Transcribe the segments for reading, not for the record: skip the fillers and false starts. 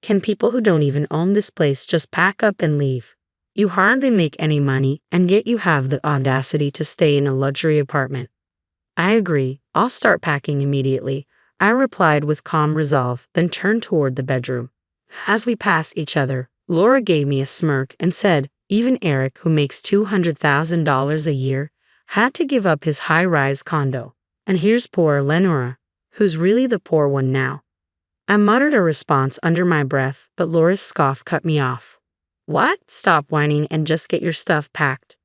Can people who don't even own this place just pack up and leave? You hardly make any money, and yet you have the audacity to stay in a luxury apartment. I agree, I'll start packing immediately, I replied with calm resolve, then turned toward the bedroom. As we passed each other, Laura gave me a smirk and said, even Eric, who makes $200,000 a year, had to give up his high-rise condo. And here's poor Lenora, who's really the poor one now. I muttered a response under my breath, but Laura's scoff cut me off. What? Stop whining and just get your stuff packed.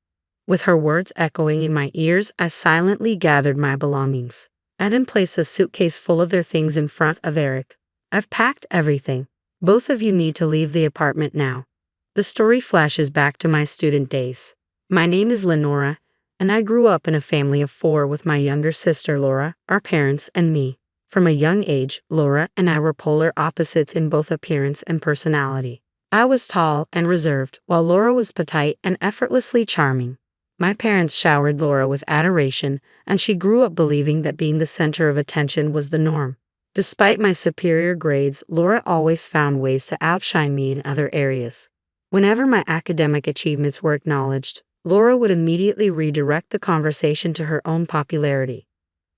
With her words echoing in my ears, I silently gathered my belongings. I then placed a suitcase full of their things in front of Eric. I've packed everything. Both of you need to leave the apartment now. The story flashes back to my student days. My name is Lenora, and I grew up in a family of 4 with my younger sister Laura, our parents, and me. From a young age, Laura and I were polar opposites in both appearance and personality. I was tall and reserved, while Laura was petite and effortlessly charming. My parents showered Laura with adoration, and she grew up believing that being the center of attention was the norm. Despite my superior grades, Laura always found ways to outshine me in other areas. Whenever my academic achievements were acknowledged, Laura would immediately redirect the conversation to her own popularity.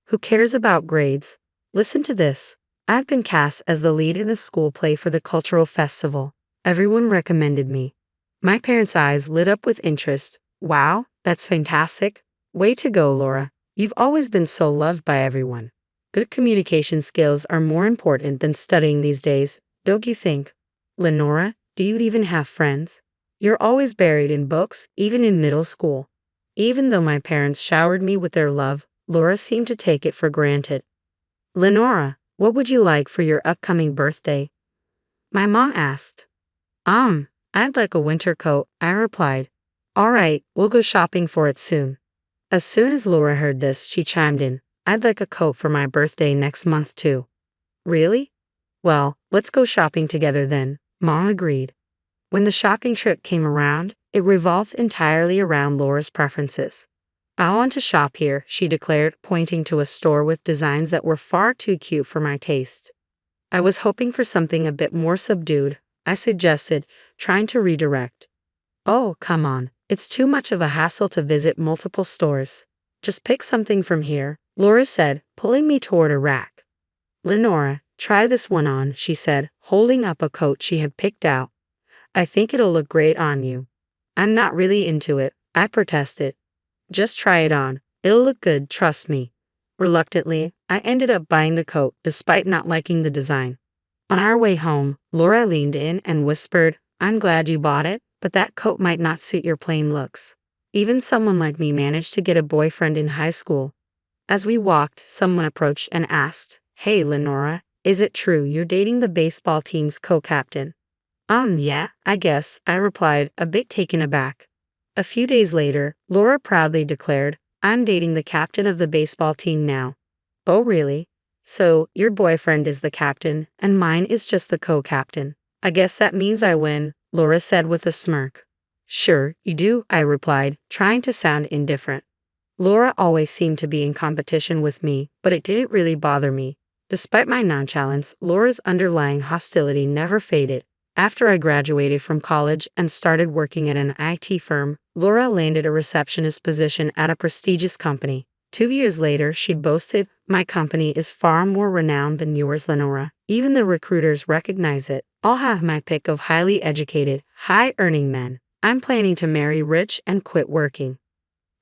Who cares about grades? Listen to this. I've been cast as the lead in the school play for the cultural festival. Everyone recommended me. My parents' eyes lit up with interest. Wow, that's fantastic. Way to go, Laura. You've always been so loved by everyone. Good communication skills are more important than studying these days, don't you think? Lenora, do you even have friends? You're always buried in books, even in middle school. Even though my parents showered me with their love, Laura seemed to take it for granted. Lenora, what would you like for your upcoming birthday? My mom asked. I'd like a winter coat, I replied. All right, we'll go shopping for it soon. As soon as Laura heard this, she chimed in. I'd like a coat for my birthday next month too. Really? Well, let's go shopping together then, Mom agreed. When the shopping trip came around, it revolved entirely around Laura's preferences. I want to shop here, she declared, pointing to a store with designs that were far too cute for my taste. I was hoping for something a bit more subdued, I suggested, trying to redirect. Oh, come on, it's too much of a hassle to visit multiple stores. Just pick something from here, Laura said, pulling me toward a rack. Lenora, try this one on, she said, holding up a coat she had picked out. I think it'll look great on you. I'm not really into it, I protested. Just try it on. It'll look good, trust me. Reluctantly, I ended up buying the coat, despite not liking the design. On our way home, Laura leaned in and whispered, I'm glad you bought it, but that coat might not suit your plain looks. Even someone like me managed to get a boyfriend in high school. As we walked, someone approached and asked, Hey Lenora, is it true you're dating the baseball team's co-captain? Yeah, I guess, I replied, a bit taken aback. A few days later, Laura proudly declared, I'm dating the captain of the baseball team now. Oh really? So, your boyfriend is the captain, and mine is just the co-captain. I guess that means I win, Laura said with a smirk. Sure, you do, I replied, trying to sound indifferent. Laura always seemed to be in competition with me, but it didn't really bother me. Despite my nonchalance, Laura's underlying hostility never faded. After I graduated from college and started working at an IT firm, Laura landed a receptionist position at a prestigious company. 2 years later, she boasted, my company is far more renowned than yours, Lenora. Even the recruiters recognize it. I'll have my pick of highly educated, high-earning men. I'm planning to marry rich and quit working.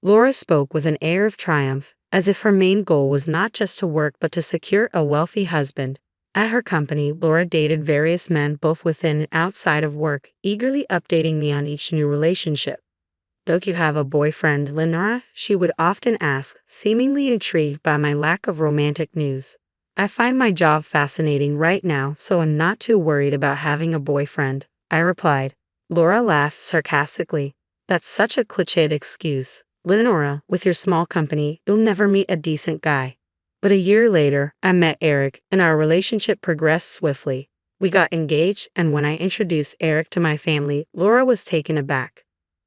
Laura spoke with an air of triumph, as if her main goal was not just to work but to secure a wealthy husband. At her company, Laura dated various men both within and outside of work, eagerly updating me on each new relationship. Don't you have a boyfriend, Lenora? She would often ask, seemingly intrigued by my lack of romantic news. I find my job fascinating right now, so I'm not too worried about having a boyfriend, I replied. Laura laughed sarcastically. That's such a cliched excuse. Lenora, with your small company, you'll never meet a decent guy. But a year later, I met Eric, and our relationship progressed swiftly. We got engaged, and when I introduced Eric to my family, Laura was taken aback.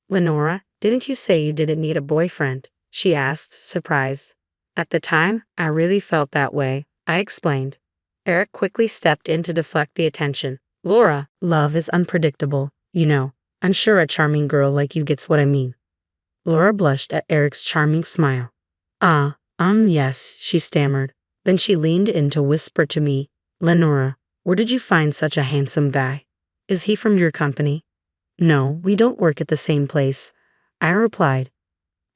Lenora, didn't you say you didn't need a boyfriend? She asked, surprised. At the time, I really felt that way, I explained. Eric quickly stepped in to deflect the attention. Laura, love is unpredictable, you know. I'm sure a charming girl like you gets what I mean. Laura blushed at Eric's charming smile. Yes, she stammered. Then she leaned in to whisper to me, Lenora, where did you find such a handsome guy? Is he from your company? No, we don't work at the same place, I replied.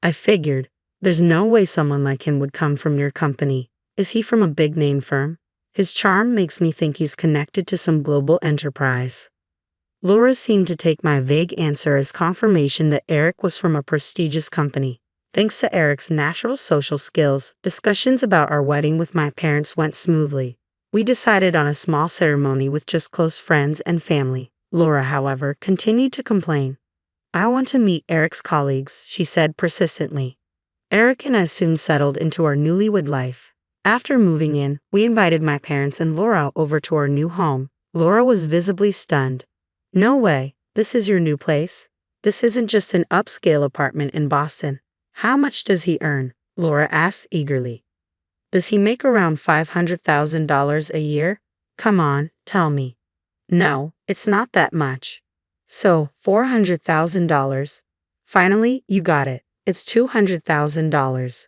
I figured. There's no way someone like him would come from your company. Is he from a big name firm? His charm makes me think he's connected to some global enterprise. Laura seemed to take my vague answer as confirmation that Eric was from a prestigious company. Thanks to Eric's natural social skills, discussions about our wedding with my parents went smoothly. We decided on a small ceremony with just close friends and family. Laura, however, continued to complain. I want to meet Eric's colleagues, she said persistently. Eric and I soon settled into our newlywed life. After moving in, we invited my parents and Laura over to our new home. Laura was visibly stunned. No way, this is your new place? This isn't just an upscale apartment in Boston. How much does he earn? Laura asked eagerly. Does he make around $500,000 a year? Come on, tell me. No, it's not that much. So, $400,000. Finally, you got it. It's $200,000.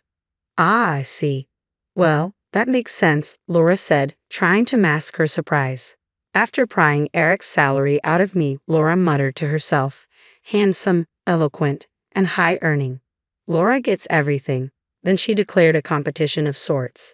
Ah, I see. Well, that makes sense, Laura said, trying to mask her surprise. After prying Eric's salary out of me, Laura muttered to herself, handsome, eloquent, and high-earning. Laura gets everything. Then she declared a competition of sorts.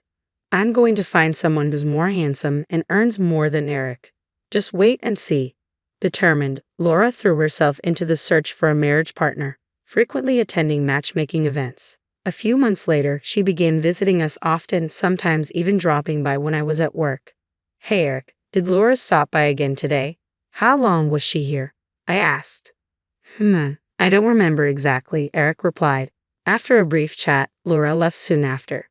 I'm going to find someone who's more handsome and earns more than Eric. Just wait and see. Determined, Laura threw herself into the search for a marriage partner, frequently attending matchmaking events. A few months later, she began visiting us often, sometimes even dropping by when I was at work. Hey Eric, did Laura stop by again today? How long was she here? I asked. I don't remember exactly, Eric replied. After a brief chat, Laura left soon after.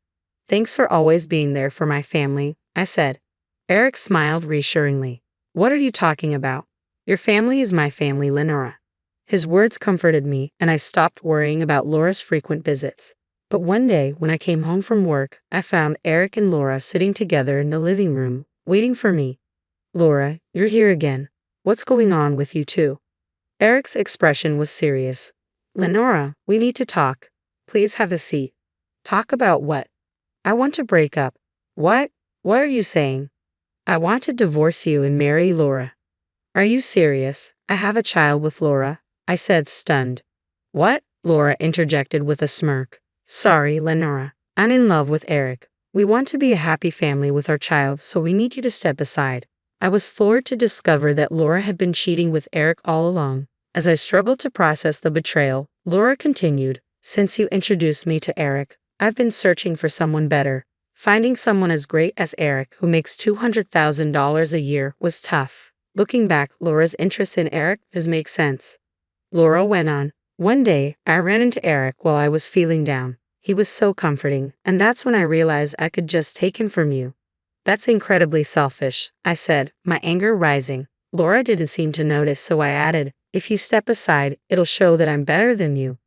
Thanks for always being there for my family, I said. Eric smiled reassuringly. What are you talking about? Your family is my family, Lenora. His words comforted me, and I stopped worrying about Laura's frequent visits. But one day, when I came home from work, I found Eric and Laura sitting together in the living room, waiting for me. Laura, you're here again. What's going on with you two? Eric's expression was serious. Lenora, we need to talk. Please have a seat. Talk about what? I want to break up. What? What are you saying? I want to divorce you and marry Laura. Are you serious? I have a child with Laura, I said, stunned. What? Laura interjected with a smirk. Sorry, Lenora. I'm in love with Eric. We want to be a happy family with our child, so we need you to step aside. I was floored to discover that Laura had been cheating with Eric all along. As I struggled to process the betrayal, Laura continued, Since you introduced me to Eric, I've been searching for someone better. Finding someone as great as Eric, who makes $200,000 a year, was tough. Looking back, Laura's interest in Eric does make sense. Laura went on, One day, I ran into Eric while I was feeling down. He was so comforting, and that's when I realized I could just take him from you. That's incredibly selfish, I said, my anger rising. Laura didn't seem to notice, so I added, If you step aside, it'll show that I'm better than you.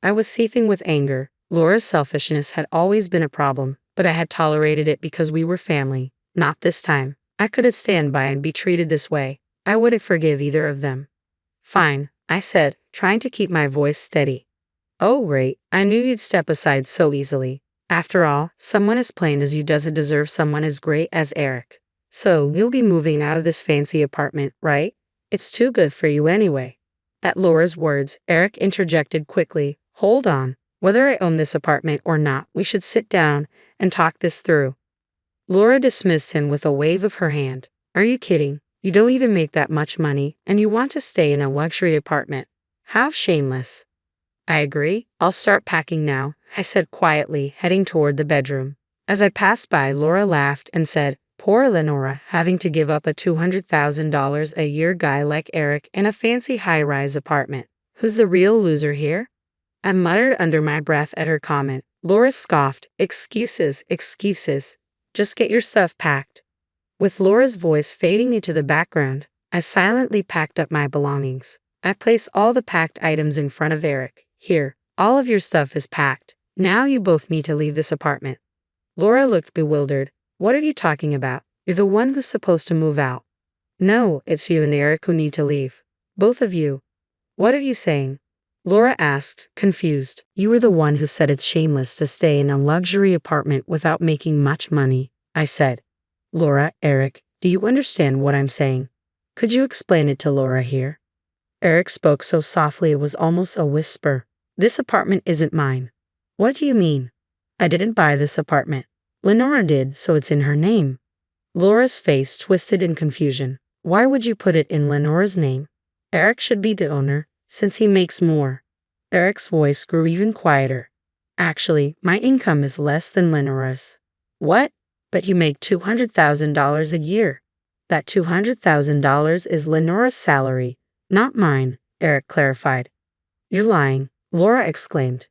I was seething with anger. Laura's selfishness had always been a problem, but I had tolerated it because we were family. Not this time. I couldn't stand by and be treated this way. I wouldn't forgive either of them. Fine, I said, trying to keep my voice steady. Oh, great, I knew you'd step aside so easily. After all, someone as plain as you doesn't deserve someone as great as Eric. So, you'll be moving out of this fancy apartment, right? It's too good for you anyway. At Laura's words, Eric interjected quickly, Hold on. Whether I own this apartment or not, we should sit down and talk this through. Laura dismissed him with a wave of her hand. Are you kidding? You don't even make that much money, and you want to stay in a luxury apartment. How shameless. I agree. I'll start packing now, I said quietly, heading toward the bedroom. As I passed by, Laura laughed and said, Poor Lenora, having to give up a $200,000 a year guy like Eric in a fancy high-rise apartment. Who's the real loser here? I muttered under my breath at her comment. Laura scoffed, Excuses, excuses. Just get your stuff packed. With Laura's voice fading into the background, I silently packed up my belongings. I placed all the packed items in front of Eric. Here, all of your stuff is packed. Now you both need to leave this apartment. Laura looked bewildered. What are you talking about? You're the one who's supposed to move out. No, it's you and Eric who need to leave. Both of you. What are you saying? Laura asked, confused. You were the one who said it's shameless to stay in a luxury apartment without making much money, I said. Laura, Eric, do you understand what I'm saying? Could you explain it to Laura here? Eric spoke so softly it was almost a whisper. This apartment isn't mine. What do you mean? I didn't buy this apartment. Lenora did, so it's in her name. Laura's face twisted in confusion. Why would you put it in Lenora's name? Eric should be the owner, since he makes more. Eric's voice grew even quieter. Actually, my income is less than Lenora's. What? But you make $200,000 a year. That $200,000 is Lenora's salary, not mine, Eric clarified. You're lying, Laura exclaimed.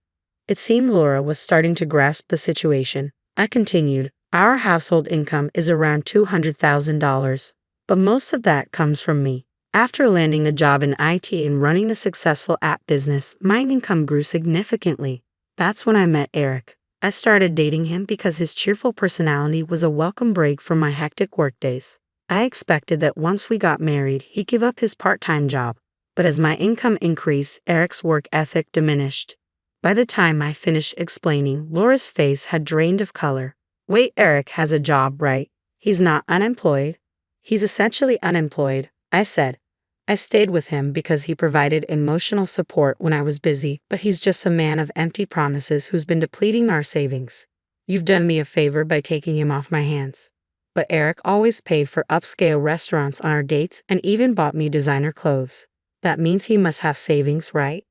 It seemed Laura was starting to grasp the situation. I continued, our household income is around $200,000, but most of that comes from me. After landing a job in IT and running a successful app business, my income grew significantly. That's when I met Eric. I started dating him because his cheerful personality was a welcome break from my hectic workdays. I expected that once we got married, he'd give up his part-time job. But as my income increased, Eric's work ethic diminished. By the time I finished explaining, Laura's face had drained of color. Wait, Eric has a job, right? He's not unemployed? He's essentially unemployed, I said. I stayed with him because he provided emotional support when I was busy, but he's just a man of empty promises who's been depleting our savings. You've done me a favor by taking him off my hands. But Eric always paid for upscale restaurants on our dates and even bought me designer clothes. That means he must have savings, right?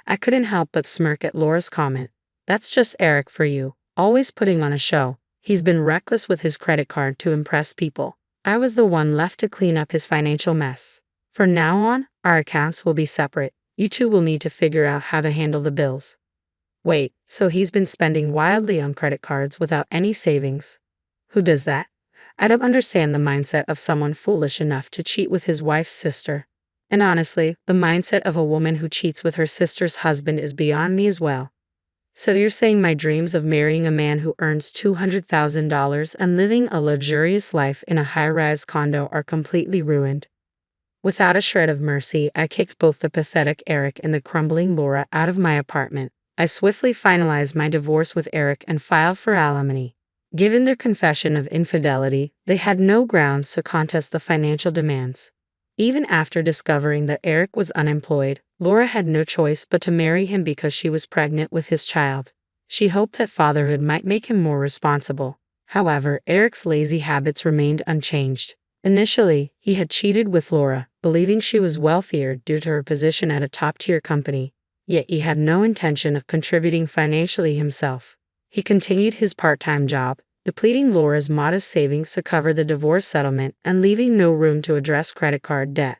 I couldn't help but smirk at Laura's comment. That's just Eric for you, always putting on a show. He's been reckless with his credit card to impress people. I was the one left to clean up his financial mess. From now on, our accounts will be separate. You two will need to figure out how to handle the bills. Wait, so he's been spending wildly on credit cards without any savings? Who does that? I don't understand the mindset of someone foolish enough to cheat with his wife's sister. And honestly, the mindset of a woman who cheats with her sister's husband is beyond me as well. So you're saying my dreams of marrying a man who earns $200,000 and living a luxurious life in a high-rise condo are completely ruined? Without a shred of mercy, I kicked both the pathetic Eric and the crumbling Laura out of my apartment. I swiftly finalized my divorce with Eric and filed for alimony. Given their confession of infidelity, they had no grounds to contest the financial demands. Even after discovering that Eric was unemployed, Laura had no choice but to marry him because she was pregnant with his child. She hoped that fatherhood might make him more responsible. However, Eric's lazy habits remained unchanged. Initially, he had cheated with Laura, believing she was wealthier due to her position at a top-tier company. Yet he had no intention of contributing financially himself. He continued his part-time job, depleting Laura's modest savings to cover the divorce settlement and leaving no room to address credit card debt.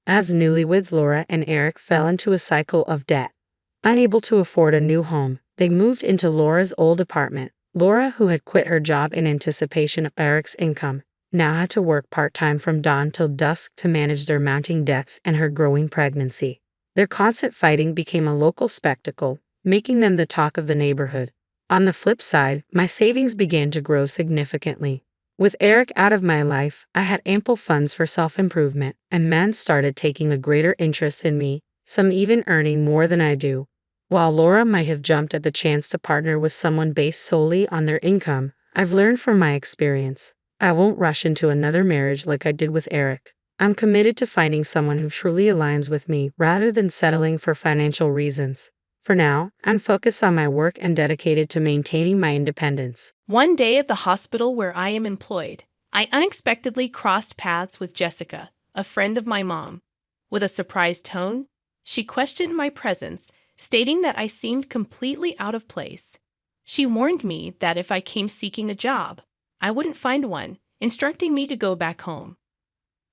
As newlyweds, Laura and Eric fell into a cycle of debt. Unable to afford a new home, they moved into Laura's old apartment. Laura, who had quit her job in anticipation of Eric's income, now had to work part-time from dawn till dusk to manage their mounting debts and her growing pregnancy. Their constant fighting became a local spectacle, making them the talk of the neighborhood. On the flip side, my savings began to grow significantly. With Eric out of my life, I had ample funds for self-improvement, and men started taking a greater interest in me, some even earning more than I do. While Laura might have jumped at the chance to partner with someone based solely on their income, I've learned from my experience. I won't rush into another marriage like I did with Eric. I'm committed to finding someone who truly aligns with me rather than settling for financial reasons. For now, I'm focused on my work and dedicated to maintaining my independence. One day at the hospital where I am employed, I unexpectedly crossed paths with Jessica, a friend of my mom. With a surprised tone, she questioned my presence, stating that I seemed completely out of place. She warned me that if I came seeking a job, I wouldn't find one, instructing me to go back home.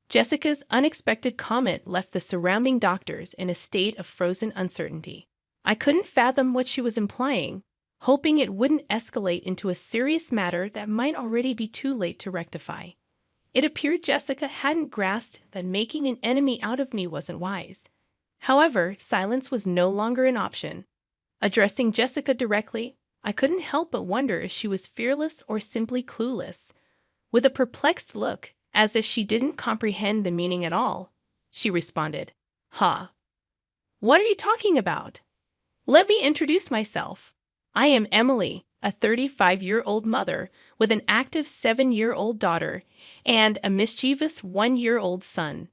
Jessica's unexpected comment left the surrounding doctors in a state of frozen uncertainty. I couldn't fathom what she was implying, hoping it wouldn't escalate into a serious matter that might already be too late to rectify. It appeared Jessica hadn't grasped that making an enemy out of me wasn't wise. However, silence was no longer an option. Addressing Jessica directly, I couldn't help but wonder if she was fearless or simply clueless. With a perplexed look, as if she didn't comprehend the meaning at all. She responded, "Huh. What are you talking about? Let me introduce myself. I am Emily, a 35-year-old mother with an active 7-year-old daughter and a mischievous 1-year-old son.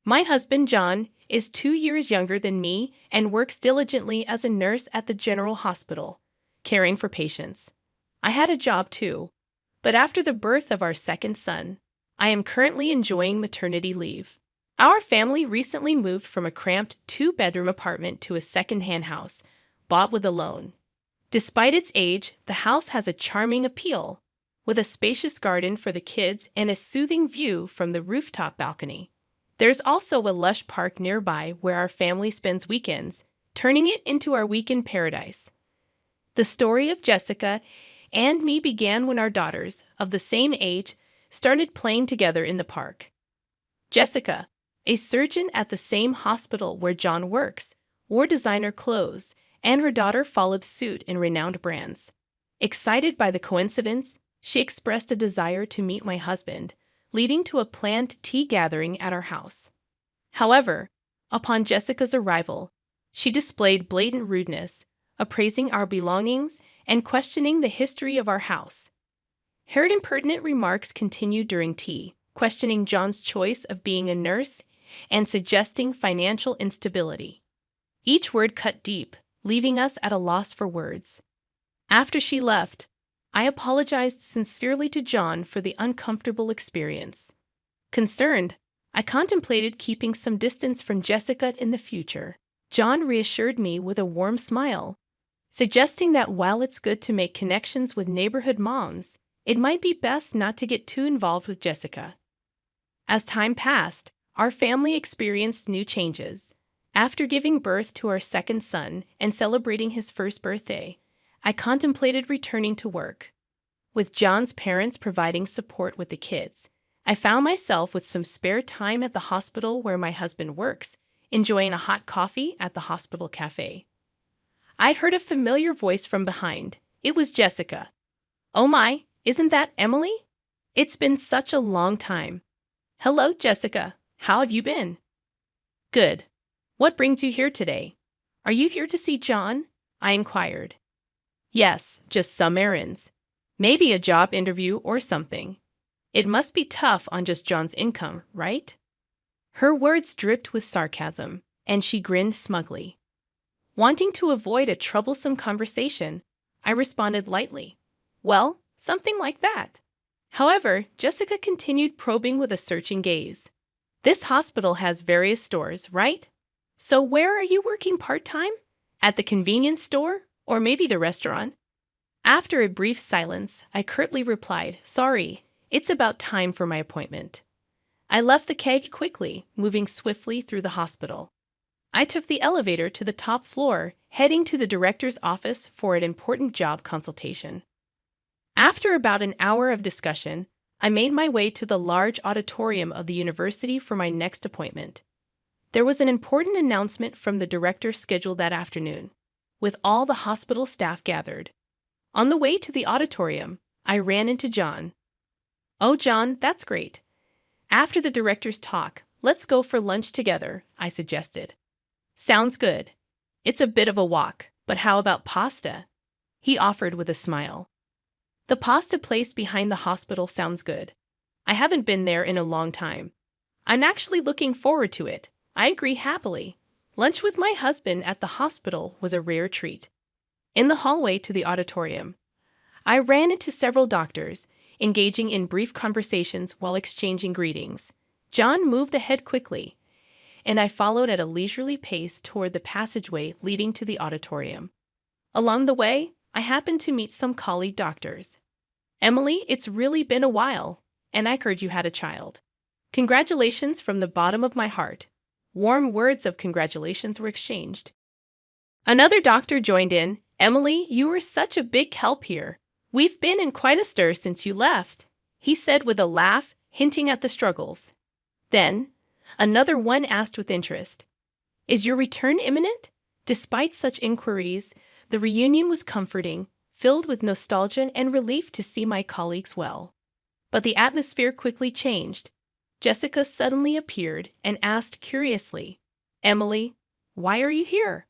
My husband, John, is 2 years younger than me and works diligently as a nurse at the General Hospital, caring for patients. I had a job too, but after the birth of our second son, I am currently enjoying maternity leave. Our family recently moved from a cramped 2-bedroom apartment to a second-hand house, bought with a loan. Despite its age, the house has a charming appeal, with a spacious garden for the kids and a soothing view from the rooftop balcony. There's also a lush park nearby where our family spends weekends, turning it into our weekend paradise. The story of Jessica and me began when our daughters, of the same age, started playing together in the park. Jessica, a surgeon at the same hospital where John works, wore designer clothes, and her daughter followed suit in renowned brands. Excited by the coincidence, she expressed a desire to meet my husband, leading to a planned tea gathering at our house. However, upon Jessica's arrival, she displayed blatant rudeness, appraising our belongings and questioning the history of our house. Her impertinent remarks continued during tea, questioning John's choice of being a nurse and suggesting financial instability. Each word cut deep, leaving us at a loss for words. After she left, I apologized sincerely to John for the uncomfortable experience. Concerned, I contemplated keeping some distance from Jessica in the future. John reassured me with a warm smile, suggesting that while it's good to make connections with neighborhood moms, it might be best not to get too involved with Jessica. As time passed, our family experienced new changes. After giving birth to our second son and celebrating his first birthday, I contemplated returning to work. With John's parents providing support with the kids, I found myself with some spare time at the hospital where my husband works, enjoying a hot coffee at the hospital cafe. I heard a familiar voice from behind. It was Jessica. "Oh my, isn't that Emily? It's been such a long time." "Hello, Jessica. How have you been?" "Good. What brings you here today? Are you here to see John?" I inquired. "Yes, just some errands. Maybe a job interview or something. It must be tough on just John's income, right?" Her words dripped with sarcasm, and she grinned smugly. Wanting to avoid a troublesome conversation, I responded lightly, "Well, something like that." However, Jessica continued probing with a searching gaze. "This hospital has various stores, right? So where are you working part-time? At the convenience store? Or maybe the restaurant?" After a brief silence, I curtly replied, "Sorry, it's about time for my appointment." I left the cave quickly, moving swiftly through the hospital. I took the elevator to the top floor, heading to the director's office for an important job consultation. After about an hour of discussion, I made my way to the large auditorium of the university for my next appointment. There was an important announcement from the director scheduled that afternoon, with all the hospital staff gathered. On the way to the auditorium, I ran into John. "Oh, John, that's great. After the director's talk, let's go for lunch together," I suggested. "Sounds good. It's a bit of a walk, but how about pasta?" he offered with a smile. "The pasta place behind the hospital sounds good. I haven't been there in a long time. I'm actually looking forward to it." I agree happily. Lunch with my husband at the hospital was a rare treat. In the hallway to the auditorium, I ran into several doctors, engaging in brief conversations while exchanging greetings. John moved ahead quickly, and I followed at a leisurely pace toward the passageway leading to the auditorium. Along the way, I happened to meet some colleague doctors. "Emily, it's really been a while, and I heard you had a child. Congratulations from the bottom of my heart." Warm words of congratulations were exchanged. Another doctor joined in. "Emily, you were such a big help here. We've been in quite a stir since you left," he said with a laugh, hinting at the struggles. Then, another one asked with interest, "Is your return imminent?" Despite such inquiries, the reunion was comforting, filled with nostalgia and relief to see my colleagues well. But the atmosphere quickly changed. Jessica suddenly appeared and asked curiously, "Emily, why are you here?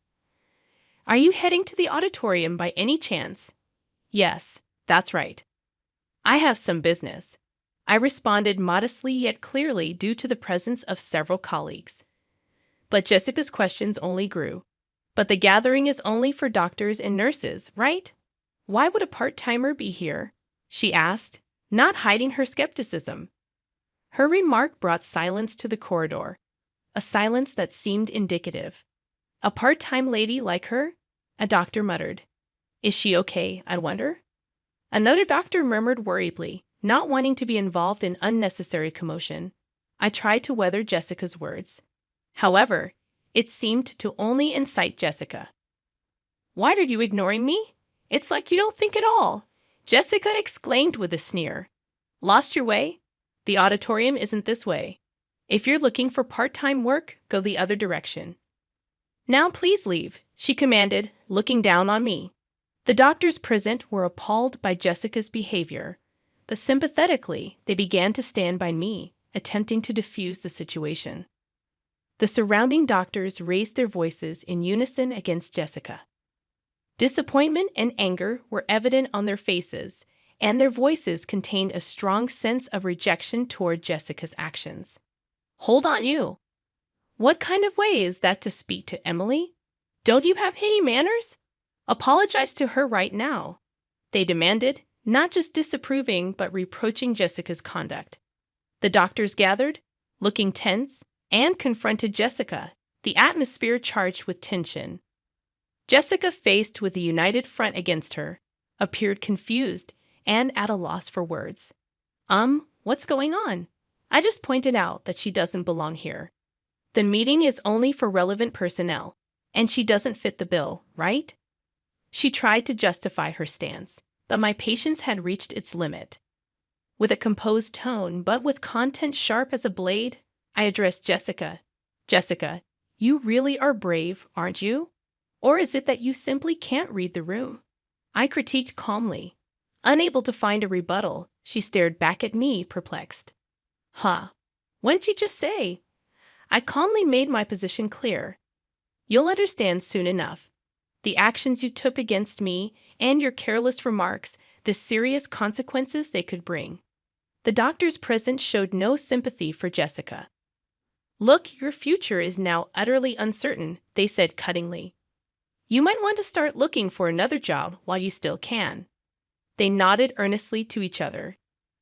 Are you heading to the auditorium by any chance?" "Yes, that's right. I have some business," I responded modestly yet clearly due to the presence of several colleagues. But Jessica's questions only grew. "But the gathering is only for doctors and nurses, right? Why would a part-timer be here?" she asked, not hiding her skepticism. Her remark brought silence to the corridor, a silence that seemed indicative. "A part-time lady like her?" a doctor muttered. "Is she okay, I wonder?" Another doctor murmured worriedly, not wanting to be involved in unnecessary commotion. I tried to weather Jessica's words. However, it seemed to only incite Jessica. "Why are you ignoring me? It's like you don't think at all," Jessica exclaimed with a sneer. "Lost your way? The auditorium isn't this way. If you're looking for part-time work, go the other direction." "Now please leave," she commanded, looking down on me. The doctors present were appalled by Jessica's behavior. But sympathetically, they began to stand by me, attempting to defuse the situation. The surrounding doctors raised their voices in unison against Jessica. Disappointment and anger were evident on their faces, and their voices contained a strong sense of rejection toward Jessica's actions. "Hold on, you! What kind of way is that to speak to Emily? Don't you have any manners? Apologize to her right now," they demanded, not just disapproving but reproaching Jessica's conduct. The doctors gathered, looking tense, and confronted Jessica, the atmosphere charged with tension. Jessica, faced with a united front against her, appeared confused and at a loss for words. What's going on? I just pointed out that she doesn't belong here. The meeting is only for relevant personnel, and she doesn't fit the bill, right?" She tried to justify her stance, but my patience had reached its limit. With a composed tone, but with content sharp as a blade, I addressed Jessica. "Jessica, you really are brave, aren't you? Or is it that you simply can't read the room?" I critiqued calmly. Unable to find a rebuttal, she stared back at me, perplexed. "Huh. What'd you just say?" I calmly made my position clear. "You'll understand soon enough. The actions you took against me and your careless remarks, the serious consequences they could bring." The doctors present showed no sympathy for Jessica. "Look, your future is now utterly uncertain," they said cuttingly. "You might want to start looking for another job while you still can." They nodded earnestly to each other.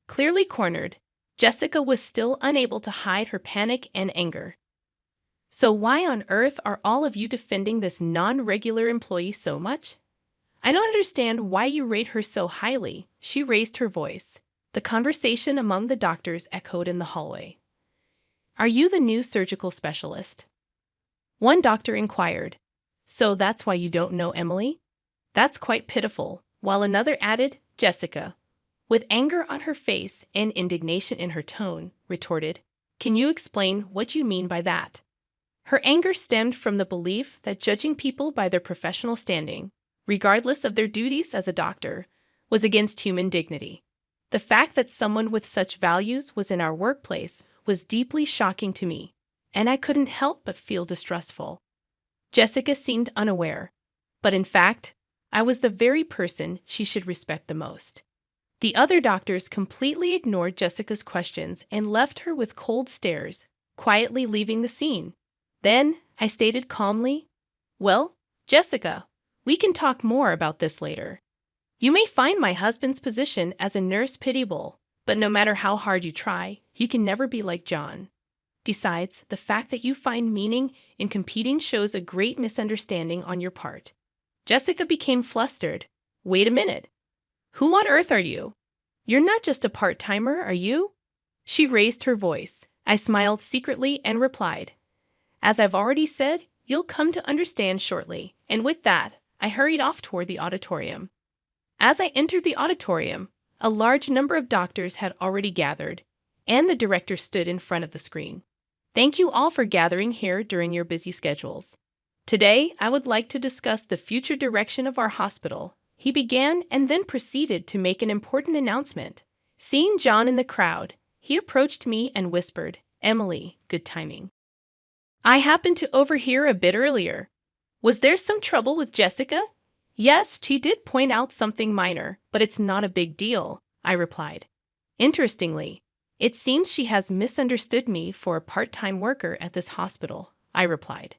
Clearly cornered, Jessica was still unable to hide her panic and anger. "So why on earth are all of you defending this non-regular employee so much? I don't understand why you rate her so highly," she raised her voice. The conversation among the doctors echoed in the hallway. "Are you the new surgical specialist?" One doctor inquired. "So that's why you don't know Emily? That's quite pitiful," while another added, "Jessica," with anger on her face and indignation in her tone, retorted, "Can you explain what you mean by that?" Her anger stemmed from the belief that judging people by their professional standing, regardless of their duties as a doctor, was against human dignity. The fact that someone with such values was in our workplace was deeply shocking to me, and I couldn't help but feel distrustful. Jessica seemed unaware, but in fact, I was the very person she should respect the most. The other doctors completely ignored Jessica's questions and left her with cold stares, quietly leaving the scene. Then I stated calmly, "Well, Jessica, we can talk more about this later. You may find my husband's position as a nurse pitiable, but no matter how hard you try, you can never be like John. Besides, the fact that you find meaning in competing shows a great misunderstanding on your part." Jessica became flustered. "Wait a minute. Who on earth are you? You're not just a part-timer, are you?" She raised her voice. I smiled secretly and replied, "As I've already said, you'll come to understand shortly," and with that, I hurried off toward the auditorium. As I entered the auditorium, a large number of doctors had already gathered, and the director stood in front of the screen. "Thank you all for gathering here during your busy schedules. Today, I would like to discuss the future direction of our hospital," he began and then proceeded to make an important announcement, Seeing John in the crowd, he approached me and whispered, "Emily, good timing. I happened to overhear a bit earlier. Was there some trouble with Jessica?" "Yes, she did point out something minor, but it's not a big deal," I replied. "Interestingly, it seems she has misunderstood me for a part-time worker at this hospital," I replied.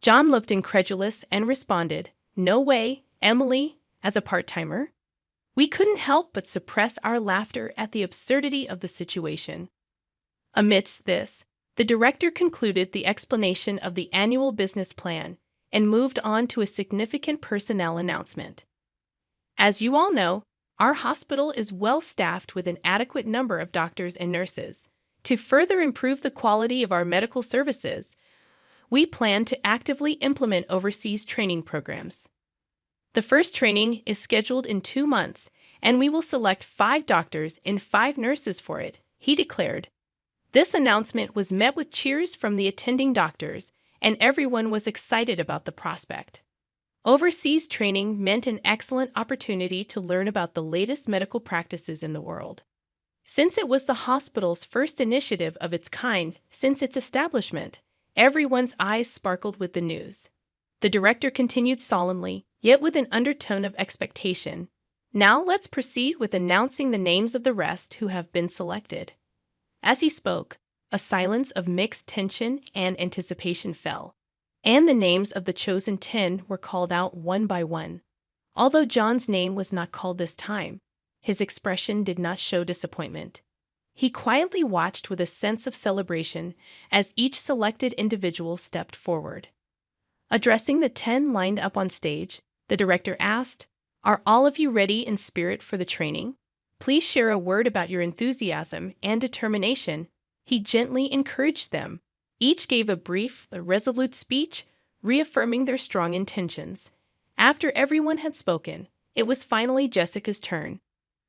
John looked incredulous and responded, "No way, Emily, as a part-timer?" We couldn't help but suppress our laughter at the absurdity of the situation. Amidst this, the director concluded the explanation of the annual business plan and moved on to a significant personnel announcement. As you all know, our hospital is well staffed with an adequate number of doctors and nurses. To further improve the quality of our medical services, we plan to actively implement overseas training programs. The first training is scheduled in 2 months, and we will select 5 doctors and 5 nurses for it, he declared. This announcement was met with cheers from the attending doctors, and everyone was excited about the prospect. Overseas training meant an excellent opportunity to learn about the latest medical practices in the world. Since it was the hospital's first initiative of its kind since its establishment, everyone's eyes sparkled with the news. The director continued solemnly, yet with an undertone of expectation. "Now let's proceed with announcing the names of the rest who have been selected." As he spoke, a silence of mixed tension and anticipation fell, and the names of the chosen 10 were called out one by one. Although John's name was not called this time, his expression did not show disappointment. He quietly watched with a sense of celebration as each selected individual stepped forward. Addressing the 10 lined up on stage, the director asked, "Are all of you ready in spirit for the training? Please share a word about your enthusiasm and determination." He gently encouraged them. Each gave a brief, resolute speech, reaffirming their strong intentions. After everyone had spoken, it was finally Jessica's turn.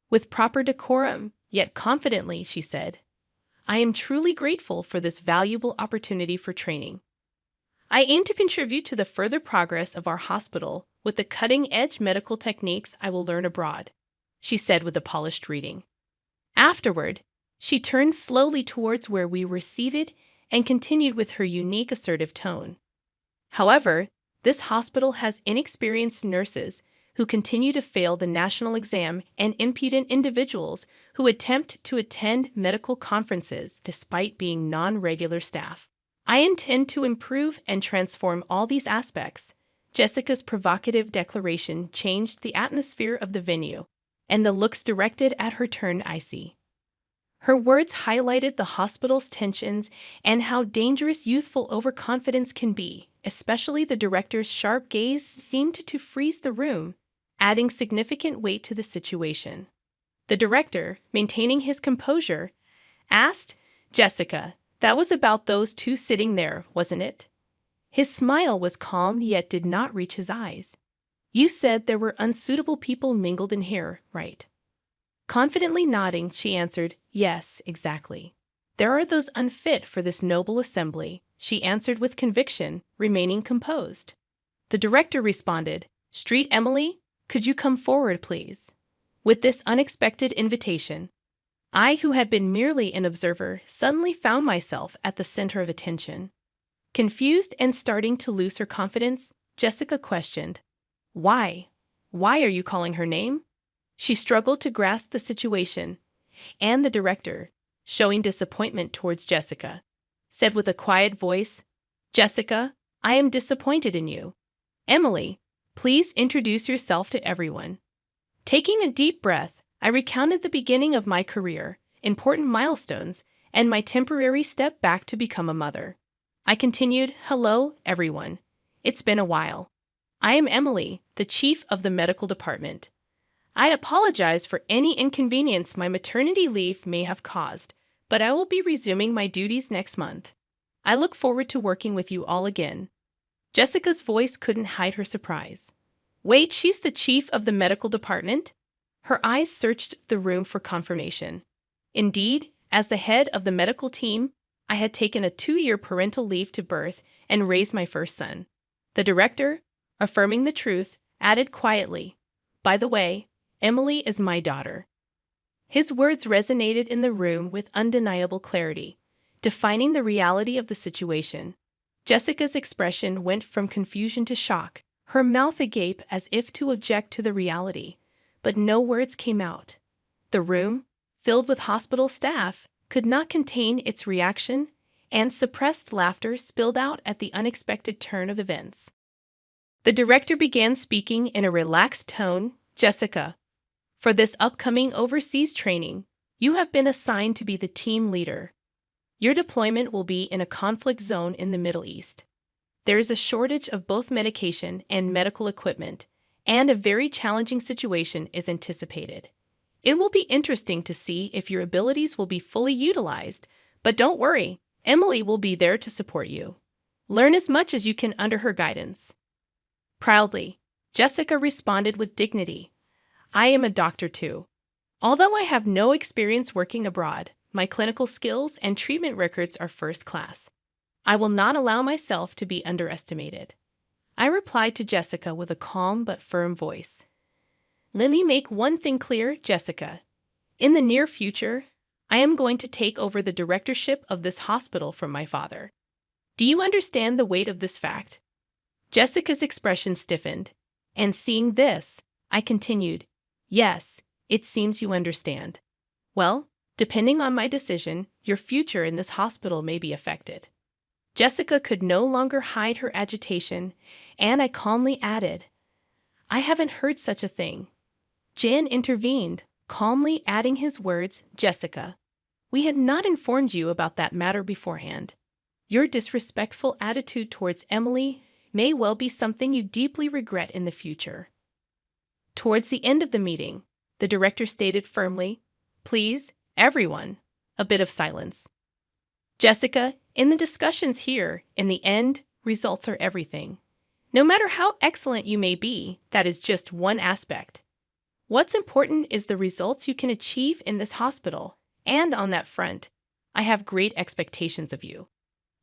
With proper decorum, yet confidently, she said, "I am truly grateful for this valuable opportunity for training. I aim to contribute to the further progress of our hospital with the cutting-edge medical techniques I will learn abroad," she said with a polished greeting. Afterward, she turned slowly towards where we were seated and continued with her unique assertive tone. "However, this hospital has inexperienced nurses who continue to fail the national exam and impudent individuals who attempt to attend medical conferences despite being non-regular staff. I intend to improve and transform all these aspects." Jessica's provocative declaration changed the atmosphere of the venue, and the looks directed at her turned icy. Her words highlighted the hospital's tensions and how dangerous youthful overconfidence can be, especially the director's sharp gaze seemed to freeze the room, adding significant weight to the situation. The director, maintaining his composure, asked, "Jessica, that was about those 2 sitting there, wasn't it?" His smile was calm yet did not reach his eyes. "You said there were unsuitable people mingled in here, right?" Confidently nodding, she answered, "Yes, exactly. There are those unfit for this noble assembly," she answered with conviction, remaining composed. The director responded, "Street Emily, could you come forward, please?" With this unexpected invitation, I, who had been merely an observer, suddenly found myself at the center of attention. Confused and starting to lose her confidence, Jessica questioned, "Why? Why are you calling her name?" She struggled to grasp the situation, and the director, showing disappointment towards Jessica, said with a quiet voice, "Jessica, I am disappointed in you. Emily, please introduce yourself to everyone." Taking a deep breath, I recounted the beginning of my career, important milestones, and my temporary step back to become a mother. I continued, "Hello, everyone. It's been a while. I am Emily, the chief of the medical department. I apologize for any inconvenience my maternity leave may have caused, but I will be resuming my duties next month. I look forward to working with you all again." Jessica's voice couldn't hide her surprise. "Wait, she's the chief of the medical department?" Her eyes searched the room for confirmation. Indeed, as the head of the medical team, I had taken a 2-year parental leave to birth and raise my first son. The director, affirming the truth, added quietly, "By the way, Emily is my daughter." His words resonated in the room with undeniable clarity, defining the reality of the situation. Jessica's expression went from confusion to shock, her mouth agape as if to object to the reality, but no words came out. The room, filled with hospital staff, could not contain its reaction, and suppressed laughter spilled out at the unexpected turn of events. The director began speaking in a relaxed tone. Jessica, for this upcoming overseas training, you have been assigned to be the team leader. Your deployment will be in a conflict zone in the Middle East. There is a shortage of both medication and medical equipment, and a very challenging situation is anticipated. It will be interesting to see if your abilities will be fully utilized, but don't worry, Emily will be there to support you. Learn as much as you can under her guidance. Proudly, Jessica responded with dignity. I am a doctor too. Although I have no experience working abroad, my clinical skills and treatment records are first class. I will not allow myself to be underestimated. I replied to Jessica with a calm but firm voice. Let me make one thing clear, Jessica. In the near future, I am going to take over the directorship of this hospital from my father. Do you understand the weight of this fact? Jessica's expression stiffened, and seeing this, I continued, Yes, it seems you understand. Well, depending on my decision, your future in this hospital may be affected. Jessica could no longer hide her agitation, and I calmly added, I haven't heard such a thing. Jan intervened, calmly adding his words, Jessica, we had not informed you about that matter beforehand. Your disrespectful attitude towards Emily may well be something you deeply regret in the future. Towards the end of the meeting, the director stated firmly, Please, everyone, a bit of silence. Jessica, in the discussions here, in the end, results are everything. No matter how excellent you may be, that is just one aspect. What's important is the results you can achieve in this hospital, and on that front, I have great expectations of you.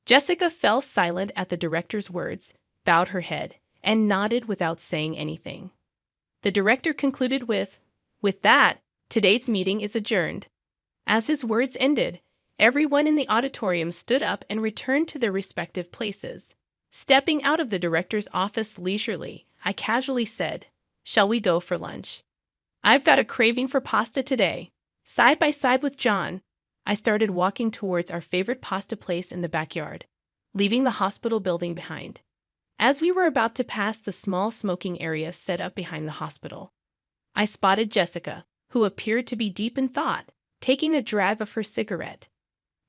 Jessica fell silent at the director's words, bowed her head, and nodded without saying anything. The director concluded with that, today's meeting is adjourned. As his words ended, everyone in the auditorium stood up and returned to their respective places. Stepping out of the director's office leisurely, I casually said, Shall we go for lunch? I've got a craving for pasta today. Side by side with John, I started walking towards our favorite pasta place in the backyard, leaving the hospital building behind. As we were about to pass the small smoking area set up behind the hospital, I spotted Jessica, who appeared to be deep in thought, taking a drag of her cigarette.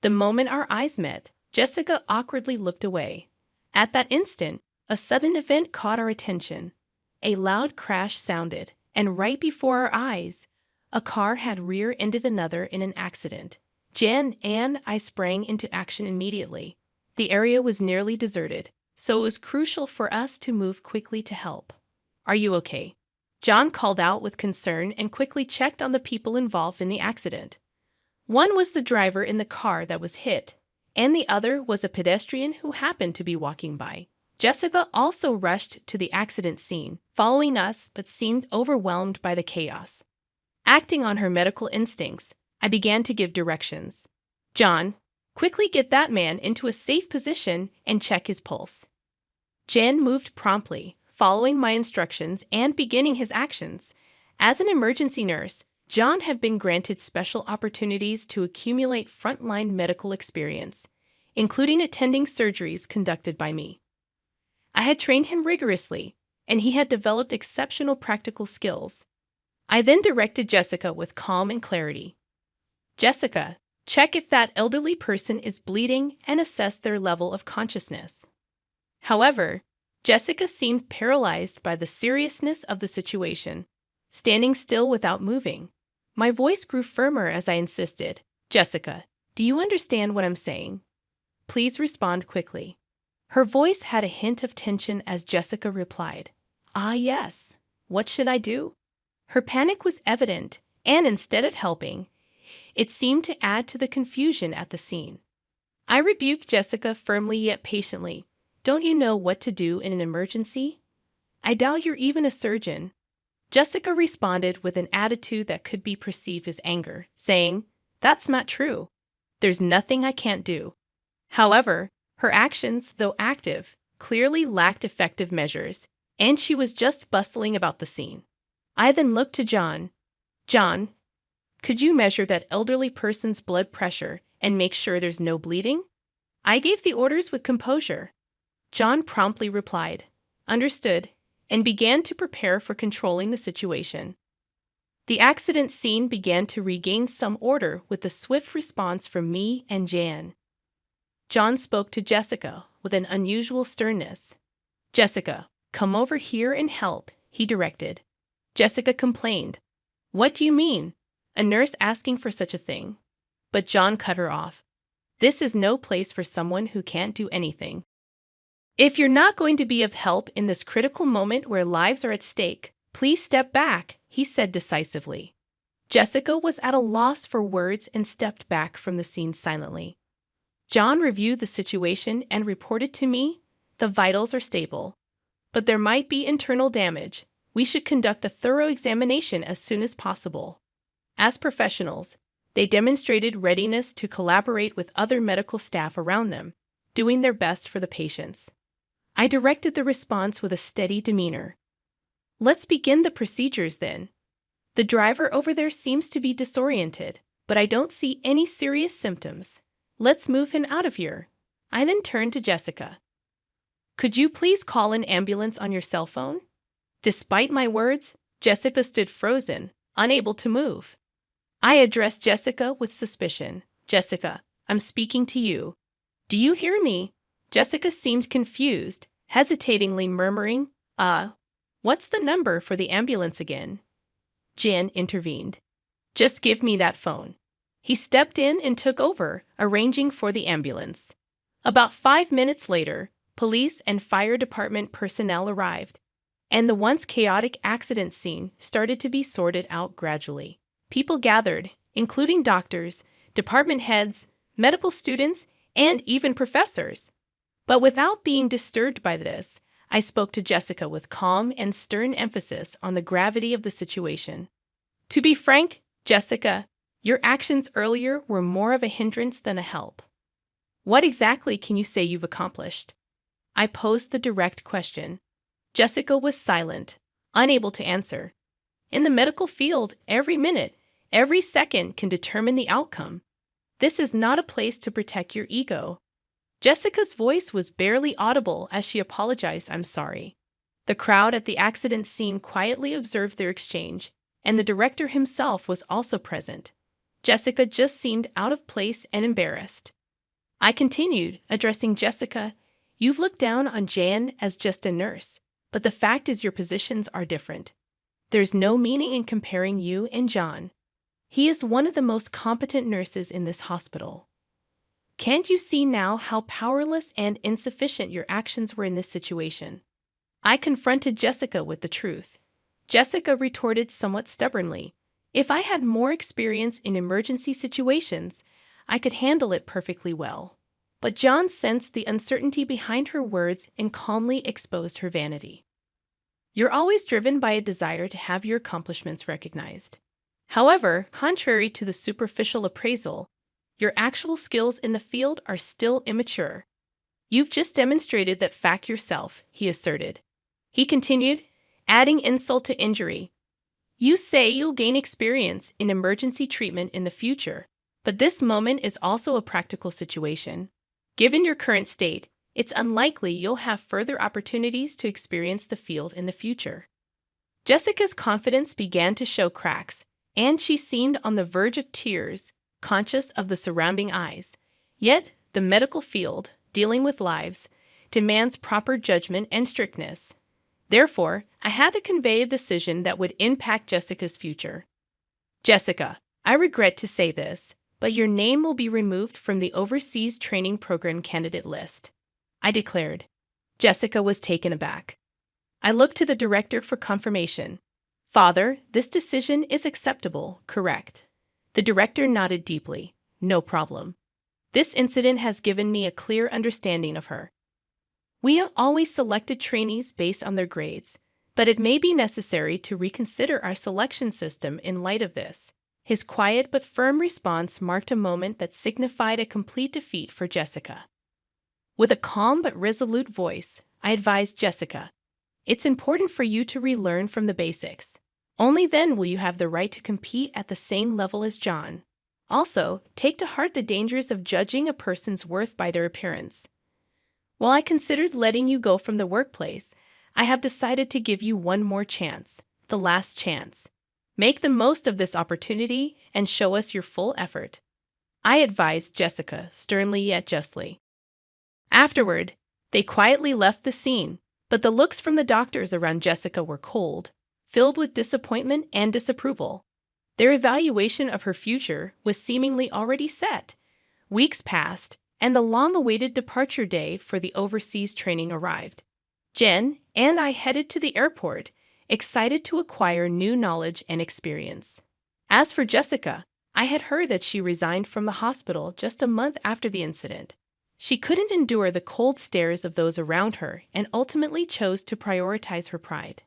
The moment our eyes met, Jessica awkwardly looked away. At that instant, a sudden event caught our attention. A loud crash sounded, and right before our eyes, a car had rear-ended another in an accident. Jen and I sprang into action immediately. The area was nearly deserted, so it was crucial for us to move quickly to help. Are you okay? John called out with concern and quickly checked on the people involved in the accident. One was the driver in the car that was hit, and the other was a pedestrian who happened to be walking by. Jessica also rushed to the accident scene, following us, but seemed overwhelmed by the chaos. Acting on her medical instincts, I began to give directions. John, quickly get that man into a safe position and check his pulse. Jan moved promptly, following my instructions and beginning his actions. As an emergency nurse, John had been granted special opportunities to accumulate frontline medical experience, including attending surgeries conducted by me. I had trained him rigorously, and he had developed exceptional practical skills. I then directed Jessica with calm and clarity. Jessica, check if that elderly person is bleeding and assess their level of consciousness. However, Jessica seemed paralyzed by the seriousness of the situation, standing still without moving. My voice grew firmer as I insisted, Jessica, do you understand what I'm saying? Please respond quickly. Her voice had a hint of tension as Jessica replied, yes. What should I do? Her panic was evident, and instead of helping, it seemed to add to the confusion at the scene. I rebuked Jessica firmly yet patiently. Don't you know what to do in an emergency? I doubt you're even a surgeon. Jessica responded with an attitude that could be perceived as anger, saying, "That's not true. There's nothing I can't do." However, her actions, though active, clearly lacked effective measures, and she was just bustling about the scene. I then looked to John. "John, could you measure that elderly person's blood pressure and make sure there's no bleeding?" I gave the orders with composure. John promptly replied, "Understood," and began to prepare for controlling the situation. The accident scene began to regain some order with a swift response from me and Jan. John spoke to Jessica with an unusual sternness. "Jessica, come over here and help," he directed. Jessica complained. "What do you mean? A nurse asking for such a thing?" But John cut her off. "This is no place for someone who can't do anything. If you're not going to be of help in this critical moment where lives are at stake, please step back," he said decisively. Jessica was at a loss for words and stepped back from the scene silently. John reviewed the situation and reported to me, "The vitals are stable, but there might be internal damage. We should conduct a thorough examination as soon as possible." As professionals, they demonstrated readiness to collaborate with other medical staff around them, doing their best for the patients. I directed the response with a steady demeanor. "Let's begin the procedures then. The driver over there seems to be disoriented, but I don't see any serious symptoms. Let's move him out of here." I then turned to Jessica. "Could you please call an ambulance on your cell phone?" Despite my words, Jessica stood frozen, unable to move. I addressed Jessica with suspicion. "Jessica, I'm speaking to you. Do you hear me?" Jessica seemed confused, hesitatingly murmuring, What's the number for the ambulance again?" Jan intervened. "Just give me that phone." He stepped in and took over, arranging for the ambulance. About 5 minutes later, police and fire department personnel arrived, and the once chaotic accident scene started to be sorted out gradually. People gathered, including doctors, department heads, medical students, and even professors. But without being disturbed by this, I spoke to Jessica with calm and stern emphasis on the gravity of the situation. "To be frank, Jessica, your actions earlier were more of a hindrance than a help. What exactly can you say you've accomplished?" I posed the direct question. Jessica was silent, unable to answer. In the medical field, every minute, every second can determine the outcome. This is not a place to protect your ego. Jessica's voice was barely audible as she apologized, "I'm sorry." The crowd at the accident scene quietly observed their exchange, and the director himself was also present. Jessica just seemed out of place and embarrassed. I continued, addressing Jessica. "You've looked down on Jan as just a nurse, but the fact is your positions are different. There's no meaning in comparing you and John. He is one of the most competent nurses in this hospital. Can't you see now how powerless and insufficient your actions were in this situation?" I confronted Jessica with the truth. Jessica retorted somewhat stubbornly, "If I had more experience in emergency situations, I could handle it perfectly well." But John sensed the uncertainty behind her words and calmly exposed her vanity. "You're always driven by a desire to have your accomplishments recognized. However, contrary to the superficial appraisal, your actual skills in the field are still immature. You've just demonstrated that fact yourself," he asserted. He continued, adding insult to injury. "You say you'll gain experience in emergency treatment in the future, but this moment is also a practical situation. Given your current state, it's unlikely you'll have further opportunities to experience the field in the future." Jessica's confidence began to show cracks, and she seemed on the verge of tears, conscious of the surrounding eyes. Yet, the medical field, dealing with lives, demands proper judgment and strictness. Therefore, I had to convey a decision that would impact Jessica's future. "Jessica, I regret to say this, but your name will be removed from the Overseas Training Program candidate list," I declared. Jessica was taken aback. I looked to the director for confirmation. "Father, this decision is acceptable, correct?" The director nodded deeply. "No problem. This incident has given me a clear understanding of her. We have always selected trainees based on their grades, but it may be necessary to reconsider our selection system in light of this. His quiet but firm response marked a moment that signified a complete defeat for Jessica. With a calm but resolute voice, I advised Jessica, "It's important for you to relearn from the basics. Only then will you have the right to compete at the same level as John. Also, take to heart the dangers of judging a person's worth by their appearance. While I considered letting you go from the workplace, I have decided to give you one more chance, the last chance. Make the most of this opportunity and show us your full effort," I advised Jessica, sternly yet justly. Afterward, they quietly left the scene, but the looks from the doctors around Jessica were cold, filled with disappointment and disapproval. Their evaluation of her future was seemingly already set. Weeks passed, and the long-awaited departure day for the overseas training arrived. Jen and I headed to the airport, excited to acquire new knowledge and experience. As for Jessica, I had heard that she resigned from the hospital just a month after the incident. She couldn't endure the cold stares of those around her and ultimately chose to prioritize her pride.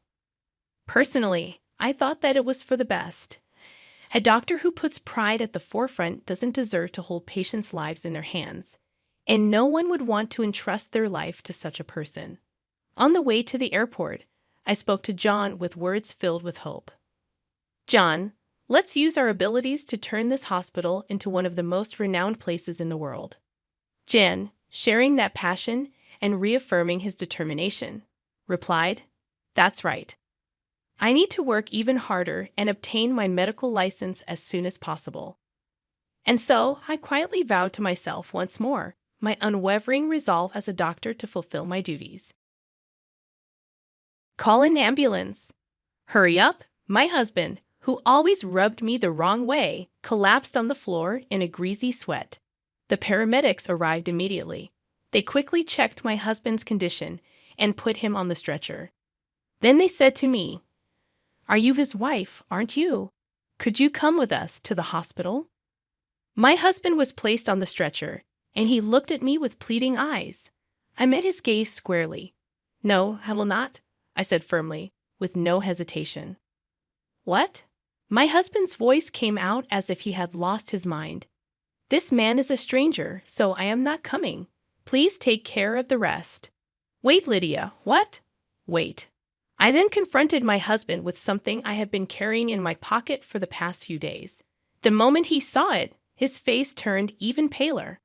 Personally, I thought that it was for the best. A doctor who puts pride at the forefront doesn't deserve to hold patients' lives in their hands, and no one would want to entrust their life to such a person. On the way to the airport, I spoke to John with words filled with hope. "John, let's use our abilities to turn this hospital into one of the most renowned places in the world." Jen, sharing that passion and reaffirming his determination, replied, "That's right. I need to work even harder and obtain my medical license as soon as possible." And so I quietly vowed to myself once more my unwavering resolve as a doctor to fulfill my duties. "Call an ambulance. Hurry up, my husband, who always rubbed me the wrong way, collapsed on the floor in a greasy sweat." The paramedics arrived immediately. They quickly checked my husband's condition and put him on the stretcher. Then they said to me, "Are you his wife, aren't you? Could you come with us to the hospital?" My husband was placed on the stretcher, and he looked at me with pleading eyes. I met his gaze squarely. "No, I will not," I said firmly, with no hesitation. "What?" My husband's voice came out as if he had lost his mind. "This man is a stranger, so I am not coming. Please take care of the rest." "Wait, Lydia, what?" "Wait." I then confronted my husband with something I had been carrying in my pocket for the past few days. The moment he saw it, his face turned even paler.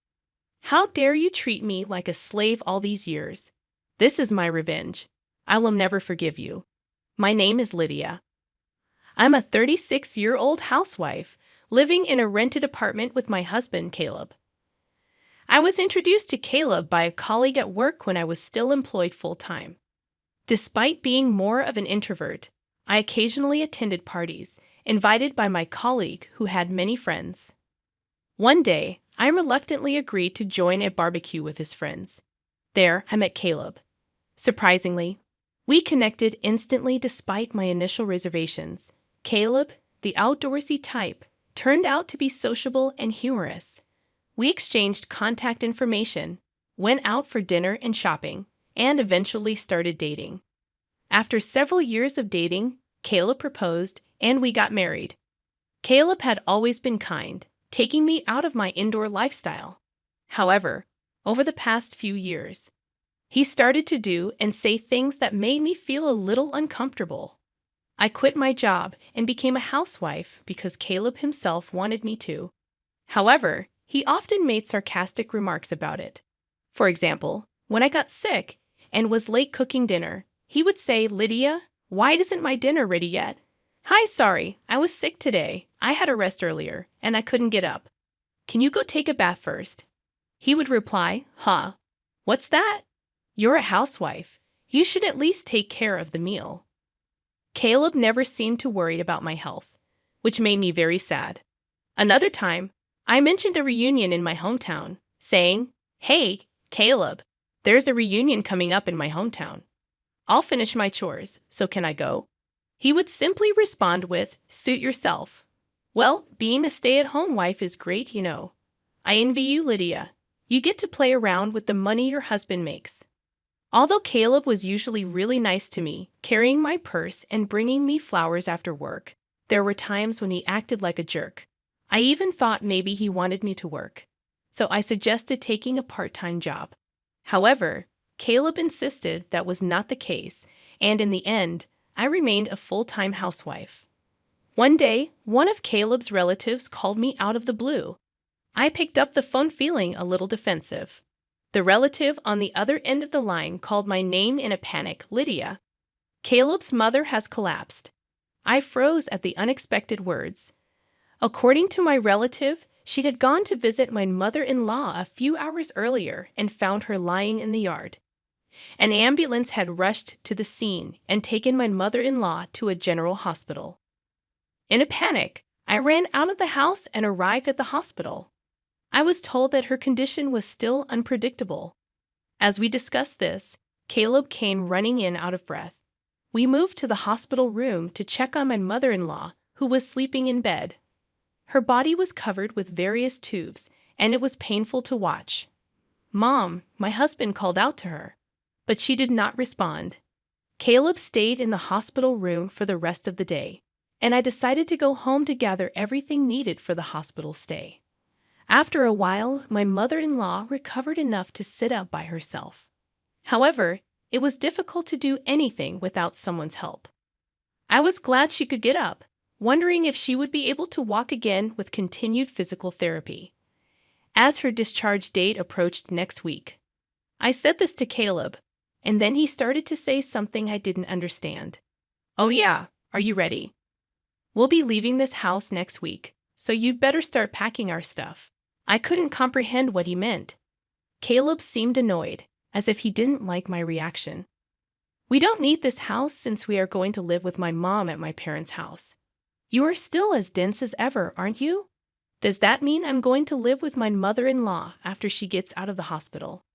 "How dare you treat me like a slave all these years? This is my revenge. I will never forgive you. My name is Lydia. I'm a 36-year-old housewife, living in a rented apartment with my husband, Caleb. I was introduced to Caleb by a colleague at work when I was still employed full-time. Despite being more of an introvert, I occasionally attended parties, invited by my colleague who had many friends. One day, I reluctantly agreed to join a barbecue with his friends. There, I met Caleb. Surprisingly, we connected instantly despite my initial reservations. Caleb, the outdoorsy type, turned out to be sociable and humorous. We exchanged contact information, went out for dinner and shopping, and eventually started dating. After several years of dating, Caleb proposed, and we got married. Caleb had always been kind, taking me out of my indoor lifestyle. However, over the past few years, he started to do and say things that made me feel a little uncomfortable. I quit my job and became a housewife because Caleb himself wanted me to. However, he often made sarcastic remarks about it. For example, when I got sick and was late cooking dinner, he would say, "Lydia, why isn't my dinner ready yet?" "Hi, sorry, I was sick today. I had a rest earlier, and I couldn't get up. Can you go take a bath first?" He would reply, "Huh, what's that? You're a housewife. You should at least take care of the meal." Caleb never seemed too worried about my health, which made me very sad. Another time, I mentioned a reunion in my hometown, saying, "Hey, Caleb, there's a reunion coming up in my hometown. I'll finish my chores, so can I go?" He would simply respond with, "Suit yourself. Well, being a stay-at-home wife is great, you know. I envy you, Lydia. You get to play around with the money your husband makes." Although Caleb was usually really nice to me, carrying my purse and bringing me flowers after work, there were times when he acted like a jerk. I even thought maybe he wanted me to work, so I suggested taking a part-time job. However, Caleb insisted that was not the case, and in the end, I remained a full-time housewife. One day, one of Caleb's relatives called me out of the blue. I picked up the phone feeling a little defensive. The relative on the other end of the line called my name in a panic, Lydia. Caleb's mother has collapsed. I froze at the unexpected words. According to my relative, she had gone to visit my mother-in-law a few hours earlier and found her lying in the yard. An ambulance had rushed to the scene and taken my mother-in-law to a general hospital. In a panic, I ran out of the house and arrived at the hospital. I was told that her condition was still unpredictable. As we discussed this, Caleb came running in out of breath. We moved to the hospital room to check on my mother-in-law, who was sleeping in bed. Her body was covered with various tubes, and it was painful to watch. "Mom," my husband called out to her, but she did not respond. Caleb stayed in the hospital room for the rest of the day, and I decided to go home to gather everything needed for the hospital stay. After a while, my mother-in-law recovered enough to sit up by herself. However, it was difficult to do anything without someone's help. I was glad she could get up, wondering if she would be able to walk again with continued physical therapy. As her discharge date approached next week, I said this to Caleb, and then he started to say something I didn't understand. "Oh yeah, are you ready? We'll be leaving this house next week, so you'd better start packing our stuff." I couldn't comprehend what he meant. Caleb seemed annoyed, as if he didn't like my reaction. "We don't need this house since we are going to live with my mom at my parents' house. You are still as dense as ever, aren't you? Does that mean I'm going to live with my mother-in-law after she gets out of the hospital?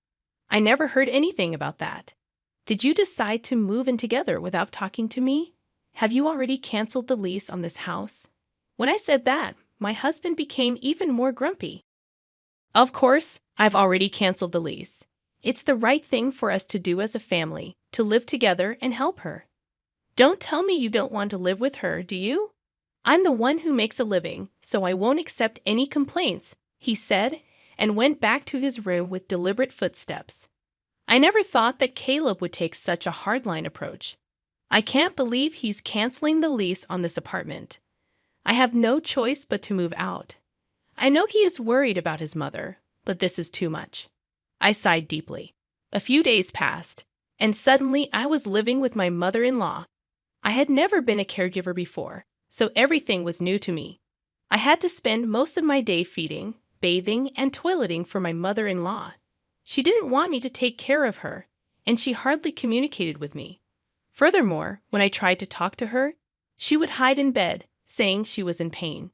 I never heard anything about that. Did you decide to move in together without talking to me? Have you already canceled the lease on this house?" When I said that, my husband became even more grumpy. "Of course, I've already canceled the lease. It's the right thing for us to do as a family, to live together and help her. Don't tell me you don't want to live with her, do you? I'm the one who makes a living, so I won't accept any complaints," he said, and went back to his room with deliberate footsteps. I never thought that Caleb would take such a hardline approach. I can't believe he's canceling the lease on this apartment. I have no choice but to move out. I know he is worried about his mother, but this is too much. I sighed deeply. A few days passed, and suddenly I was living with my mother-in-law. I had never been a caregiver before, so everything was new to me. I had to spend most of my day feeding, bathing, and toileting for my mother-in-law. She didn't want me to take care of her, and she hardly communicated with me. Furthermore, when I tried to talk to her, she would hide in bed, saying she was in pain.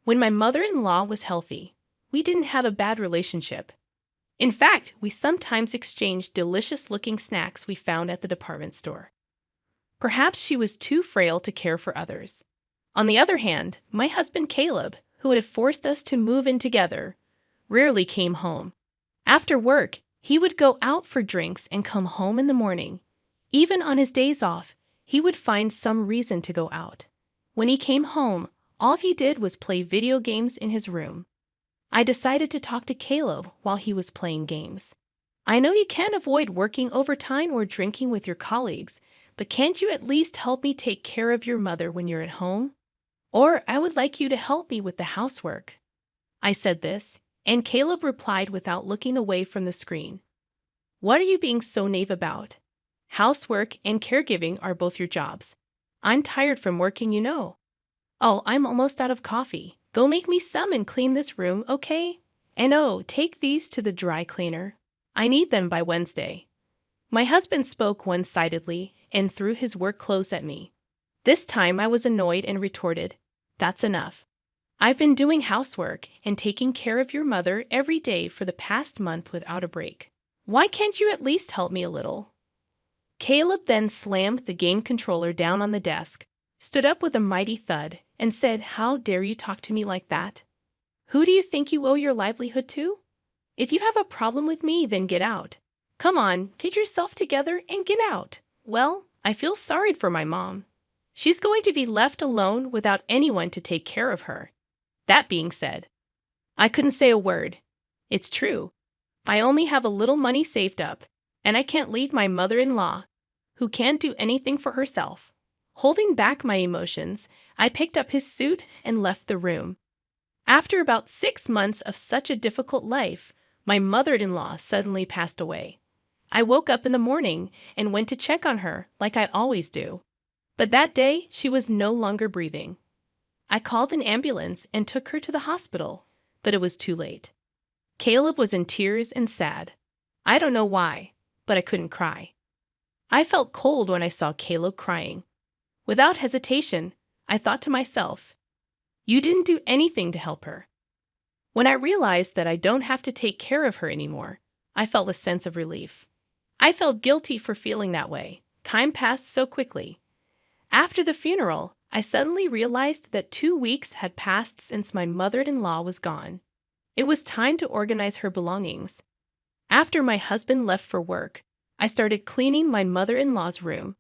When my mother-in-law was healthy, we didn't have a bad relationship. In fact, we sometimes exchanged delicious-looking snacks we found at the department store. Perhaps she was too frail to care for others. On the other hand, my husband Caleb, who had forced us to move in together, rarely came home. After work, he would go out for drinks and come home in the morning. Even on his days off, he would find some reason to go out. When he came home, all he did was play video games in his room. I decided to talk to Caleb while he was playing games. "I know you can't avoid working overtime or drinking with your colleagues, but can't you at least help me take care of your mother when you're at home? Or I would like you to help me with the housework." I said this, and Caleb replied without looking away from the screen. "What are you being so naive about? Housework and caregiving are both your jobs. I'm tired from working, you know. Oh, I'm almost out of coffee. Go make me some and clean this room, okay? And oh, take these to the dry cleaner. I need them by Wednesday." My husband spoke one-sidedly and threw his work clothes at me. This time I was annoyed and retorted, "That's enough. I've been doing housework and taking care of your mother every day for the past month without a break. Why can't you at least help me a little?" Caleb then slammed the game controller down on the desk, stood up with a mighty thud, and said, "How dare you talk to me like that? Who do you think you owe your livelihood to? If you have a problem with me, then get out. Come on, get yourself together and get out. Well, I feel sorry for my mom. She's going to be left alone without anyone to take care of her. That being said, I couldn't say a word. It's true. I only have a little money saved up, and I can't leave my mother-in-law, who can't do anything for herself. Holding back my emotions, I picked up his suit and left the room. After about 6 months of such a difficult life, my mother-in-law suddenly passed away. I woke up in the morning and went to check on her like I always do. But that day, she was no longer breathing. I called an ambulance and took her to the hospital, but it was too late. Caleb was in tears and sad. I don't know why, but I couldn't cry. I felt cold when I saw Caleb crying. Without hesitation, I thought to myself, you didn't do anything to help her. When I realized that I don't have to take care of her anymore, I felt a sense of relief. I felt guilty for feeling that way. Time passed so quickly. After the funeral, I suddenly realized that 2 weeks had passed since my mother-in-law was gone. It was time to organize her belongings. After my husband left for work, I started cleaning my mother-in-law's room.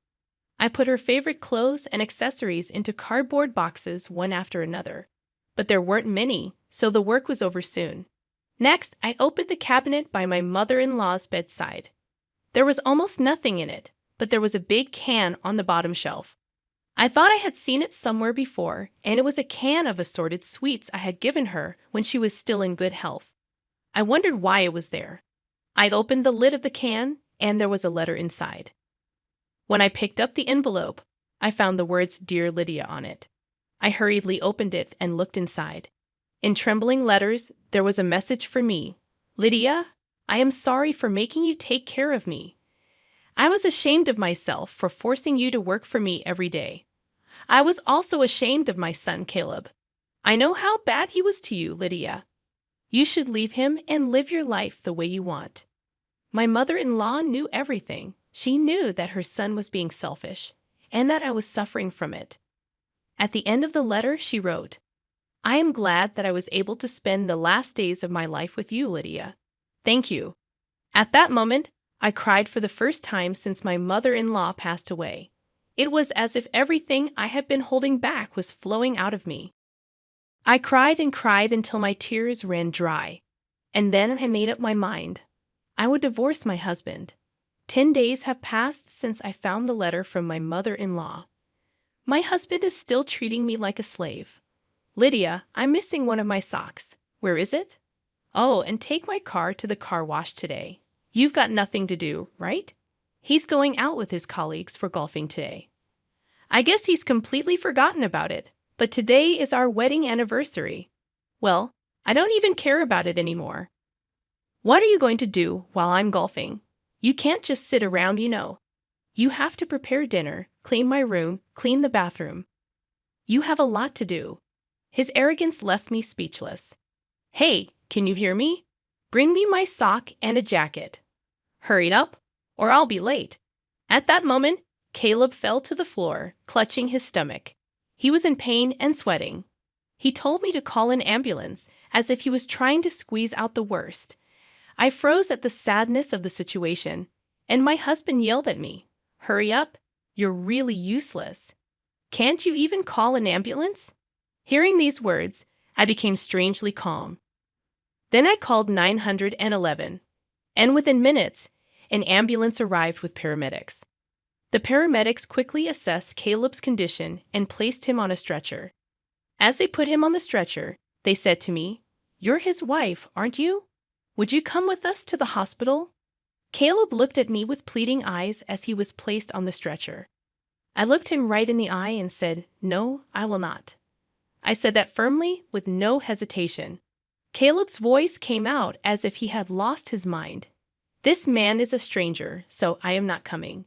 I put her favorite clothes and accessories into cardboard boxes one after another. But there weren't many, so the work was over soon. Next, I opened the cabinet by my mother-in-law's bedside. There was almost nothing in it, but there was a big can on the bottom shelf. I thought I had seen it somewhere before, and it was a can of assorted sweets I had given her when she was still in good health. I wondered why it was there. I opened the lid of the can, and there was a letter inside. When I picked up the envelope, I found the words "Dear Lydia" on it. I hurriedly opened it and looked inside. In trembling letters, there was a message for me. Lydia, I am sorry for making you take care of me. I was ashamed of myself for forcing you to work for me every day. I was also ashamed of my son Caleb. I know how bad he was to you, Lydia. You should leave him and live your life the way you want. My mother-in-law knew everything. She knew that her son was being selfish, and that I was suffering from it. At the end of the letter, she wrote, I am glad that I was able to spend the last days of my life with you, Lydia. Thank you. At that moment, I cried for the first time since my mother-in-law passed away. It was as if everything I had been holding back was flowing out of me. I cried and cried until my tears ran dry, and then I made up my mind. I would divorce my husband. 10 days have passed since I found the letter from my mother-in-law. My husband is still treating me like a slave. Lydia, I'm missing one of my socks. Where is it? Oh, and take my car to the car wash today. You've got nothing to do, right? He's going out with his colleagues for golfing today. I guess he's completely forgotten about it, but today is our wedding anniversary. Well, I don't even care about it anymore. What are you going to do while I'm golfing? You can't just sit around, you know. You have to prepare dinner, clean my room, clean the bathroom. You have a lot to do. His arrogance left me speechless. Hey, can you hear me? Bring me my sock and a jacket. Hurry up, or I'll be late. At that moment, Caleb fell to the floor, clutching his stomach. He was in pain and sweating. He told me to call an ambulance, as if he was trying to squeeze out the worst. I froze at the sadness of the situation, and my husband yelled at me, Hurry up, you're really useless. Can't you even call an ambulance? Hearing these words, I became strangely calm. Then I called 911, and within minutes, an ambulance arrived with paramedics. The paramedics quickly assessed Caleb's condition and placed him on a stretcher. As they put him on the stretcher, they said to me, You're his wife, aren't you? Would you come with us to the hospital? Caleb looked at me with pleading eyes as he was placed on the stretcher. I looked him right in the eye and said, No, I will not. I said that firmly, with no hesitation. Caleb's voice came out as if he had lost his mind. This man is a stranger, so I am not coming.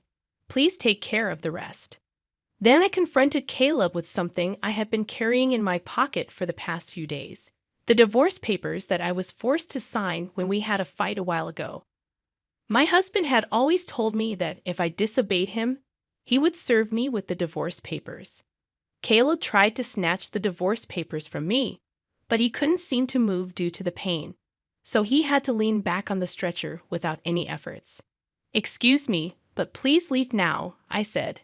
Please take care of the rest. Then I confronted Caleb with something I had been carrying in my pocket for the past few days. The divorce papers that I was forced to sign when we had a fight a while ago. My husband had always told me that if I disobeyed him, he would serve me with the divorce papers. Caleb tried to snatch the divorce papers from me, but he couldn't seem to move due to the pain, so he had to lean back on the stretcher without any efforts. "Excuse me, but please leave now," I said.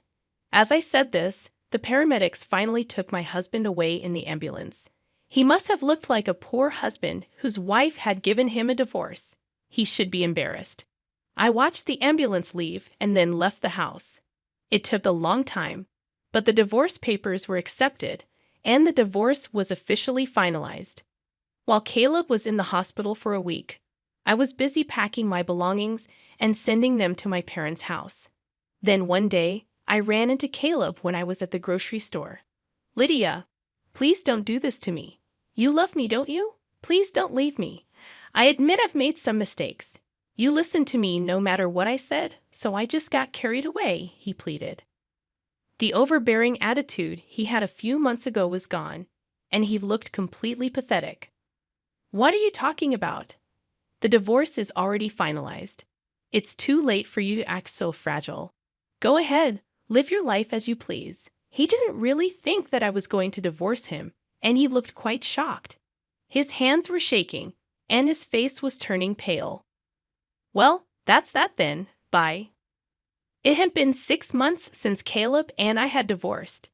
As I said this, the paramedics finally took my husband away in the ambulance. He must have looked like a poor husband whose wife had given him a divorce. He should be embarrassed. I watched the ambulance leave and then left the house. It took a long time, but the divorce papers were accepted, and the divorce was officially finalized. While Caleb was in the hospital for a week, I was busy packing my belongings and sending them to my parents' house. Then one day, I ran into Caleb when I was at the grocery store. "Lydia, please don't do this to me. You love me, don't you? Please don't leave me. I admit I've made some mistakes. You listened to me no matter what I said, so I just got carried away," he pleaded. The overbearing attitude he had a few months ago was gone, and he looked completely pathetic. "What are you talking about? The divorce is already finalized. It's too late for you to act so fragile. Go ahead, live your life as you please." He didn't really think that I was going to divorce him, and he looked quite shocked. His hands were shaking, and his face was turning pale. "Well, that's that then. Bye." It had been 6 months since Caleb and I had divorced.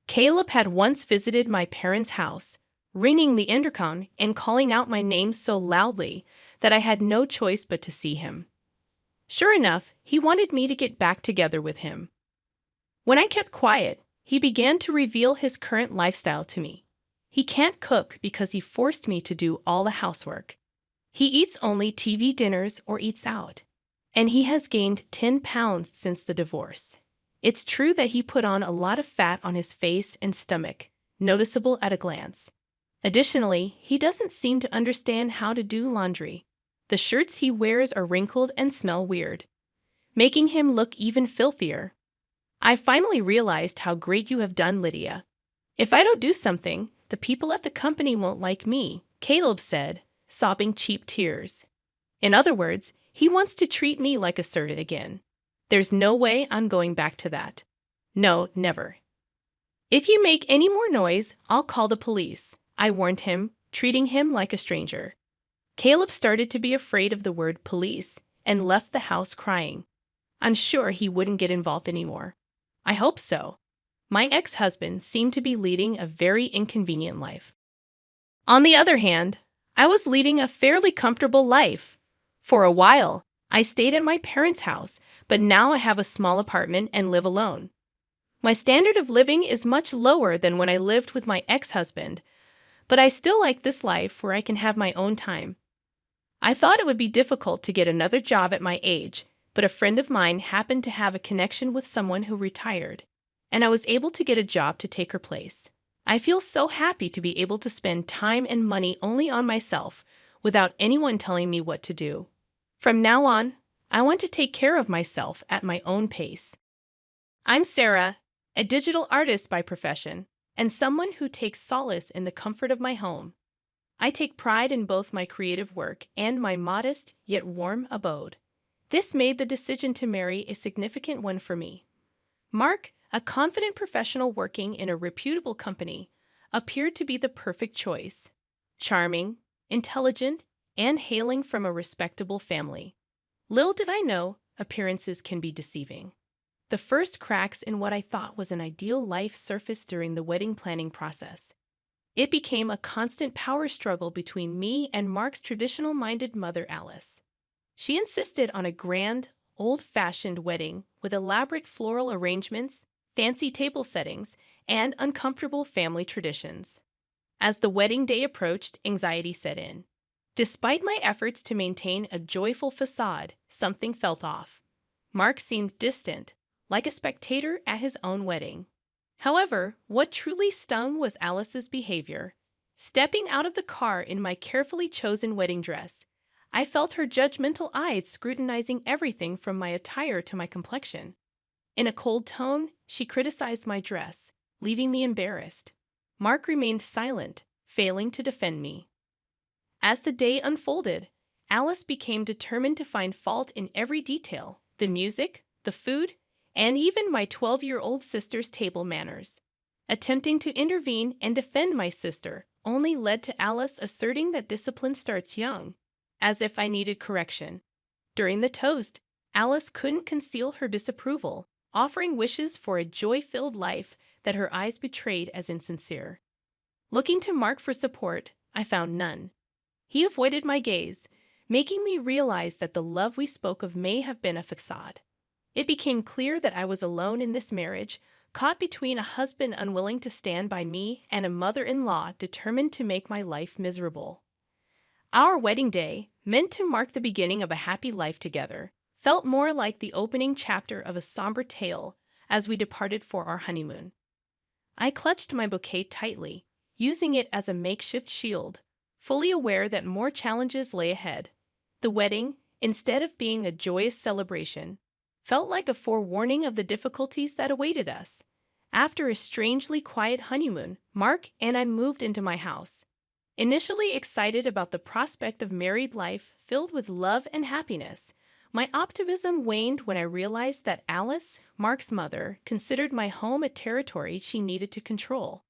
Caleb had once visited my parents' house, ringing the intercom and calling out my name so loudly that I had no choice but to see him. Sure enough, he wanted me to get back together with him. When I kept quiet, he began to reveal his current lifestyle to me. He can't cook because he forced me to do all the housework. He eats only TV dinners or eats out. And he has gained 10 pounds since the divorce. It's true that he put on a lot of fat on his face and stomach, noticeable at a glance. Additionally, he doesn't seem to understand how to do laundry. The shirts he wears are wrinkled and smell weird, making him look even filthier. I finally realized how great you have done, Lydia. If I don't do something, the people at the company won't like me, Caleb said, sobbing cheap tears. In other words, he wants to treat me like a servant again. There's no way I'm going back to that. No, never. "If you make any more noise, I'll call the police," I warned him, treating him like a stranger. Caleb started to be afraid of the word police and left the house crying. I'm sure he wouldn't get involved anymore. I hope so. My ex-husband seemed to be leading a very inconvenient life. On the other hand, I was leading a fairly comfortable life. For a while, I stayed at my parents' house, but now I have a small apartment and live alone. My standard of living is much lower than when I lived with my ex-husband, but I still like this life where I can have my own time. I thought it would be difficult to get another job at my age, but a friend of mine happened to have a connection with someone who retired, and I was able to get a job to take her place. I feel so happy to be able to spend time and money only on myself without anyone telling me what to do. From now on, I want to take care of myself at my own pace. I'm Sarah, a digital artist by profession, and someone who takes solace in the comfort of my home. I take pride in both my creative work and my modest yet warm abode. This made the decision to marry a significant one for me. Mark, a confident professional working in a reputable company, appeared to be the perfect choice. Charming, intelligent, and hailing from a respectable family. Little did I know, appearances can be deceiving. The first cracks in what I thought was an ideal life surfaced during the wedding planning process. It became a constant power struggle between me and Mark's traditional-minded mother, Alice. She insisted on a grand, old-fashioned wedding with elaborate floral arrangements, fancy table settings, and uncomfortable family traditions. As the wedding day approached, anxiety set in. Despite my efforts to maintain a joyful facade, something felt off. Mark seemed distant, like a spectator at his own wedding. However, what truly stung was Alice's behavior. Stepping out of the car in my carefully chosen wedding dress, I felt her judgmental eyes scrutinizing everything from my attire to my complexion. In a cold tone, she criticized my dress, leaving me embarrassed. Mark remained silent, failing to defend me. As the day unfolded, Alice became determined to find fault in every detail: the music, the food, and even my 12-year-old sister's table manners. Attempting to intervene and defend my sister only led to Alice asserting that discipline starts young, as if I needed correction. During the toast, Alice couldn't conceal her disapproval, offering wishes for a joy-filled life that her eyes betrayed as insincere. Looking to Mark for support, I found none. He avoided my gaze, making me realize that the love we spoke of may have been a facade. It became clear that I was alone in this marriage, caught between a husband unwilling to stand by me and a mother-in-law determined to make my life miserable. Our wedding day, meant to mark the beginning of a happy life together, felt more like the opening chapter of a somber tale as we departed for our honeymoon. I clutched my bouquet tightly, using it as a makeshift shield, fully aware that more challenges lay ahead. The wedding, instead of being a joyous celebration, felt like a forewarning of the difficulties that awaited us. After a strangely quiet honeymoon, Mark and I moved into my house. Initially excited about the prospect of married life filled with love and happiness, my optimism waned when I realized that Alice, Mark's mother, considered my home a territory she needed to control.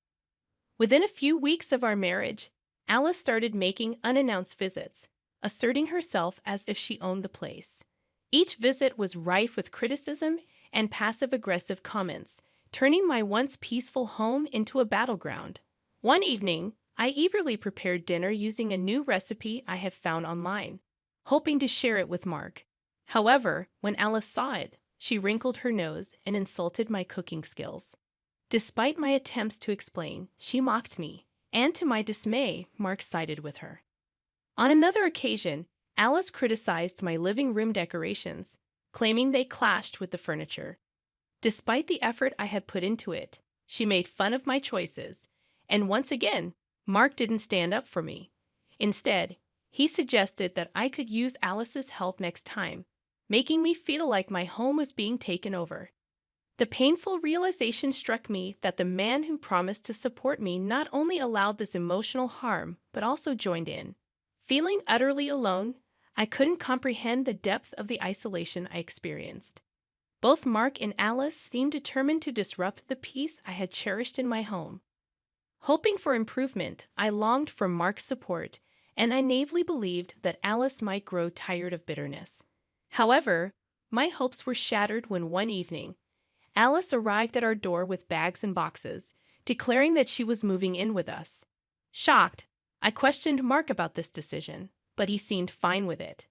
Within a few weeks of our marriage, Alice started making unannounced visits, asserting herself as if she owned the place. Each visit was rife with criticism and passive-aggressive comments, turning my once peaceful home into a battleground. One evening, I eagerly prepared dinner using a new recipe I had found online, hoping to share it with Mark. However, when Alice saw it, she wrinkled her nose and insulted my cooking skills. Despite my attempts to explain, she mocked me, and to my dismay, Mark sided with her. On another occasion, Alice criticized my living room decorations, claiming they clashed with the furniture. Despite the effort I had put into it, she made fun of my choices, and once again, Mark didn't stand up for me. Instead, he suggested that I could use Alice's help next time, making me feel like my home was being taken over. The painful realization struck me that the man who promised to support me not only allowed this emotional harm, but also joined in. Feeling utterly alone, I couldn't comprehend the depth of the isolation I experienced. Both Mark and Alice seemed determined to disrupt the peace I had cherished in my home. Hoping for improvement, I longed for Mark's support, and I naively believed that Alice might grow tired of bitterness. However, my hopes were shattered when one evening, Alice arrived at our door with bags and boxes, declaring that she was moving in with us. Shocked, I questioned Mark about this decision, but he seemed fine with it.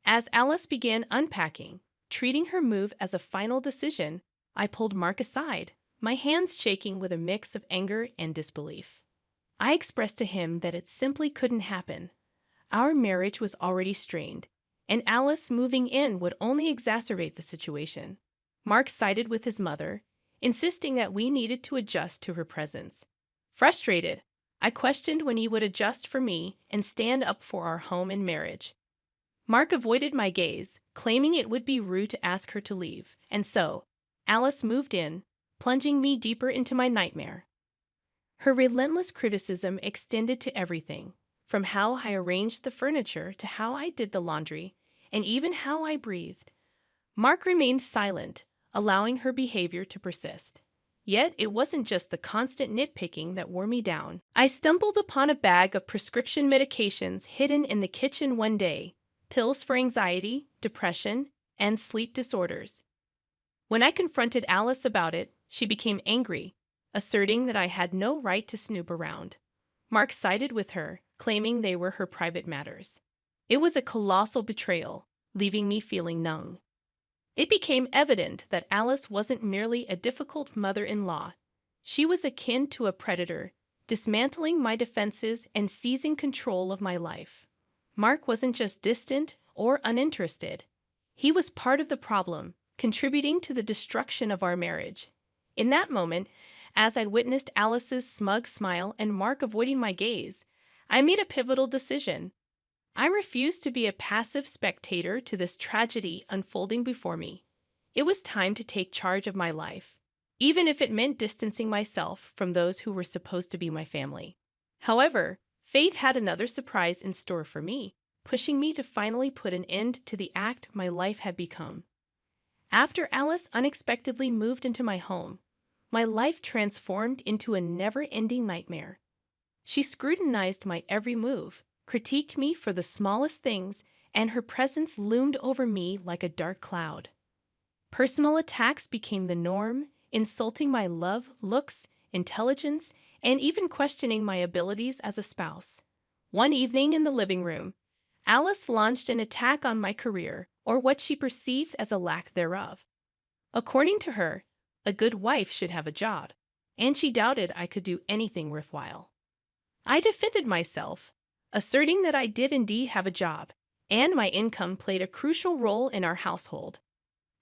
As Alice began unpacking, treating her move as a final decision, I pulled Mark aside, my hands shaking with a mix of anger and disbelief. I expressed to him that it simply couldn't happen. Our marriage was already strained, and Alice moving in would only exacerbate the situation. Mark sided with his mother, insisting that we needed to adjust to her presence. Frustrated, I questioned when he would adjust for me and stand up for our home and marriage. Mark avoided my gaze, claiming it would be rude to ask her to leave, and so, Alice moved in, plunging me deeper into my nightmare. Her relentless criticism extended to everything, from how I arranged the furniture to how I did the laundry, and even how I breathed. Mark remained silent, allowing her behavior to persist. Yet it wasn't just the constant nitpicking that wore me down. I stumbled upon a bag of prescription medications hidden in the kitchen one day, pills for anxiety, depression, and sleep disorders. When I confronted Alice about it, she became angry, asserting that I had no right to snoop around. Mark sided with her, claiming they were her private matters. It was a colossal betrayal, leaving me feeling numb. It became evident that Alice wasn't merely a difficult mother-in-law. She was akin to a predator, dismantling my defenses and seizing control of my life. Mark wasn't just distant or uninterested. He was part of the problem, contributing to the destruction of our marriage. In that moment, as I witnessed Alice's smug smile and Mark avoiding my gaze, I made a pivotal decision. I refused to be a passive spectator to this tragedy unfolding before me. It was time to take charge of my life, even if it meant distancing myself from those who were supposed to be my family. However, fate had another surprise in store for me, pushing me to finally put an end to the act my life had become. After Alice unexpectedly moved into my home, my life transformed into a never-ending nightmare. She scrutinized my every move, critiqued me for the smallest things, and her presence loomed over me like a dark cloud. Personal attacks became the norm, insulting my love, looks, intelligence, and even questioning my abilities as a spouse. One evening in the living room, Alice launched an attack on my career, or what she perceived as a lack thereof. According to her, a good wife should have a job, and she doubted I could do anything worthwhile. I defended myself, asserting that I did indeed have a job, and my income played a crucial role in our household.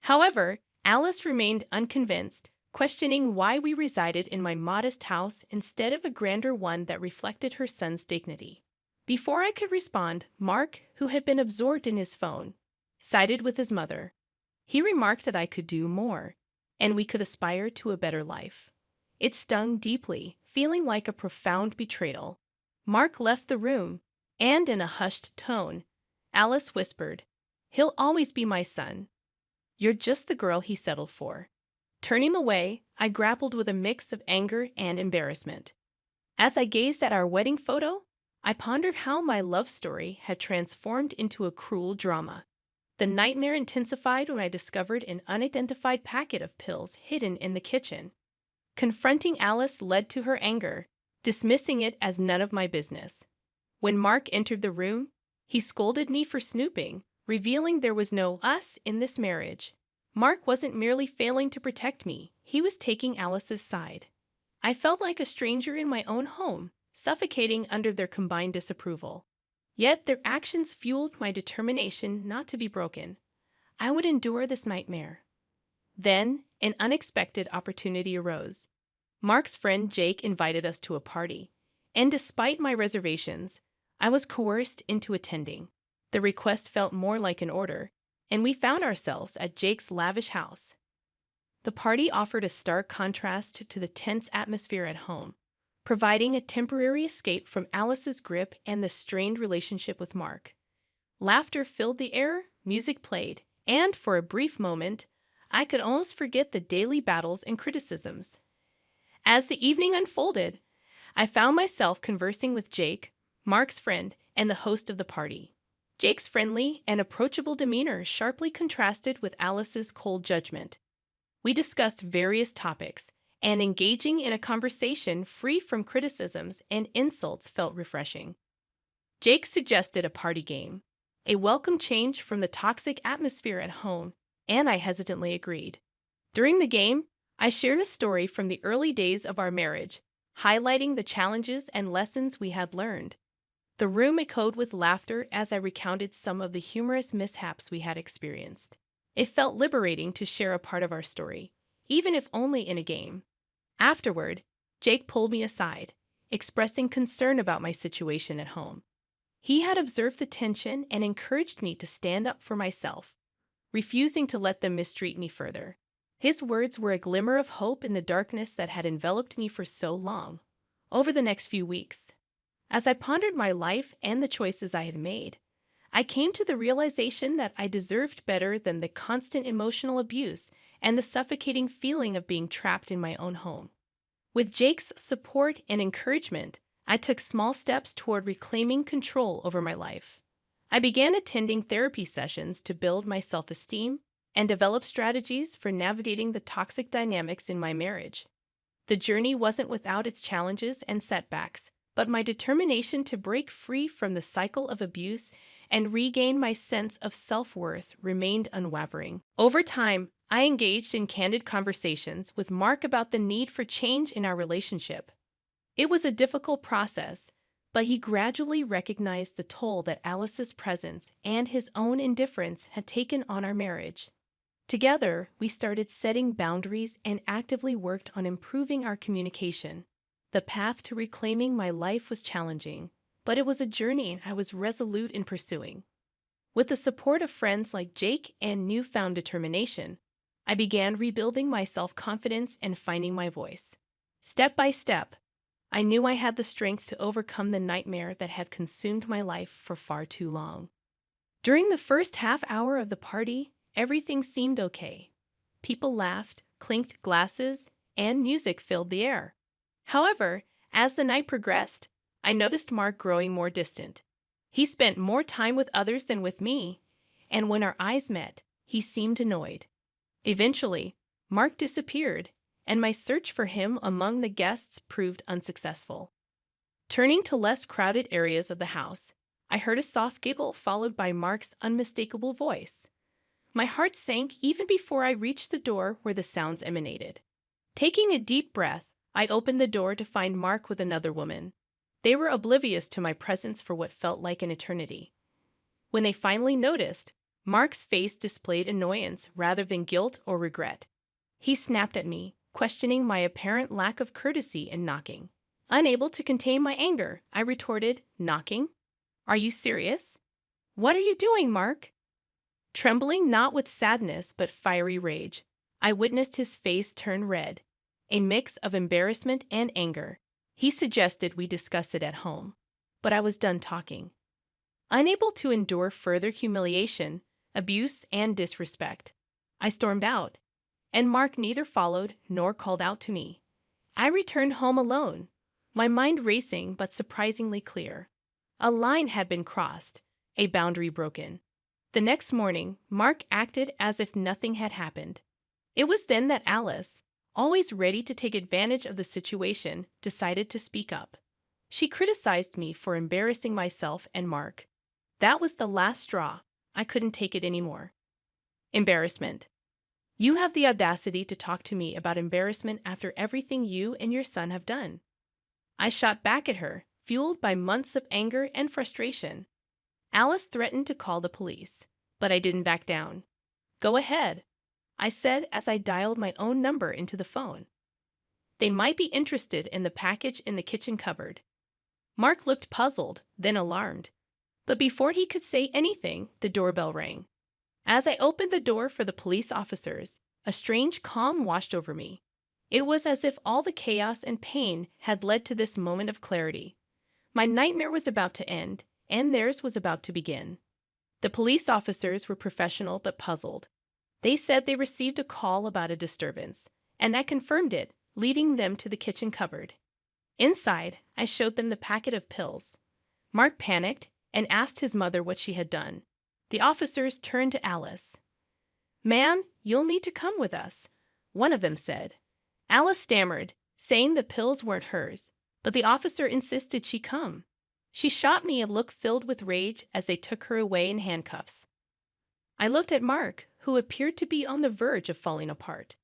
However, Alice remained unconvinced, questioning why we resided in my modest house instead of a grander one that reflected her son's dignity. Before I could respond, Mark, who had been absorbed in his phone, sided with his mother. He remarked that I could do more, and we could aspire to a better life. It stung deeply, feeling like a profound betrayal. Mark left the room, and in a hushed tone, Alice whispered, "He'll always be my son. You're just the girl he settled for." Turning away, I grappled with a mix of anger and embarrassment. As I gazed at our wedding photo, I pondered how my love story had transformed into a cruel drama. The nightmare intensified when I discovered an unidentified packet of pills hidden in the kitchen. Confronting Alice led to her anger, dismissing it as none of my business. When Mark entered the room, he scolded me for snooping, revealing there was no us in this marriage. Mark wasn't merely failing to protect me, he was taking Alice's side. I felt like a stranger in my own home, suffocating under their combined disapproval. Yet their actions fueled my determination not to be broken. I would endure this nightmare. Then, an unexpected opportunity arose. Mark's friend Jake invited us to a party, and despite my reservations, I was coerced into attending. The request felt more like an order, and we found ourselves at Jake's lavish house. The party offered a stark contrast to the tense atmosphere at home, providing a temporary escape from Alice's grip and the strained relationship with Mark. Laughter filled the air, music played, and for a brief moment, I could almost forget the daily battles and criticisms. As the evening unfolded, I found myself conversing with Jake, Mark's friend, and the host of the party. Jake's friendly and approachable demeanor sharply contrasted with Alice's cold judgment. We discussed various topics, and engaging in a conversation free from criticisms and insults felt refreshing. Jake suggested a party game, a welcome change from the toxic atmosphere at home, and I hesitantly agreed. During the game, I shared a story from the early days of our marriage, highlighting the challenges and lessons we had learned. The room echoed with laughter as I recounted some of the humorous mishaps we had experienced. It felt liberating to share a part of our story, even if only in a game. Afterward, Jake pulled me aside, expressing concern about my situation at home. He had observed the tension and encouraged me to stand up for myself, refusing to let them mistreat me further. His words were a glimmer of hope in the darkness that had enveloped me for so long. Over the next few weeks, as I pondered my life and the choices I had made, I came to the realization that I deserved better than the constant emotional abuse and the suffocating feeling of being trapped in my own home. With Jake's support and encouragement, I took small steps toward reclaiming control over my life. I began attending therapy sessions to build my self-esteem and develop strategies for navigating the toxic dynamics in my marriage. The journey wasn't without its challenges and setbacks, but my determination to break free from the cycle of abuse and regain my sense of self-worth remained unwavering. Over time, I engaged in candid conversations with Mark about the need for change in our relationship. It was a difficult process, but he gradually recognized the toll that Alice's presence and his own indifference had taken on our marriage. Together, we started setting boundaries and actively worked on improving our communication. The path to reclaiming my life was challenging, but it was a journey I was resolute in pursuing. With the support of friends like Jake and newfound determination, I began rebuilding my self-confidence and finding my voice. Step by step, I knew I had the strength to overcome the nightmare that had consumed my life for far too long. During the first half hour of the party, everything seemed okay. People laughed, clinked glasses, and music filled the air. However, as the night progressed, I noticed Mark growing more distant. He spent more time with others than with me, and when our eyes met, he seemed annoyed. Eventually, Mark disappeared, and my search for him among the guests proved unsuccessful. Turning to less crowded areas of the house, I heard a soft giggle followed by Mark's unmistakable voice. My heart sank even before I reached the door where the sounds emanated. Taking a deep breath, I opened the door to find Mark with another woman. They were oblivious to my presence for what felt like an eternity. When they finally noticed, Mark's face displayed annoyance rather than guilt or regret. He snapped at me, questioning my apparent lack of courtesy in knocking. Unable to contain my anger, I retorted, "Knocking? Are you serious? What are you doing, Mark?" Trembling not with sadness but fiery rage, I witnessed his face turn red, a mix of embarrassment and anger. He suggested we discuss it at home, but I was done talking. Unable to endure further humiliation, abuse, and disrespect, I stormed out, and Mark neither followed nor called out to me. I returned home alone, my mind racing but surprisingly clear. A line had been crossed, a boundary broken. The next morning, Mark acted as if nothing had happened. It was then that Alice, always ready to take advantage of the situation, decided to speak up. She criticized me for embarrassing myself and Mark. That was the last straw. I couldn't take it anymore. Embarrassment. You have the audacity to talk to me about embarrassment after everything you and your son have done. I shot back at her, fueled by months of anger and frustration. Alice threatened to call the police, but I didn't back down. "Go ahead," I said as I dialed my own number into the phone. "They might be interested in the package in the kitchen cupboard." Mark looked puzzled, then alarmed. But before he could say anything, the doorbell rang. As I opened the door for the police officers, a strange calm washed over me. It was as if all the chaos and pain had led to this moment of clarity. My nightmare was about to end, and theirs was about to begin. The police officers were professional but puzzled. They said they received a call about a disturbance, and I confirmed it, leading them to the kitchen cupboard. Inside, I showed them the packet of pills. Mark panicked and asked his mother what she had done. The officers turned to Alice. "Ma'am, you'll need to come with us," one of them said. Alice stammered, saying the pills weren't hers, but the officer insisted she come. She shot me a look filled with rage as they took her away in handcuffs. I looked at Mark, who appeared to be on the verge of falling apart.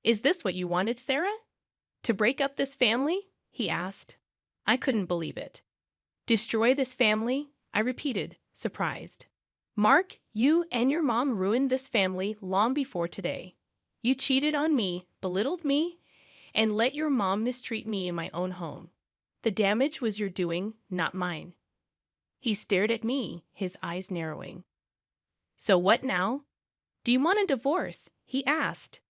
"Is this what you wanted, Sarah? To break up this family?" he asked. I couldn't believe it. "Destroy this family?" I repeated, surprised. "Mark, you and your mom ruined this family long before today. You cheated on me, belittled me, and let your mom mistreat me in my own home. The damage was your doing, not mine." He stared at me, his eyes narrowing. "So what now? Do you want a divorce?" he asked.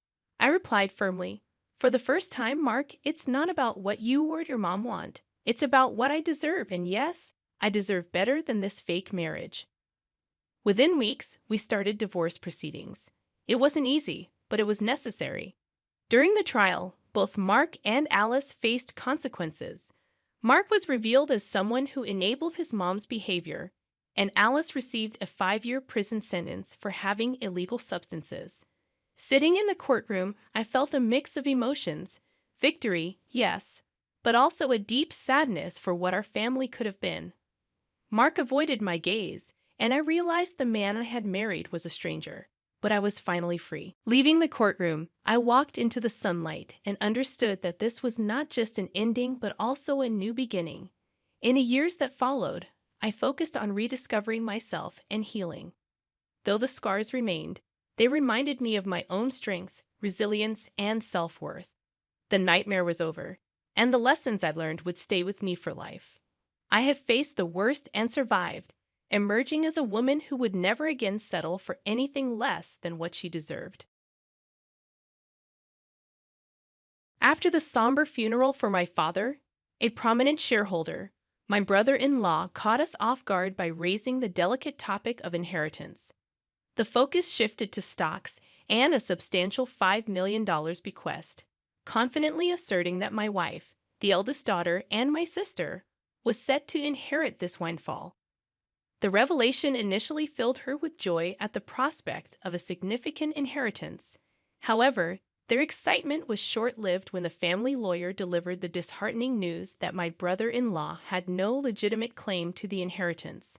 I replied firmly, "For the first time, Mark, it's not about what you or your mom want. It's about what I deserve, and yes, I deserve better than this fake marriage." Within weeks, we started divorce proceedings. It wasn't easy, but it was necessary. During the trial, both Mark and Alice faced consequences. Mark was revealed as someone who enabled his mom's behavior, and Alice received a 5-year prison sentence for having illegal substances. Sitting in the courtroom, I felt a mix of emotions. Victory, yes, but also a deep sadness for what our family could have been. Mark avoided my gaze, and I realized the man I had married was a stranger. But I was finally free. Leaving the courtroom, I walked into the sunlight and understood that this was not just an ending but also a new beginning. In the years that followed, I focused on rediscovering myself and healing. Though the scars remained, they reminded me of my own strength, resilience, and self-worth. The nightmare was over, and the lessons I learned would stay with me for life. I had faced the worst and survived, emerging as a woman who would never again settle for anything less than what she deserved. After the somber funeral for my father, a prominent shareholder, my brother-in-law caught us off guard by raising the delicate topic of inheritance. The focus shifted to stocks and a substantial $5 million bequest, confidently asserting that my wife, the eldest daughter, and my sister was set to inherit this windfall. The revelation initially filled her with joy at the prospect of a significant inheritance. However, their excitement was short-lived when the family lawyer delivered the disheartening news that my brother-in-law had no legitimate claim to the inheritance.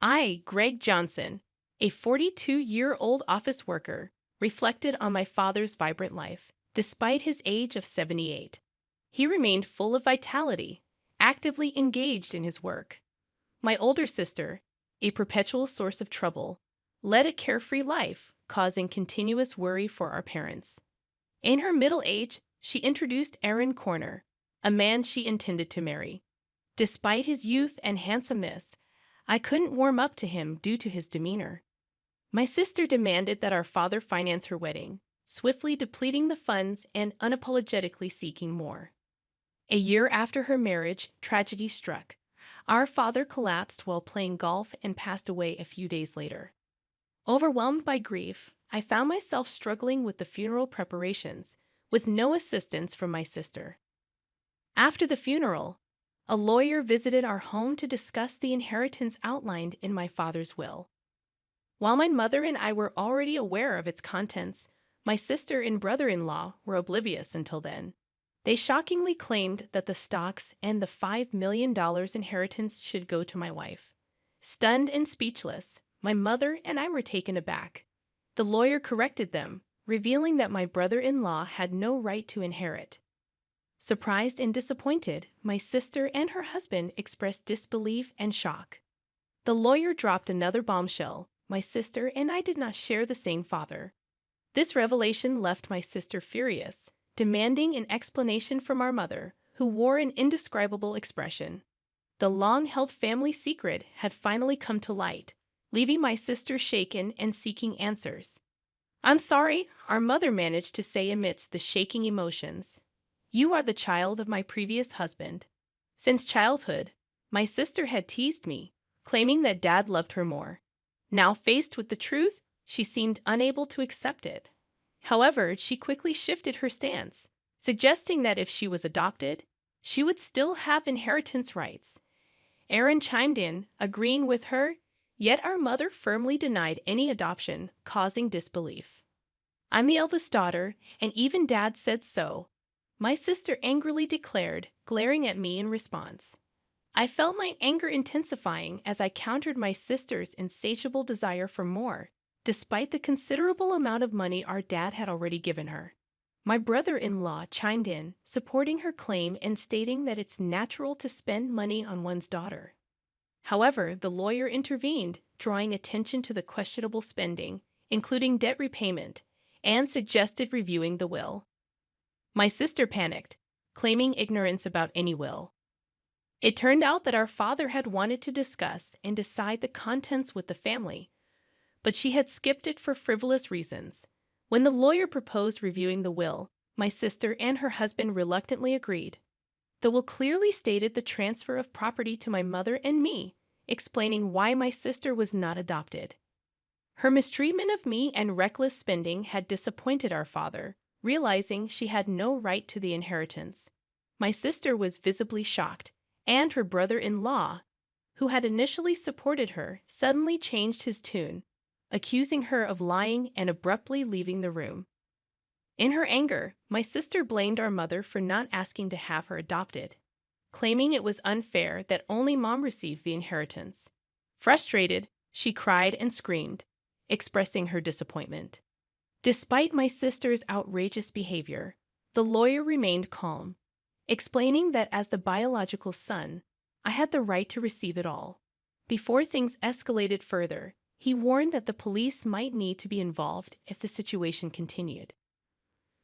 I, Greg Johnson, a 42-year-old office worker, reflected on my father's vibrant life, despite his age of 78. He remained full of vitality, actively engaged in his work. My older sister, a perpetual source of trouble, led a carefree life, causing continuous worry for our parents. In her middle age, she introduced Aaron Corner, a man she intended to marry. Despite his youth and handsomeness, I couldn't warm up to him due to his demeanor. My sister demanded that our father finance her wedding, swiftly depleting the funds and unapologetically seeking more. A year after her marriage, tragedy struck. Our father collapsed while playing golf and passed away a few days later. Overwhelmed by grief, I found myself struggling with the funeral preparations, with no assistance from my sister. After the funeral, a lawyer visited our home to discuss the inheritance outlined in my father's will. While my mother and I were already aware of its contents, my sister and brother-in-law were oblivious until then. They shockingly claimed that the stocks and the $5 million inheritance should go to my wife. Stunned and speechless, my mother and I were taken aback. The lawyer corrected them, revealing that my brother-in-law had no right to inherit. Surprised and disappointed, my sister and her husband expressed disbelief and shock. The lawyer dropped another bombshell. My sister and I did not share the same father. This revelation left my sister furious, demanding an explanation from our mother, who wore an indescribable expression. The long-held family secret had finally come to light, leaving my sister shaken and seeking answers. "I'm sorry," our mother managed to say amidst the shaking emotions. "You are the child of my previous husband." Since childhood, my sister had teased me, claiming that Dad loved her more. Now faced with the truth, she seemed unable to accept it. However, she quickly shifted her stance, suggesting that if she was adopted, she would still have inheritance rights. Aaron chimed in, agreeing with her, yet our mother firmly denied any adoption, causing disbelief. "I'm the eldest daughter, and even Dad said so," my sister angrily declared, glaring at me in response. I felt my anger intensifying as I countered my sister's insatiable desire for more, despite the considerable amount of money our dad had already given her. My brother-in-law chimed in, supporting her claim and stating that it's natural to spend money on one's daughter. However, the lawyer intervened, drawing attention to the questionable spending, including debt repayment, and suggested reviewing the will. My sister panicked, claiming ignorance about any will. It turned out that our father had wanted to discuss and decide the contents with the family, but she had skipped it for frivolous reasons. When the lawyer proposed reviewing the will, my sister and her husband reluctantly agreed. The will clearly stated the transfer of property to my mother and me, explaining why my sister was not adopted. Her mistreatment of me and reckless spending had disappointed our father, realizing she had no right to the inheritance. My sister was visibly shocked, and her brother-in-law, who had initially supported her, suddenly changed his tune, accusing her of lying and abruptly leaving the room. In her anger, my sister blamed our mother for not asking to have her adopted, claiming it was unfair that only Mom received the inheritance. Frustrated, she cried and screamed, expressing her disappointment. Despite my sister's outrageous behavior, the lawyer remained calm, explaining that as the biological son, I had the right to receive it all. Before things escalated further, he warned that the police might need to be involved if the situation continued.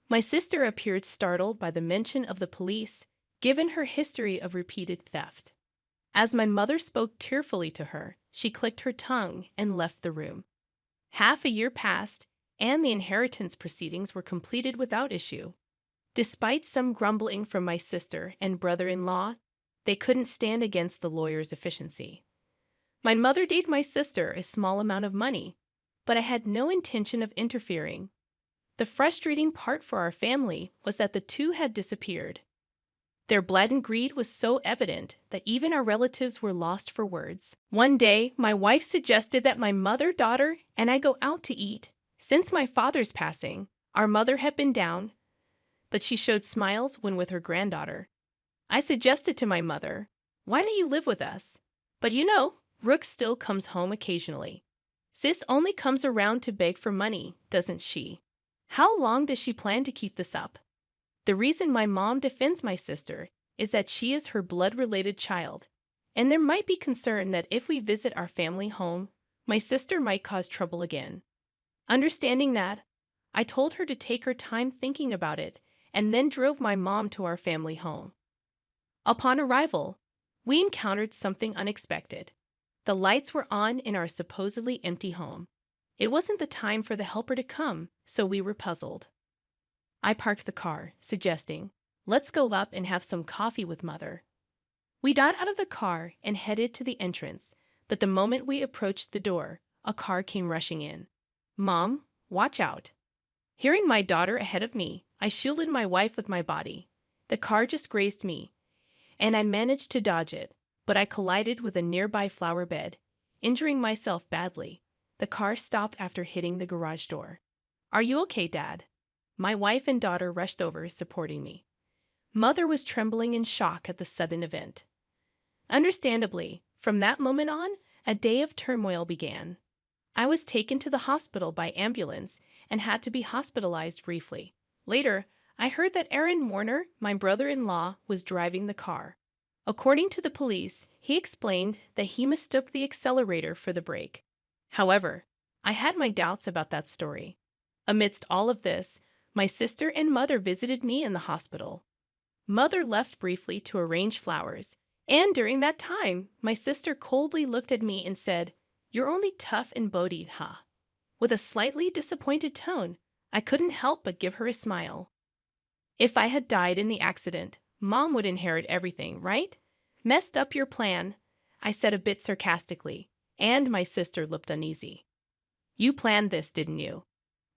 My sister appeared startled by the mention of the police, given her history of repeated theft. As my mother spoke tearfully to her, she clicked her tongue and left the room. Half a year passed, and the inheritance proceedings were completed without issue. Despite some grumbling from my sister and brother-in-law, they couldn't stand against the lawyer's efficiency. My mother gave my sister a small amount of money, but I had no intention of interfering. The frustrating part for our family was that the two had disappeared. Their blatant greed was so evident that even our relatives were lost for words. One day, my wife suggested that my mother, daughter, and I go out to eat. Since my father's passing, our mother had been down, but she showed smiles when with her granddaughter. I suggested to my mother, "Why don't you live with us?" But Rook still comes home occasionally. Sis only comes around to beg for money, doesn't she? How long does she plan to keep this up? The reason my mom defends my sister is that she is her blood-related child, and there might be concern that if we visit our family home, my sister might cause trouble again. Understanding that, I told her to take her time thinking about it and then drove my mom to our family home. Upon arrival, we encountered something unexpected. The lights were on in our supposedly empty home. It wasn't the time for the helper to come, so we were puzzled. I parked the car, suggesting, "Let's go up and have some coffee with Mother." We got out of the car and headed to the entrance, but the moment we approached the door, a car came rushing in. "Mom, watch out." Hearing my daughter ahead of me, I shielded my wife with my body. The car just grazed me, and I managed to dodge it, but I collided with a nearby flower bed, injuring myself badly. The car stopped after hitting the garage door. "Are you okay, Dad?" My wife and daughter rushed over, supporting me. Mother was trembling in shock at the sudden event. Understandably, from that moment on, a day of turmoil began. I was taken to the hospital by ambulance and had to be hospitalized briefly. Later, I heard that Aaron Warner, my brother-in-law, was driving the car. According to the police, he explained that he mistook the accelerator for the brake. However, I had my doubts about that story. Amidst all of this, my sister and mother visited me in the hospital. Mother left briefly to arrange flowers, and during that time, my sister coldly looked at me and said, "You're only tough and bodied, huh?" With a slightly disappointed tone, I couldn't help but give her a smile. "If I had died in the accident, Mom would inherit everything, right? Messed up your plan," I said a bit sarcastically, and my sister looked uneasy. "You planned this, didn't you?"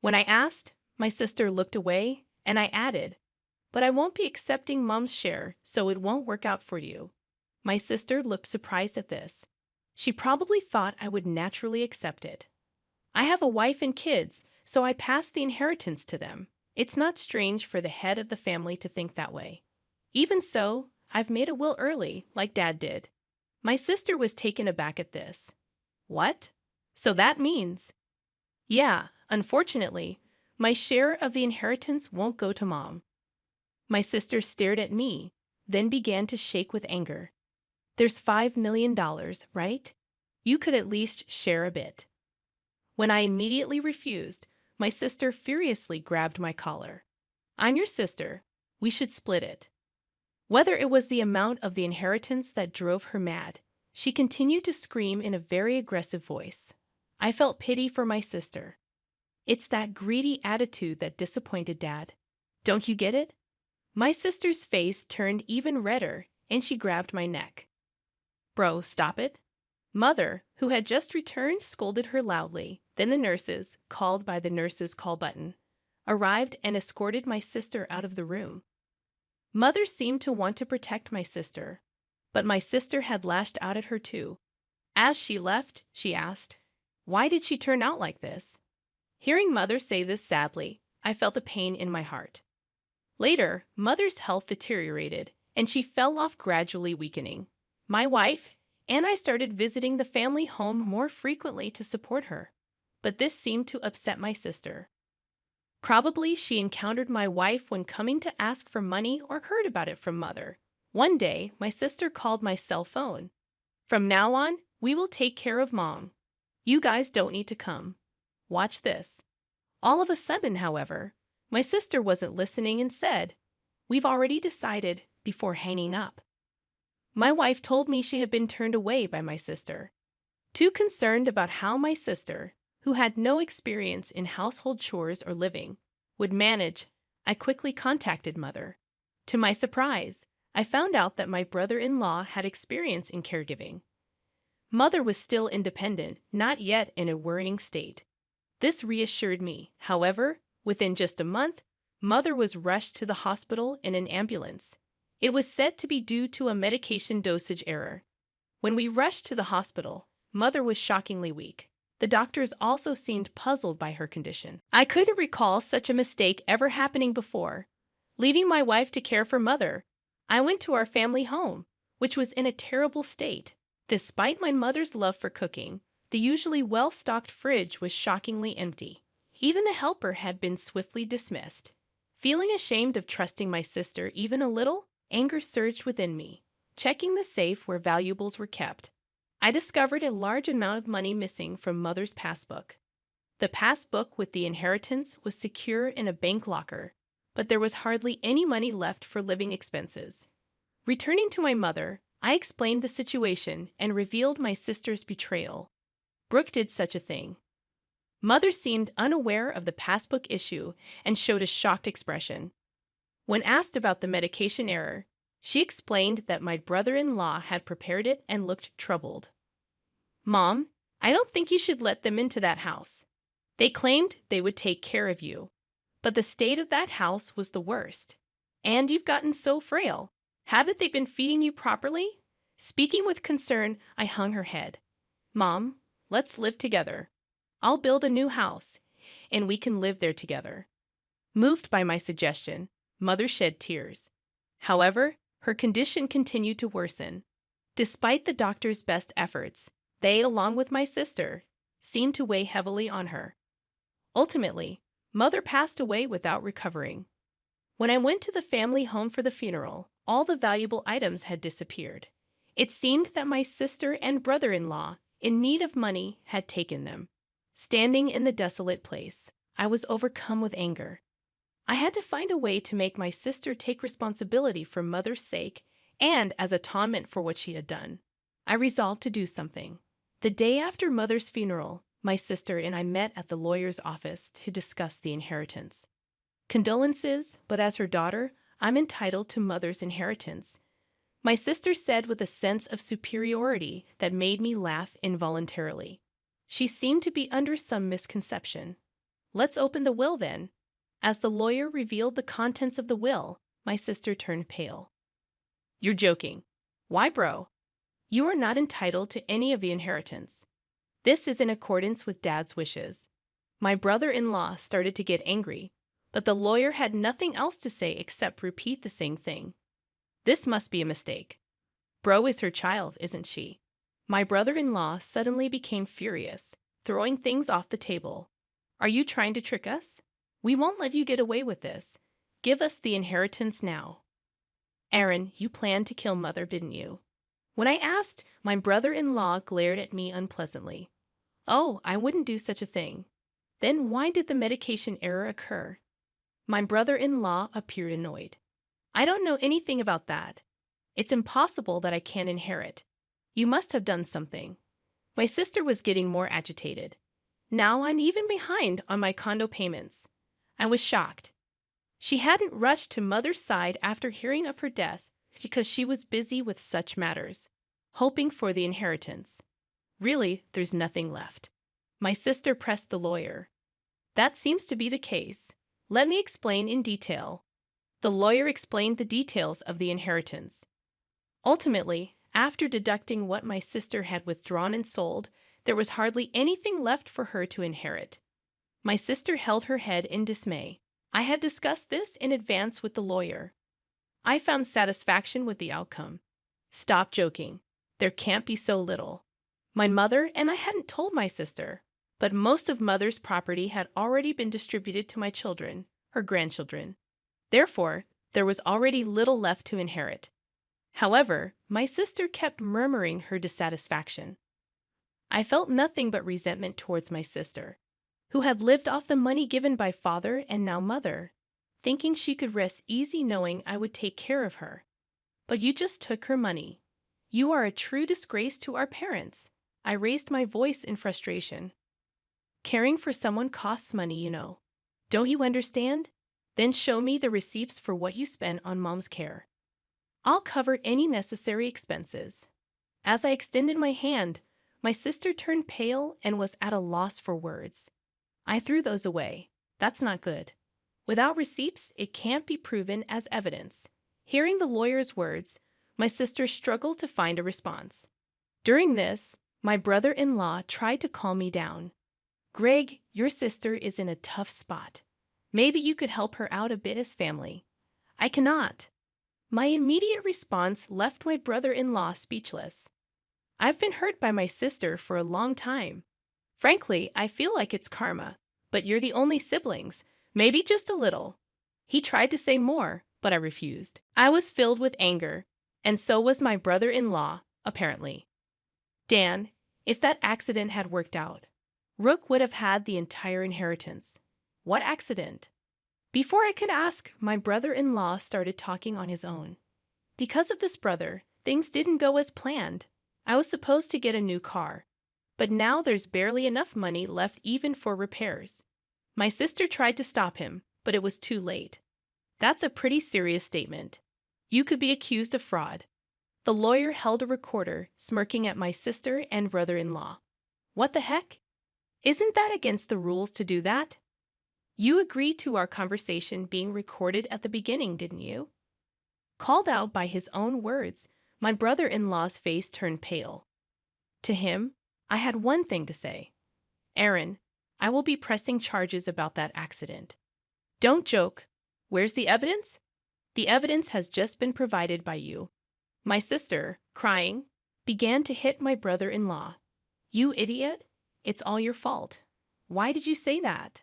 When I asked, my sister looked away, and I added, "But I won't be accepting Mom's share, so it won't work out for you." My sister looked surprised at this. She probably thought I would naturally accept it. I have a wife and kids, so I passed the inheritance to them. It's not strange for the head of the family to think that way. Even so, I've made a will early, like Dad did. My sister was taken aback at this. "What? So that means—" "Yeah, unfortunately, my share of the inheritance won't go to Mom." My sister stared at me, then began to shake with anger. "There's $5 million, right? You could at least share a bit." When I immediately refused, my sister furiously grabbed my collar. "I'm your sister. We should split it." Whether it was the amount of the inheritance that drove her mad, she continued to scream in a very aggressive voice. I felt pity for my sister. It's that greedy attitude that disappointed Dad. Don't you get it? My sister's face turned even redder, and she grabbed my neck. "Bro, stop it." Mother, who had just returned, scolded her loudly. Then the nurses, called by the nurses' call button, arrived and escorted my sister out of the room. Mother seemed to want to protect my sister, but my sister had lashed out at her too. As she left, she asked, "Why did she turn out like this?" Hearing Mother say this sadly, I felt a pain in my heart. Later, Mother's health deteriorated, and she fell off, gradually weakening. My wife and I started visiting the family home more frequently to support her, but this seemed to upset my sister. Probably she encountered my wife when coming to ask for money or heard about it from Mother. One day, my sister called my cell phone. "From now on, we will take care of Mom. You guys don't need to come. Watch this." All of a sudden, however, my sister wasn't listening and said, "We've already decided," before hanging up. My wife told me she had been turned away by my sister. Too concerned about how my sister, who had no experience in household chores or living, would manage, I quickly contacted Mother. To my surprise, I found out that my brother-in-law had experience in caregiving. Mother was still independent, not yet in a worrying state. This reassured me. However, within just a month, Mother was rushed to the hospital in an ambulance. It was said to be due to a medication dosage error. When we rushed to the hospital, Mother was shockingly weak. The doctors also seemed puzzled by her condition. I couldn't recall such a mistake ever happening before. Leaving my wife to care for Mother, I went to our family home, which was in a terrible state. Despite my mother's love for cooking, the usually well-stocked fridge was shockingly empty. Even the helper had been swiftly dismissed. Feeling ashamed of trusting my sister even a little, anger surged within me. Checking the safe where valuables were kept, I discovered a large amount of money missing from Mother's passbook. The passbook with the inheritance was secure in a bank locker, but there was hardly any money left for living expenses. Returning to my mother, I explained the situation and revealed my sister's betrayal. Brooke did such a thing. Mother seemed unaware of the passbook issue and showed a shocked expression. When asked about the medication error, she explained that my brother-in-law had prepared it and looked troubled. Mom, I don't think you should let them into that house. They claimed they would take care of you, but the state of that house was the worst. And you've gotten so frail. Haven't they been feeding you properly? Speaking with concern, I hung her head. Mom, let's live together. I'll build a new house, and we can live there together. Moved by my suggestion, Mother shed tears. However, her condition continued to worsen. Despite the doctor's best efforts, they, along with my sister, seemed to weigh heavily on her. Ultimately, Mother passed away without recovering. When I went to the family home for the funeral, all the valuable items had disappeared. It seemed that my sister and brother-in-law, in need of money, had taken them. Standing in the desolate place, I was overcome with anger. I had to find a way to make my sister take responsibility for Mother's sake and as atonement for what she had done. I resolved to do something. The day after Mother's funeral, my sister and I met at the lawyer's office to discuss the inheritance. Condolences, but as her daughter, I'm entitled to Mother's inheritance. My sister said with a sense of superiority that made me laugh involuntarily. She seemed to be under some misconception. Let's open the will then. As the lawyer revealed the contents of the will, my sister turned pale. You're joking. Why, bro? You are not entitled to any of the inheritance. This is in accordance with Dad's wishes. My brother-in-law started to get angry, but the lawyer had nothing else to say except repeat the same thing. This must be a mistake. Bro is her child, isn't she? My brother-in-law suddenly became furious, throwing things off the table. Are you trying to trick us? We won't let you get away with this. Give us the inheritance now. Aaron, you planned to kill Mother, didn't you? When I asked, my brother-in-law glared at me unpleasantly. Oh, I wouldn't do such a thing. Then why did the medication error occur? My brother-in-law appeared annoyed. I don't know anything about that. It's impossible that I can't inherit. You must have done something. My sister was getting more agitated. Now I'm even behind on my condo payments. I was shocked. She hadn't rushed to Mother's side after hearing of her death because she was busy with such matters, hoping for the inheritance. Really, there's nothing left. My sister pressed the lawyer. That seems to be the case. Let me explain in detail. The lawyer explained the details of the inheritance. Ultimately, after deducting what my sister had withdrawn and sold, there was hardly anything left for her to inherit. My sister held her head in dismay. I had discussed this in advance with the lawyer. I found satisfaction with the outcome. Stop joking. There can't be so little. My mother and I hadn't told my sister, but most of Mother's property had already been distributed to my children, her grandchildren. Therefore, there was already little left to inherit. However, my sister kept murmuring her dissatisfaction. I felt nothing but resentment towards my sister, who had lived off the money given by Father and now Mother, thinking she could rest easy knowing I would take care of her. But you just took her money. You are a true disgrace to our parents. I raised my voice in frustration. Caring for someone costs money, you know. Don't you understand? Then show me the receipts for what you spent on Mom's care. I'll cover any necessary expenses. As I extended my hand, my sister turned pale and was at a loss for words. I threw those away. That's not good. Without receipts, it can't be proven as evidence. Hearing the lawyer's words, my sister struggled to find a response. During this, my brother-in-law tried to calm me down. "Greg, your sister is in a tough spot. Maybe you could help her out a bit as family." "I cannot." My immediate response left my brother-in-law speechless. "I've been hurt by my sister for a long time. Frankly, I feel like it's karma, but you're the only siblings. Maybe just a little." He tried to say more, but I refused. I was filled with anger, and so was my brother-in-law, apparently. Dan, if that accident had worked out, Rook would have had the entire inheritance. What accident? Before I could ask, my brother-in-law started talking on his own. Because of this brother, things didn't go as planned. I was supposed to get a new car, but now there's barely enough money left even for repairs. My sister tried to stop him, but it was too late. That's a pretty serious statement. You could be accused of fraud. The lawyer held a recorder, smirking at my sister and brother-in-law. What the heck? Isn't that against the rules to do that? You agreed to our conversation being recorded at the beginning, didn't you? Called out by his own words, my brother-in-law's face turned pale. To him, I had one thing to say. "Aaron, I will be pressing charges about that accident." "Don't joke. Where's the evidence?" "The evidence has just been provided by you." My sister, crying, began to hit my brother-in-law. "You idiot! It's all your fault. Why did you say that?"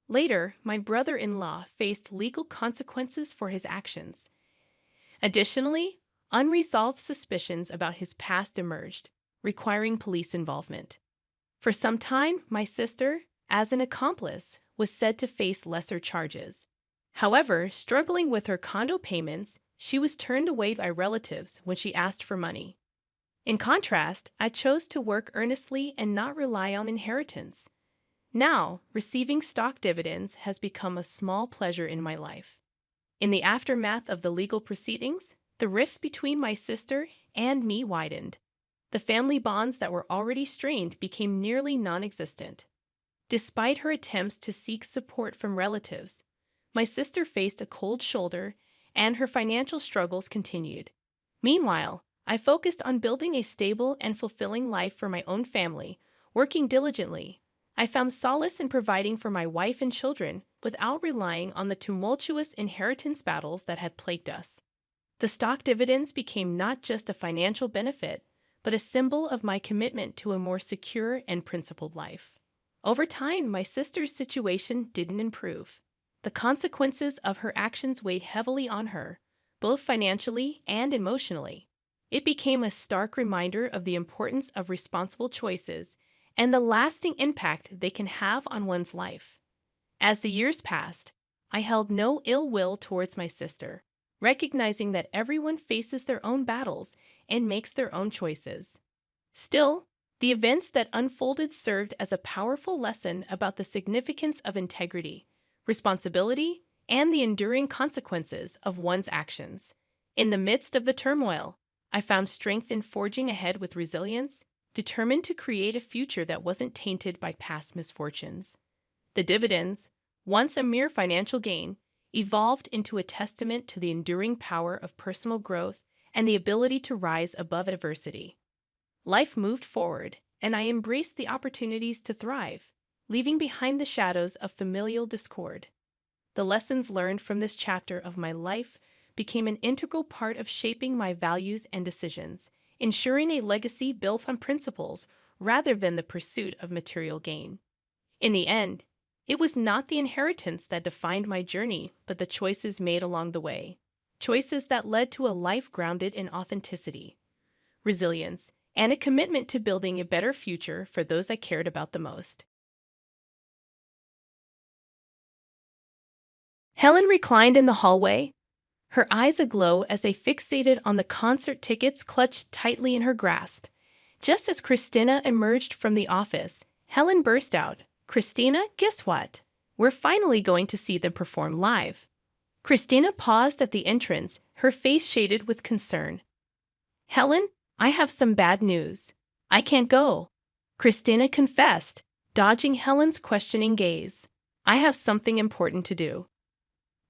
Later, my brother-in-law faced legal consequences for his actions. Additionally, unresolved suspicions about his past emerged, requiring police involvement. For some time, my sister, as an accomplice, was said to face lesser charges. However, struggling with her condo payments, she was turned away by relatives when she asked for money. In contrast, I chose to work earnestly and not rely on inheritance. Now, receiving stock dividends has become a small pleasure in my life. In the aftermath of the legal proceedings, the rift between my sister and me widened. The family bonds that were already strained became nearly non-existent. Despite her attempts to seek support from relatives, my sister faced a cold shoulder and her financial struggles continued. Meanwhile, I focused on building a stable and fulfilling life for my own family, working diligently. I found solace in providing for my wife and children without relying on the tumultuous inheritance battles that had plagued us. The stock dividends became not just a financial benefit, but a symbol of my commitment to a more secure and principled life. Over time, my sister's situation didn't improve. The consequences of her actions weighed heavily on her, both financially and emotionally. It became a stark reminder of the importance of responsible choices and the lasting impact they can have on one's life. As the years passed, I held no ill will towards my sister, recognizing that everyone faces their own battles and makes their own choices. Still, the events that unfolded served as a powerful lesson about the significance of integrity, responsibility, and the enduring consequences of one's actions. In the midst of the turmoil, I found strength in forging ahead with resilience, determined to create a future that wasn't tainted by past misfortunes. The dividends, once a mere financial gain, evolved into a testament to the enduring power of personal growth and the ability to rise above adversity. Life moved forward, and I embraced the opportunities to thrive, leaving behind the shadows of familial discord. The lessons learned from this chapter of my life became an integral part of shaping my values and decisions, ensuring a legacy built on principles rather than the pursuit of material gain. In the end, it was not the inheritance that defined my journey, but the choices made along the way. Choices that led to a life grounded in authenticity, resilience, and a commitment to building a better future for those I cared about the most. Helen reclined in the hallway, her eyes aglow as they fixated on the concert tickets clutched tightly in her grasp. Just as Christina emerged from the office, Helen burst out, "Christina, guess what? We're finally going to see them perform live." Christina paused at the entrance, her face shaded with concern. "Helen, I have some bad news. I can't go," Christina confessed, dodging Helen's questioning gaze. "I have something important to do."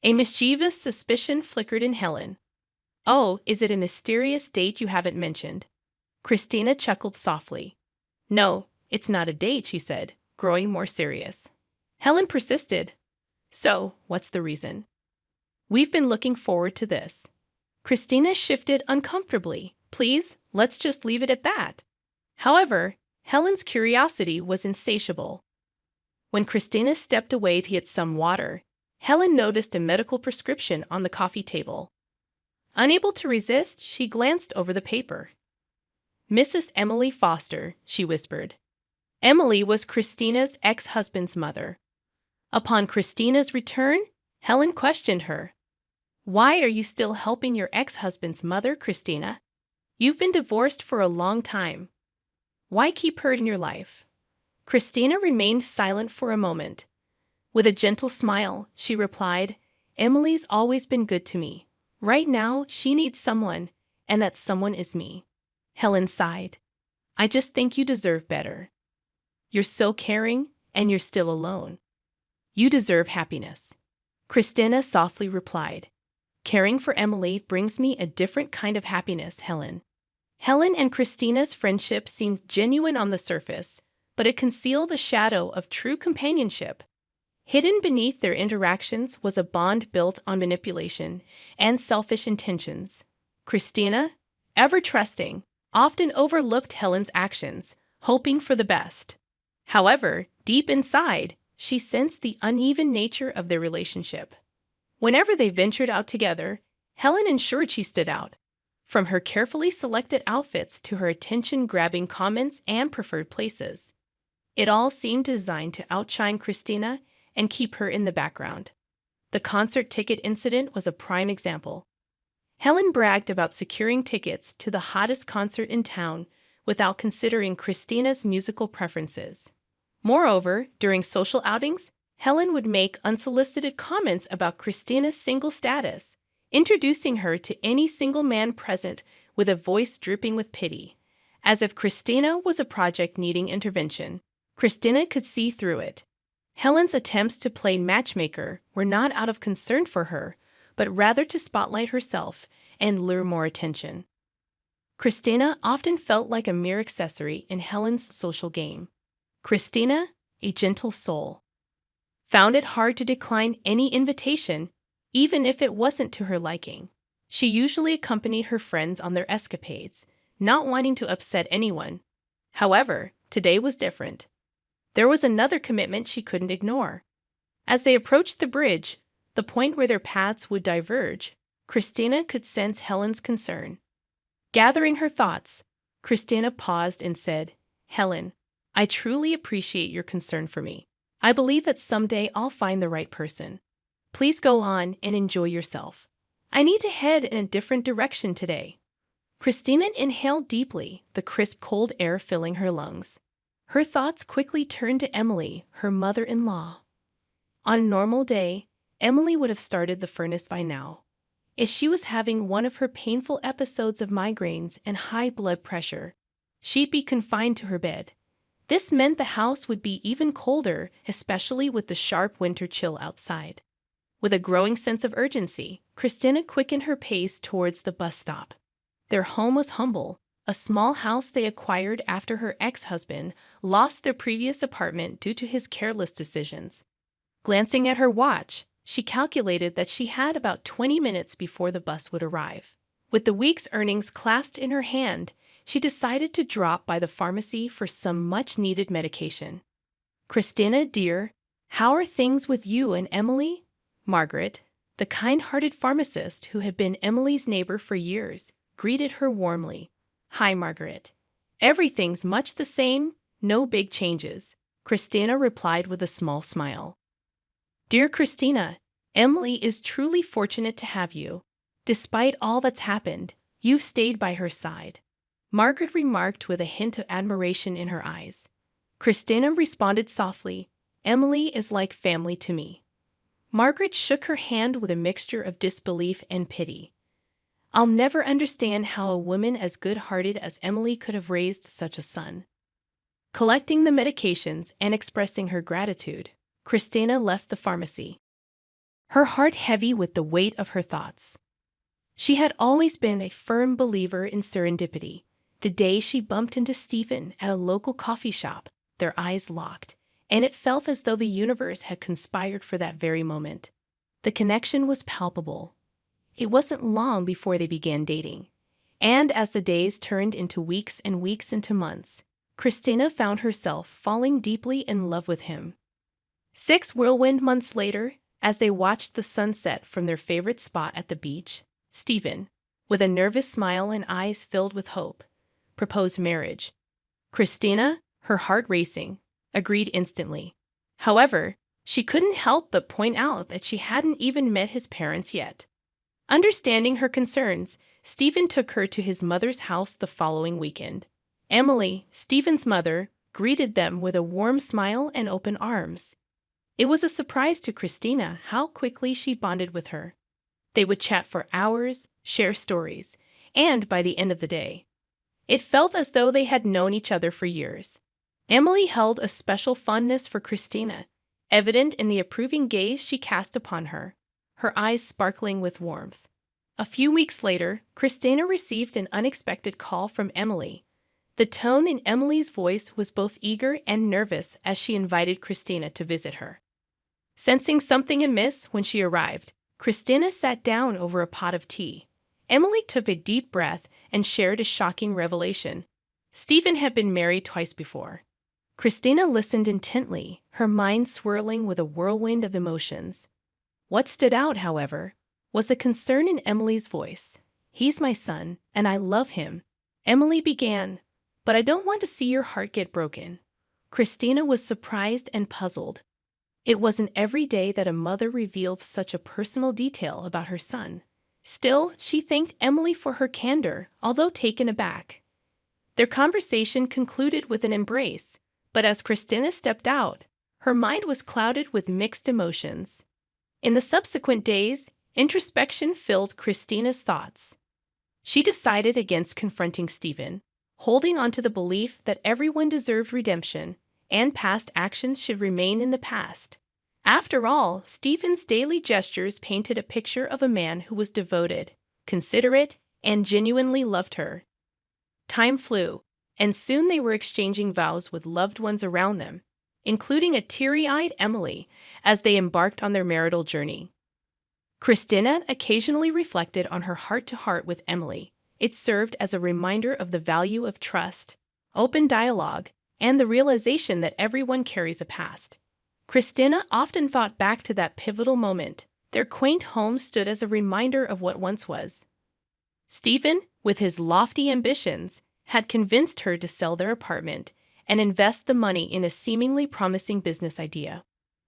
A mischievous suspicion flickered in Helen, Oh, is it a mysterious date you haven't mentioned? Christina chuckled softly. No, it's not a date, she said, growing more serious. Helen persisted. So, what's the reason? We've been looking forward to this. Christina shifted uncomfortably. Please, let's just leave it at that. However, Helen's curiosity was insatiable. When Christina stepped away to get some water, Helen noticed a medical prescription on the coffee table. Unable to resist, she glanced over the paper. Mrs. Emily Foster, she whispered. Emily was Christina's ex-husband's mother. Upon Christina's return, Helen questioned her. Why are you still helping your ex-husband's mother, Christina? You've been divorced for a long time. Why keep her in your life? Christina remained silent for a moment. With a gentle smile, she replied, Emily's always been good to me. Right now, she needs someone, and that someone is me. Helen sighed. I just think you deserve better. You're so caring, and you're still alone. You deserve happiness. Christina softly replied. Caring for Emily brings me a different kind of happiness, Helen. Helen and Christina's friendship seemed genuine on the surface, but it concealed a shadow of true companionship. Hidden beneath their interactions was a bond built on manipulation and selfish intentions. Christina, ever trusting, often overlooked Helen's actions, hoping for the best. However, deep inside, she sensed the uneven nature of their relationship. Whenever they ventured out together, Helen ensured she stood out. From her carefully selected outfits to her attention-grabbing comments and preferred places. It all seemed designed to outshine Christina and keep her in the background. The concert ticket incident was a prime example. Helen bragged about securing tickets to the hottest concert in town without considering Christina's musical preferences. Moreover, during social outings, Helen would make unsolicited comments about Christina's single status, introducing her to any single man present with a voice dripping with pity. As if Christina was a project needing intervention, Christina could see through it. Helen's attempts to play matchmaker were not out of concern for her, but rather to spotlight herself and lure more attention. Christina often felt like a mere accessory in Helen's social game. Christina, a gentle soul, found it hard to decline any invitation, even if it wasn't to her liking. She usually accompanied her friends on their escapades, not wanting to upset anyone. However, today was different. There was another commitment she couldn't ignore. As they approached the bridge, the point where their paths would diverge, Christina could sense Helen's concern. Gathering her thoughts, Christina paused and said, Helen, I truly appreciate your concern for me. I believe that someday I'll find the right person. Please go on and enjoy yourself. I need to head in a different direction today. Christina inhaled deeply, the crisp cold air filling her lungs. Her thoughts quickly turned to Emily, her mother-in-law. On a normal day, Emily would have started the furnace by now. If she was having one of her painful episodes of migraines and high blood pressure, she'd be confined to her bed. This meant the house would be even colder, especially with the sharp winter chill outside. With a growing sense of urgency, Christina quickened her pace towards the bus stop. Their home was humble, a small house they acquired after her ex-husband lost their previous apartment due to his careless decisions. Glancing at her watch, she calculated that she had about 20 minutes before the bus would arrive. With the week's earnings clasped in her hand, she decided to drop by the pharmacy for some much-needed medication. Christina, dear, how are things with you and Emily? Margaret, the kind-hearted pharmacist who had been Emily's neighbor for years, greeted her warmly. Hi, Margaret. Everything's much the same, no big changes, Christina replied with a small smile. Dear Christina, Emily is truly fortunate to have you. Despite all that's happened, you've stayed by her side. Margaret remarked with a hint of admiration in her eyes. Christina responded softly, Emily is like family to me. Margaret shook her hand with a mixture of disbelief and pity. I'll never understand how a woman as good-hearted as Emily could have raised such a son. Collecting the medications and expressing her gratitude, Christina left the pharmacy, her heart heavy with the weight of her thoughts. She had always been a firm believer in serendipity. The day she bumped into Stephen at a local coffee shop, their eyes locked, and it felt as though the universe had conspired for that very moment. The connection was palpable. It wasn't long before they began dating. And as the days turned into weeks and weeks into months, Christina found herself falling deeply in love with him. 6 whirlwind months later, as they watched the sunset from their favorite spot at the beach, Stephen, with a nervous smile and eyes filled with hope, proposed marriage. Christina, her heart racing, agreed instantly. However, she couldn't help but point out that she hadn't even met his parents yet. Understanding her concerns, Stephen took her to his mother's house the following weekend. Emily, Stephen's mother, greeted them with a warm smile and open arms. It was a surprise to Christina how quickly she bonded with her. They would chat for hours, share stories, and by the end of the day, it felt as though they had known each other for years. Emily held a special fondness for Christina, evident in the approving gaze she cast upon her, her eyes sparkling with warmth. A few weeks later, Christina received an unexpected call from Emily. The tone in Emily's voice was both eager and nervous as she invited Christina to visit her. Sensing something amiss when she arrived, Christina sat down over a pot of tea. Emily took a deep breath and shared a shocking revelation. Stephen had been married twice before. Christina listened intently, her mind swirling with a whirlwind of emotions. What stood out, however, was the concern in Emily's voice. "He's my son, and I love him," Emily began, "but I don't want to see your heart get broken." Christina was surprised and puzzled. It wasn't every day that a mother revealed such a personal detail about her son. Still, she thanked Emily for her candor, although taken aback. Their conversation concluded with an embrace, but as Christina stepped out, her mind was clouded with mixed emotions. In the subsequent days, introspection filled Christina's thoughts. She decided against confronting Stephen, holding on to the belief that everyone deserved redemption and past actions should remain in the past. After all, Stephen's daily gestures painted a picture of a man who was devoted, considerate, and genuinely loved her. Time flew, and soon they were exchanging vows with loved ones around them, including a teary-eyed Emily, as they embarked on their marital journey. Christina occasionally reflected on her heart-to-heart with Emily. It served as a reminder of the value of trust, open dialogue, and the realization that everyone carries a past. Christina often thought back to that pivotal moment. Their quaint home stood as a reminder of what once was. Stephen, with his lofty ambitions, had convinced her to sell their apartment and invest the money in a seemingly promising business idea.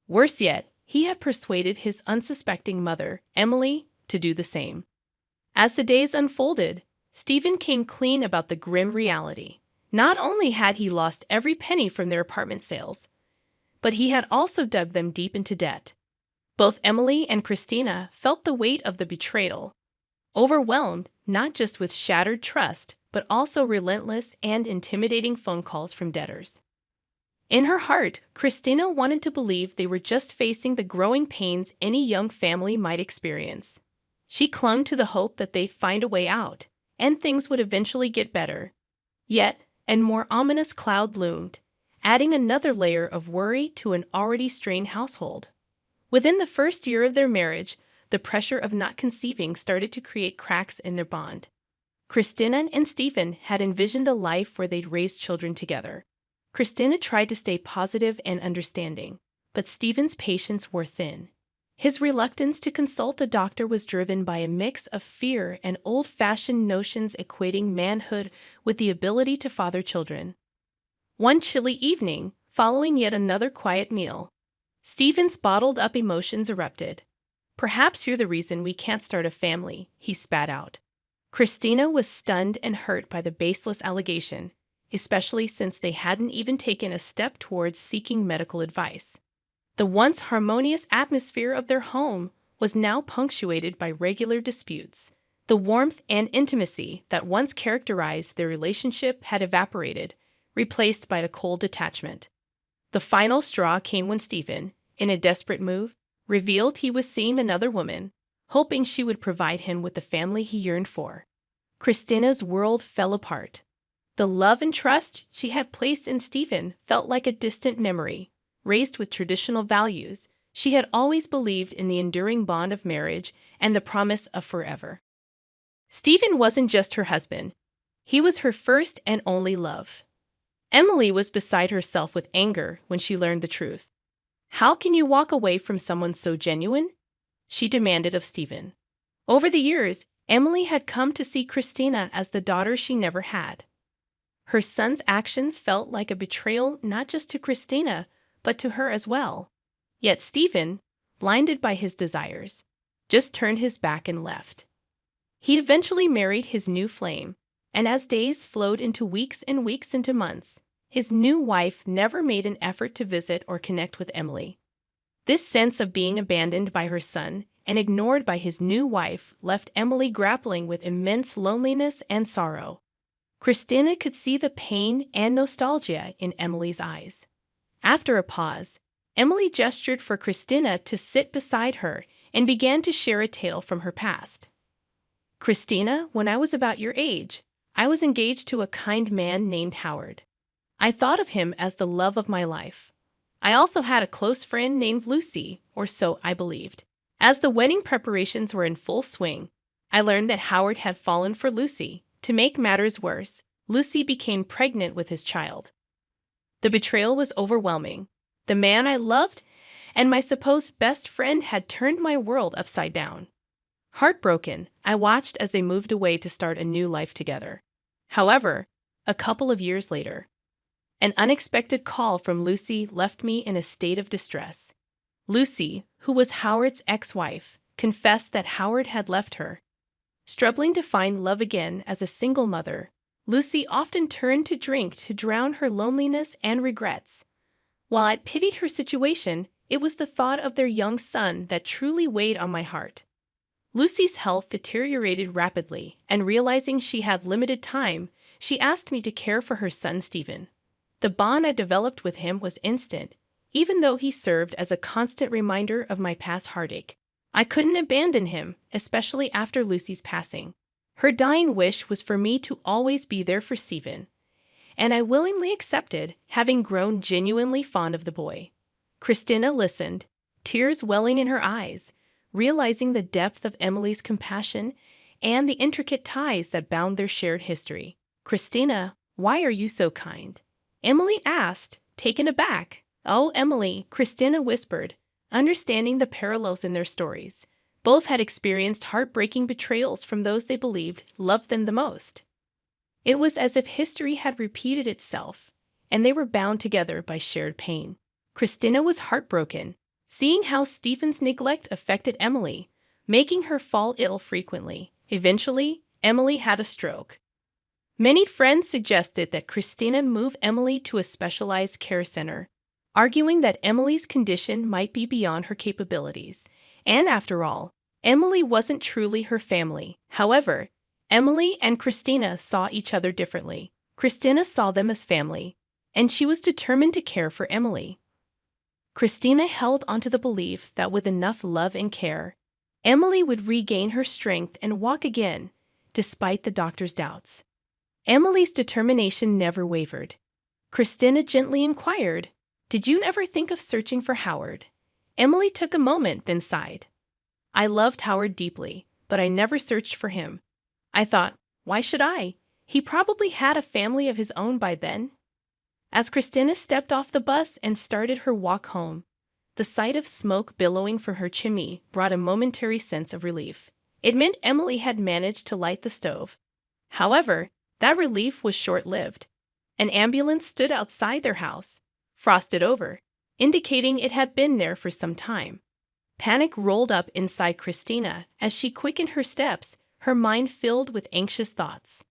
Worse yet, he had persuaded his unsuspecting mother, Emily, to do the same. As the days unfolded, Stephen came clean about the grim reality. Not only had he lost every penny from their apartment sales, but he had also dug them deep into debt. Both Emily and Christina felt the weight of the betrayal, overwhelmed not just with shattered trust, but also relentless and intimidating phone calls from debtors. In her heart, Christina wanted to believe they were just facing the growing pains any young family might experience. She clung to the hope that they'd find a way out, and things would eventually get better. Yet, a more ominous cloud loomed, adding another layer of worry to an already strained household. Within the first year of their marriage, the pressure of not conceiving started to create cracks in their bond. Christina and Stephen had envisioned a life where they'd raise children together. Christina tried to stay positive and understanding, but Stephen's patience wore thin. His reluctance to consult a doctor was driven by a mix of fear and old-fashioned notions equating manhood with the ability to father children. One chilly evening, following yet another quiet meal, Stephen's bottled-up emotions erupted. "Perhaps you're the reason we can't start a family," he spat out. Christina was stunned and hurt by the baseless allegation, especially since they hadn't even taken a step towards seeking medical advice. The once harmonious atmosphere of their home was now punctuated by regular disputes. The warmth and intimacy that once characterized their relationship had evaporated, replaced by a cold detachment. The final straw came when Stephen, in a desperate move, revealed he was seeing another woman, hoping she would provide him with the family he yearned for. Christina's world fell apart. The love and trust she had placed in Stephen felt like a distant memory. Raised with traditional values, she had always believed in the enduring bond of marriage and the promise of forever. Stephen wasn't just her husband. He was her first and only love. Emily was beside herself with anger when she learned the truth. How can you walk away from someone so genuine? She demanded of Stephen. Over the years, Emily had come to see Christina as the daughter she never had. Her son's actions felt like a betrayal not just to Christina, but to her as well. Yet Stephen, blinded by his desires, just turned his back and left. He eventually married his new flame, and as days flowed into weeks and weeks into months, his new wife never made an effort to visit or connect with Emily. This sense of being abandoned by her son and ignored by his new wife left Emily grappling with immense loneliness and sorrow. Christina could see the pain and nostalgia in Emily's eyes. After a pause, Emily gestured for Christina to sit beside her and began to share a tale from her past. Christina, when I was about your age, I was engaged to a kind man named Howard. I thought of him as the love of my life. I also had a close friend named Lucy, or so I believed. As the wedding preparations were in full swing, I learned that Howard had fallen for Lucy. To make matters worse, Lucy became pregnant with his child. The betrayal was overwhelming. The man I loved and my supposed best friend had turned my world upside down. Heartbroken, I watched as they moved away to start a new life together. However, a couple of years later, an unexpected call from Lucy left me in a state of distress. Lucy, who was Howard's ex-wife, confessed that Howard had left her. Struggling to find love again as a single mother, Lucy often turned to drink to drown her loneliness and regrets. While I pitied her situation, it was the thought of their young son that truly weighed on my heart. Lucy's health deteriorated rapidly, and realizing she had limited time, she asked me to care for her son Stephen. The bond I developed with him was instant, even though he served as a constant reminder of my past heartache. I couldn't abandon him, especially after Lucy's passing. Her dying wish was for me to always be there for Stephen, and I willingly accepted, having grown genuinely fond of the boy. Christina listened, tears welling in her eyes, realizing the depth of Emily's compassion and the intricate ties that bound their shared history. "Christina, why are you so kind?" Emily asked, taken aback. "Oh, Emily," Christina whispered, understanding the parallels in their stories. Both had experienced heartbreaking betrayals from those they believed loved them the most. It was as if history had repeated itself, and they were bound together by shared pain. Christina was heartbroken, seeing how Stephen's neglect affected Emily, making her fall ill frequently. Eventually, Emily had a stroke. Many friends suggested that Christina move Emily to a specialized care center, arguing that Emily's condition might be beyond her capabilities. And after all, Emily wasn't truly her family. However, Emily and Christina saw each other differently. Christina saw them as family, and she was determined to care for Emily. Christina held onto the belief that with enough love and care, Emily would regain her strength and walk again, despite the doctor's doubts. Emily's determination never wavered. Christina gently inquired, "Did you ever think of searching for Howard?" Emily took a moment, then sighed. "I loved Howard deeply, but I never searched for him. I thought, why should I? He probably had a family of his own by then." As Christina stepped off the bus and started her walk home, the sight of smoke billowing from her chimney brought a momentary sense of relief. It meant Emily had managed to light the stove. However, that relief was short-lived. An ambulance stood outside their house, frosted over, indicating it had been there for some time. Panic rolled up inside Christina as she quickened her steps, her mind filled with anxious thoughts.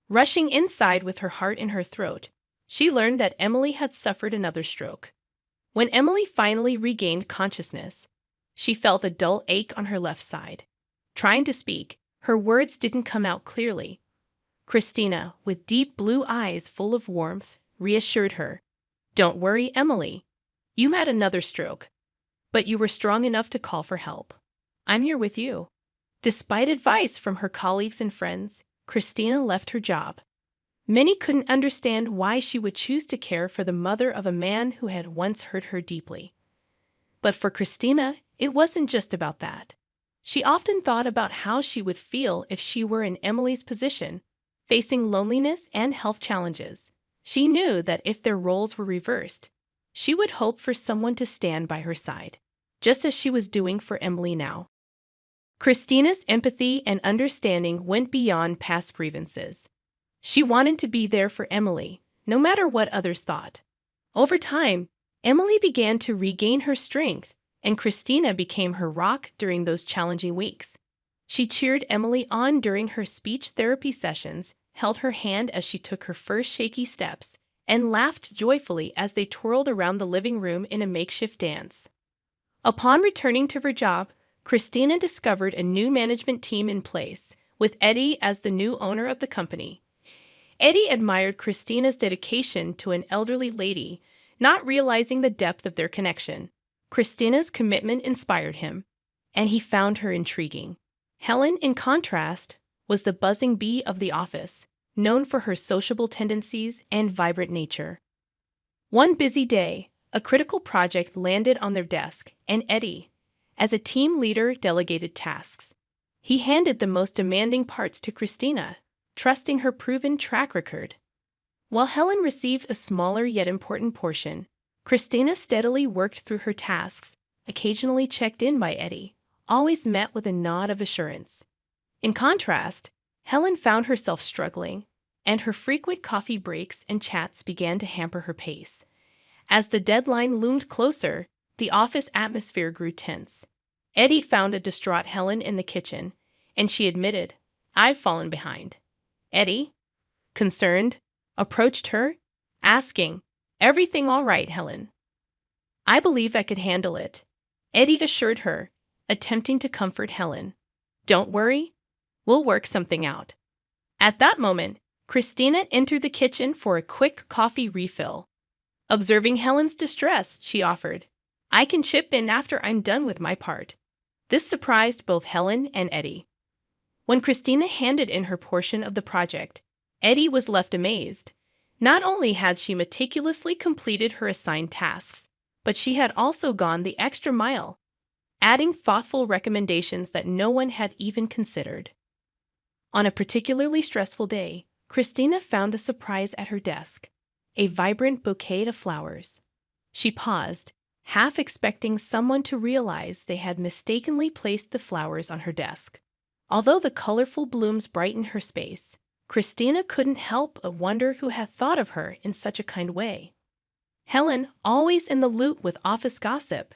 Rushing inside with her heart in her throat, she learned that Emily had suffered another stroke. When Emily finally regained consciousness, she felt a dull ache on her left side. Trying to speak, her words didn't come out clearly. Christina, with deep blue eyes full of warmth, reassured her. "Don't worry, Emily. You had another stroke, but you were strong enough to call for help. I'm here with you." Despite advice from her colleagues and friends, Christina left her job. Many couldn't understand why she would choose to care for the mother of a man who had once hurt her deeply. But for Christina, it wasn't just about that. She often thought about how she would feel if she were in Emily's position, facing loneliness and health challenges. She knew that if their roles were reversed, she would hope for someone to stand by her side, just as she was doing for Emily now. Christina's empathy and understanding went beyond past grievances. She wanted to be there for Emily, no matter what others thought. Over time, Emily began to regain her strength, and Christina became her rock during those challenging weeks. She cheered Emily on during her speech therapy sessions, held her hand as she took her first shaky steps, and laughed joyfully as they twirled around the living room in a makeshift dance. Upon returning to her job, Christina discovered a new management team in place, with Eddie as the new owner of the company. Eddie admired Christina's dedication to an elderly lady, not realizing the depth of their connection. Christina's commitment inspired him, and he found her intriguing. Helen, in contrast, was the buzzing bee of the office, known for her sociable tendencies and vibrant nature. One busy day, a critical project landed on their desk, and Eddie, as a team leader, delegated tasks. He handed the most demanding parts to Christina, trusting her proven track record. While Helen received a smaller yet important portion, Christina steadily worked through her tasks, occasionally checked in by Eddie, always met with a nod of assurance. In contrast, Helen found herself struggling, and her frequent coffee breaks and chats began to hamper her pace. As the deadline loomed closer, the office atmosphere grew tense. Eddie found a distraught Helen in the kitchen, and she admitted, "I've fallen behind." Eddie, concerned, approached her, asking, "Everything all right, Helen?" "I believe I could handle it," Eddie assured her, attempting to comfort Helen. "Don't worry, we'll work something out." At that moment, Christina entered the kitchen for a quick coffee refill. Observing Helen's distress, she offered, "I can chip in after I'm done with my part." This surprised both Helen and Eddie. When Christina handed in her portion of the project, Eddie was left amazed. Not only had she meticulously completed her assigned tasks, but she had also gone the extra mile, adding thoughtful recommendations that no one had even considered. On a particularly stressful day, Christina found a surprise at her desk, a vibrant bouquet of flowers. She paused, half expecting someone to realize they had mistakenly placed the flowers on her desk. Although the colorful blooms brightened her space, Christina couldn't help but wonder who had thought of her in such a kind way. Helen, always in the loop with office gossip,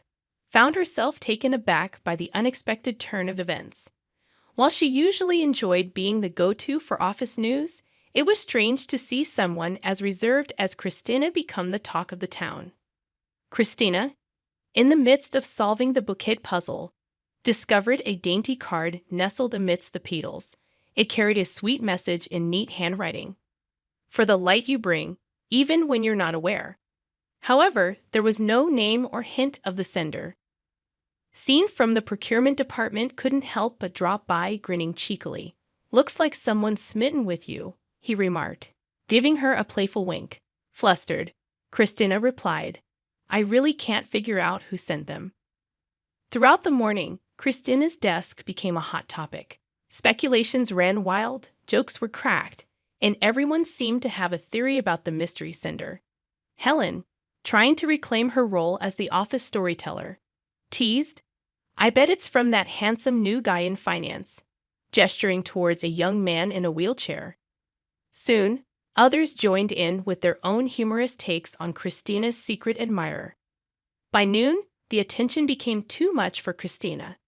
found herself taken aback by the unexpected turn of events. While she usually enjoyed being the go-to for office news, it was strange to see someone as reserved as Christina become the talk of the town. Christina, in the midst of solving the bouquet puzzle, discovered a dainty card nestled amidst the petals. It carried a sweet message in neat handwriting. "For the light you bring, even when you're not aware." However, there was no name or hint of the sender. Seen from the procurement department couldn't help but drop by, grinning cheekily. "Looks like someone's smitten with you," he remarked, giving her a playful wink. Flustered, Christina replied, "I really can't figure out who sent them." Throughout the morning, Christina's desk became a hot topic. Speculations ran wild, jokes were cracked, and everyone seemed to have a theory about the mystery sender. Helen, trying to reclaim her role as the office storyteller, teased, "I bet it's from that handsome new guy in finance," gesturing towards a young man in a wheelchair. Soon, others joined in with their own humorous takes on Christina's secret admirer. By noon, the attention became too much for Christina.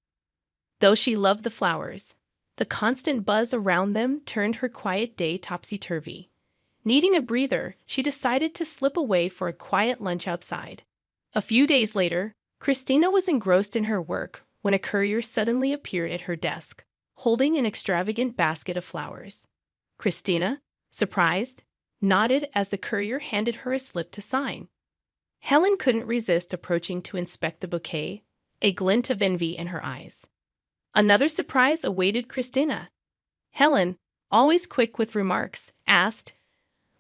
Though she loved the flowers, the constant buzz around them turned her quiet day topsy-turvy. Needing a breather, she decided to slip away for a quiet lunch outside. A few days later, Christina was engrossed in her work when a courier suddenly appeared at her desk, holding an extravagant basket of flowers. Christina, surprised, nodded as the courier handed her a slip to sign. Helen couldn't resist approaching to inspect the bouquet, a glint of envy in her eyes. Another surprise awaited Christina. Helen, always quick with remarks, asked,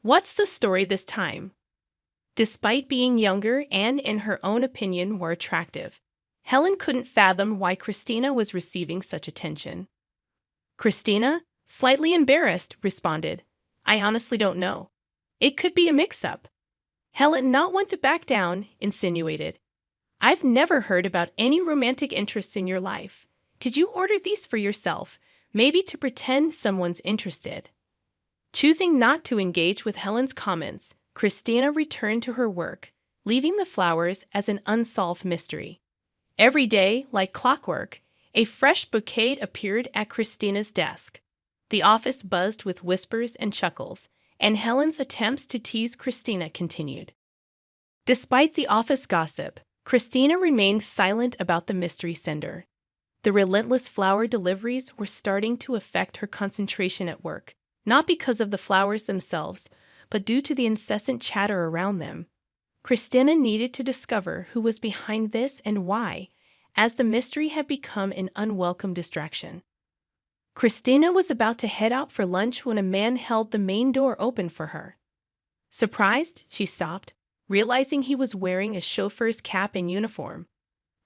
"What's the story this time?" Despite being younger and, in her own opinion, more attractive, Helen couldn't fathom why Christina was receiving such attention. Christina, slightly embarrassed, responded, "I honestly don't know. It could be a mix-up." Helen, not one to back down, insinuated, "I've never heard about any romantic interests in your life. Did you order these for yourself, maybe to pretend someone's interested?" Choosing not to engage with Helen's comments, Christina returned to her work, leaving the flowers as an unsolved mystery. Every day, like clockwork, a fresh bouquet appeared at Christina's desk. The office buzzed with whispers and chuckles, and Helen's attempts to tease Christina continued. Despite the office gossip, Christina remained silent about the mystery sender. The relentless flower deliveries were starting to affect her concentration at work, not because of the flowers themselves, but due to the incessant chatter around them. Christina needed to discover who was behind this and why, as the mystery had become an unwelcome distraction. Christina was about to head out for lunch when a man held the main door open for her. Surprised, she stopped, realizing he was wearing a chauffeur's cap and uniform.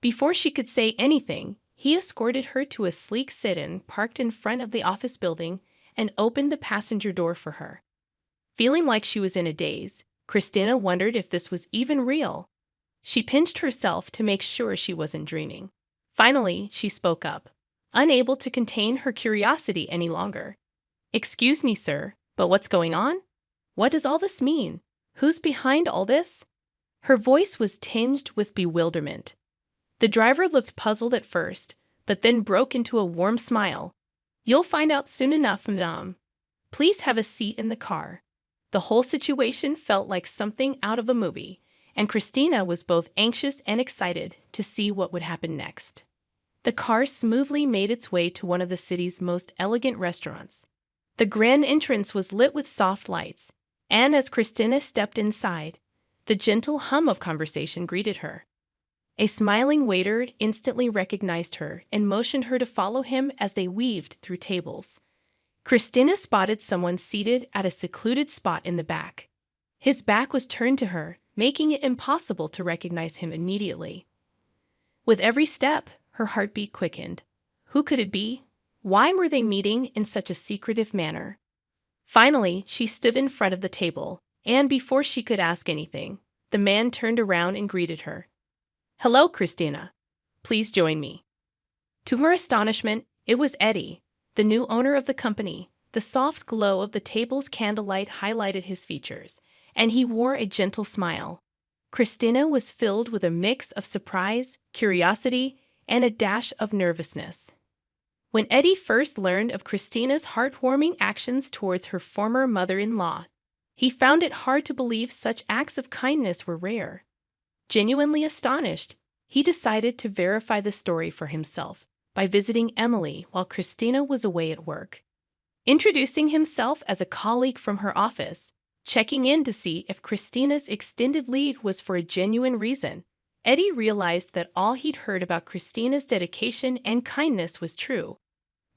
Before she could say anything, he escorted her to a sleek sit-in parked in front of the office building and opened the passenger door for her. Feeling like she was in a daze, Christina wondered if this was even real. She pinched herself to make sure she wasn't dreaming. Finally, she spoke up, unable to contain her curiosity any longer. "Excuse me, sir, but what's going on? What does all this mean? Who's behind all this?" Her voice was tinged with bewilderment. The driver looked puzzled at first, but then broke into a warm smile. "You'll find out soon enough, madame. Please have a seat in the car." The whole situation felt like something out of a movie, and Christina was both anxious and excited to see what would happen next. The car smoothly made its way to one of the city's most elegant restaurants. The grand entrance was lit with soft lights, and as Christina stepped inside, the gentle hum of conversation greeted her. A smiling waiter instantly recognized her and motioned her to follow him as they weaved through tables. Christina spotted someone seated at a secluded spot in the back. His back was turned to her, making it impossible to recognize him immediately. With every step, her heartbeat quickened. Who could it be? Why were they meeting in such a secretive manner? Finally, she stood in front of the table, and before she could ask anything, the man turned around and greeted her. "Hello, Christina. Please join me." To her astonishment, it was Eddie, the new owner of the company. The soft glow of the table's candlelight highlighted his features, and he wore a gentle smile. Christina was filled with a mix of surprise, curiosity, and a dash of nervousness. When Eddie first learned of Christina's heartwarming actions towards her former mother-in-law, he found it hard to believe such acts of kindness were rare. Genuinely astonished, he decided to verify the story for himself by visiting Emily while Christina was away at work. Introducing himself as a colleague from her office, checking in to see if Christina's extended leave was for a genuine reason, Eddie realized that all he'd heard about Christina's dedication and kindness was true.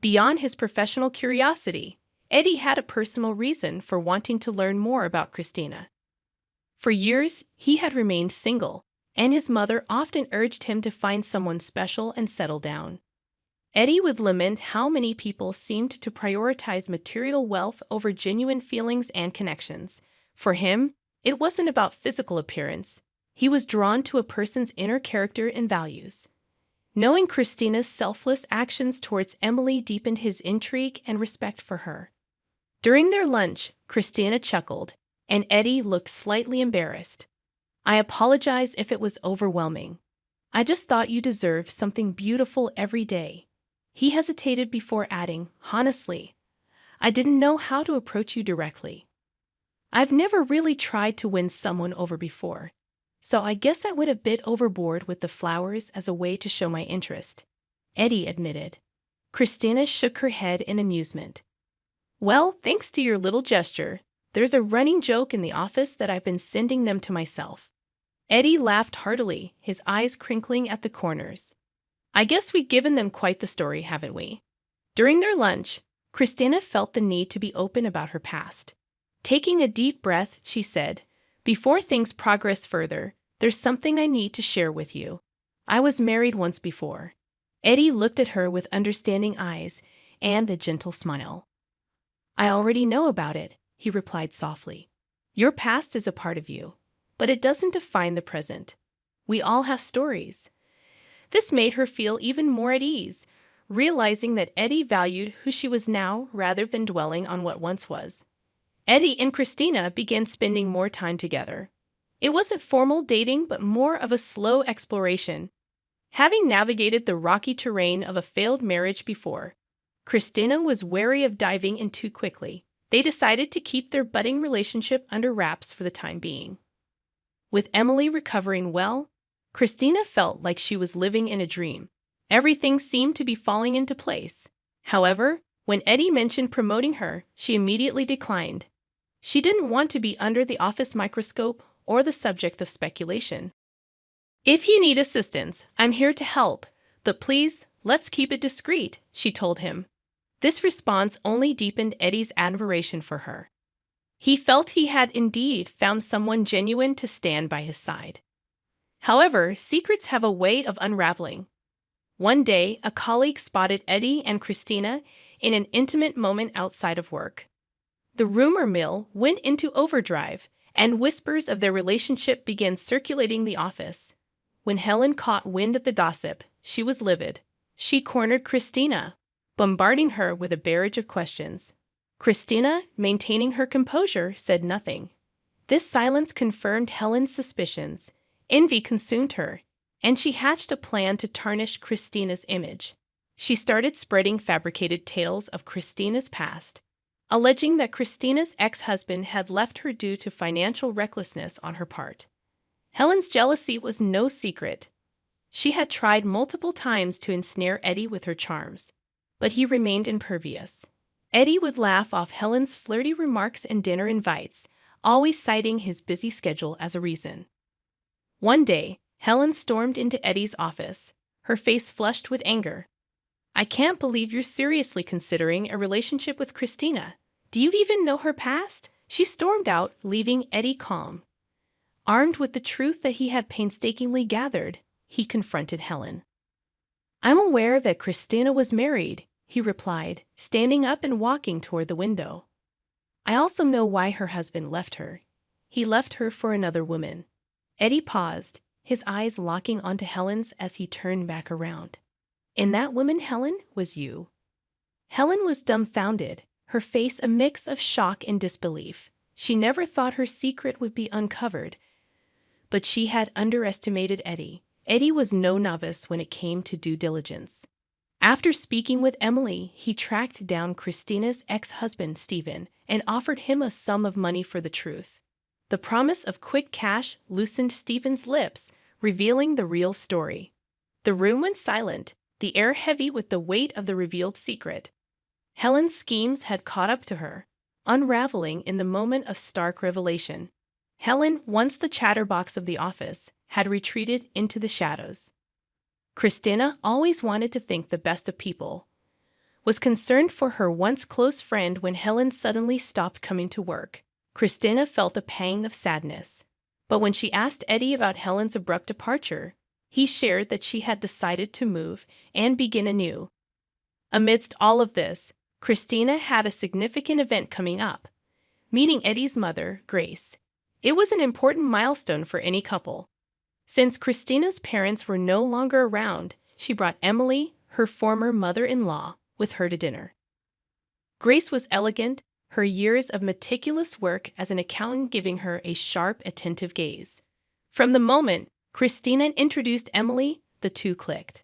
Beyond his professional curiosity, Eddie had a personal reason for wanting to learn more about Christina. For years, he had remained single, and his mother often urged him to find someone special and settle down. Eddie would lament how many people seemed to prioritize material wealth over genuine feelings and connections. For him, it wasn't about physical appearance. He was drawn to a person's inner character and values. Knowing Christina's selfless actions towards Emily deepened his intrigue and respect for her. During their lunch, Christina chuckled, and Eddie looked slightly embarrassed. "I apologize if it was overwhelming. I just thought you deserved something beautiful every day." He hesitated before adding, "Honestly, I didn't know how to approach you directly. I've never really tried to win someone over before, so I guess I went a bit overboard with the flowers as a way to show my interest," Eddie admitted. Christina shook her head in amusement. "Well, thanks to your little gesture, there's a running joke in the office that I've been sending them to myself." Eddie laughed heartily, his eyes crinkling at the corners. I guess we've given them quite the story, haven't we? During their lunch, Christina felt the need to be open about her past. Taking a deep breath, she said, "Before things progress further, there's something I need to share with you. I was married once before." Eddie looked at her with understanding eyes and a gentle smile. "I already know about it," he replied softly. "Your past is a part of you, but it doesn't define the present. We all have stories." This made her feel even more at ease, realizing that Eddie valued who she was now rather than dwelling on what once was. Eddie and Christina began spending more time together. It wasn't formal dating, but more of a slow exploration. Having navigated the rocky terrain of a failed marriage before, Christina was wary of diving in too quickly. They decided to keep their budding relationship under wraps for the time being. With Emily recovering well, Christina felt like she was living in a dream. Everything seemed to be falling into place. However, when Eddie mentioned promoting her, she immediately declined. She didn't want to be under the office microscope or the subject of speculation. "If you need assistance, I'm here to help, but please, let's keep it discreet," she told him. This response only deepened Eddie's admiration for her. He felt he had indeed found someone genuine to stand by his side. However, secrets have a way of unraveling. One day, a colleague spotted Eddie and Christina in an intimate moment outside of work. The rumor mill went into overdrive, and whispers of their relationship began circulating the office. When Helen caught wind of the gossip, she was livid. She cornered Christina, bombarding her with a barrage of questions. Christina, maintaining her composure, said nothing. This silence confirmed Helen's suspicions. Envy consumed her, and she hatched a plan to tarnish Christina's image. She started spreading fabricated tales of Christina's past, alleging that Christina's ex-husband had left her due to financial recklessness on her part. Helen's jealousy was no secret. She had tried multiple times to ensnare Eddie with her charms, but he remained impervious. Eddie would laugh off Helen's flirty remarks and dinner invites, always citing his busy schedule as a reason. One day, Helen stormed into Eddie's office, her face flushed with anger. "I can't believe you're seriously considering a relationship with Christina. Do you even know her past?" She stormed out, leaving Eddie calm. Armed with the truth that he had painstakingly gathered, he confronted Helen. "I'm aware that Christina was married," he replied, standing up and walking toward the window. "I also know why her husband left her. He left her for another woman." Eddie paused, his eyes locking onto Helen's as he turned back around. "And that woman, Helen, was you." Helen was dumbfounded, her face a mix of shock and disbelief. She never thought her secret would be uncovered, but she had underestimated Eddie. Eddie was no novice when it came to due diligence. After speaking with Emily, he tracked down Christina's ex-husband, Stephen, and offered him a sum of money for the truth. The promise of quick cash loosened Stephen's lips, revealing the real story. The room went silent, the air heavy with the weight of the revealed secret. Helen's schemes had caught up to her, unraveling in the moment of stark revelation. Helen, once the chatterbox of the office, had retreated into the shadows. Christina always wanted to think the best of people, was concerned for her once close friend when Helen suddenly stopped coming to work. Christina felt a pang of sadness. But when she asked Eddie about Helen's abrupt departure, he shared that she had decided to move and begin anew. Amidst all of this, Christina had a significant event coming up, meeting Eddie's mother, Grace. It was an important milestone for any couple. Since Christina's parents were no longer around, she brought Emily, her former mother-in-law, with her to dinner. Grace was elegant, her years of meticulous work as an accountant giving her a sharp, attentive gaze. From the moment Christina introduced Emily, the two clicked.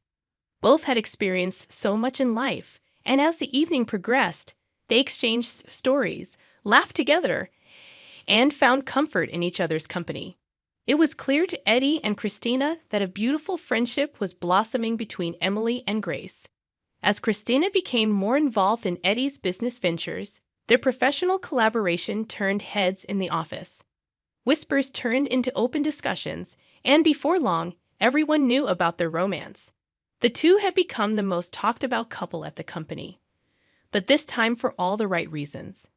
Both had experienced so much in life, and as the evening progressed, they exchanged stories, laughed together, and found comfort in each other's company. It was clear to Eddie and Christina that a beautiful friendship was blossoming between Emily and Grace. As Christina became more involved in Eddie's business ventures, their professional collaboration turned heads in the office. Whispers turned into open discussions, and before long, everyone knew about their romance. The two had become the most talked about couple at the company, but this time for all the right reasons.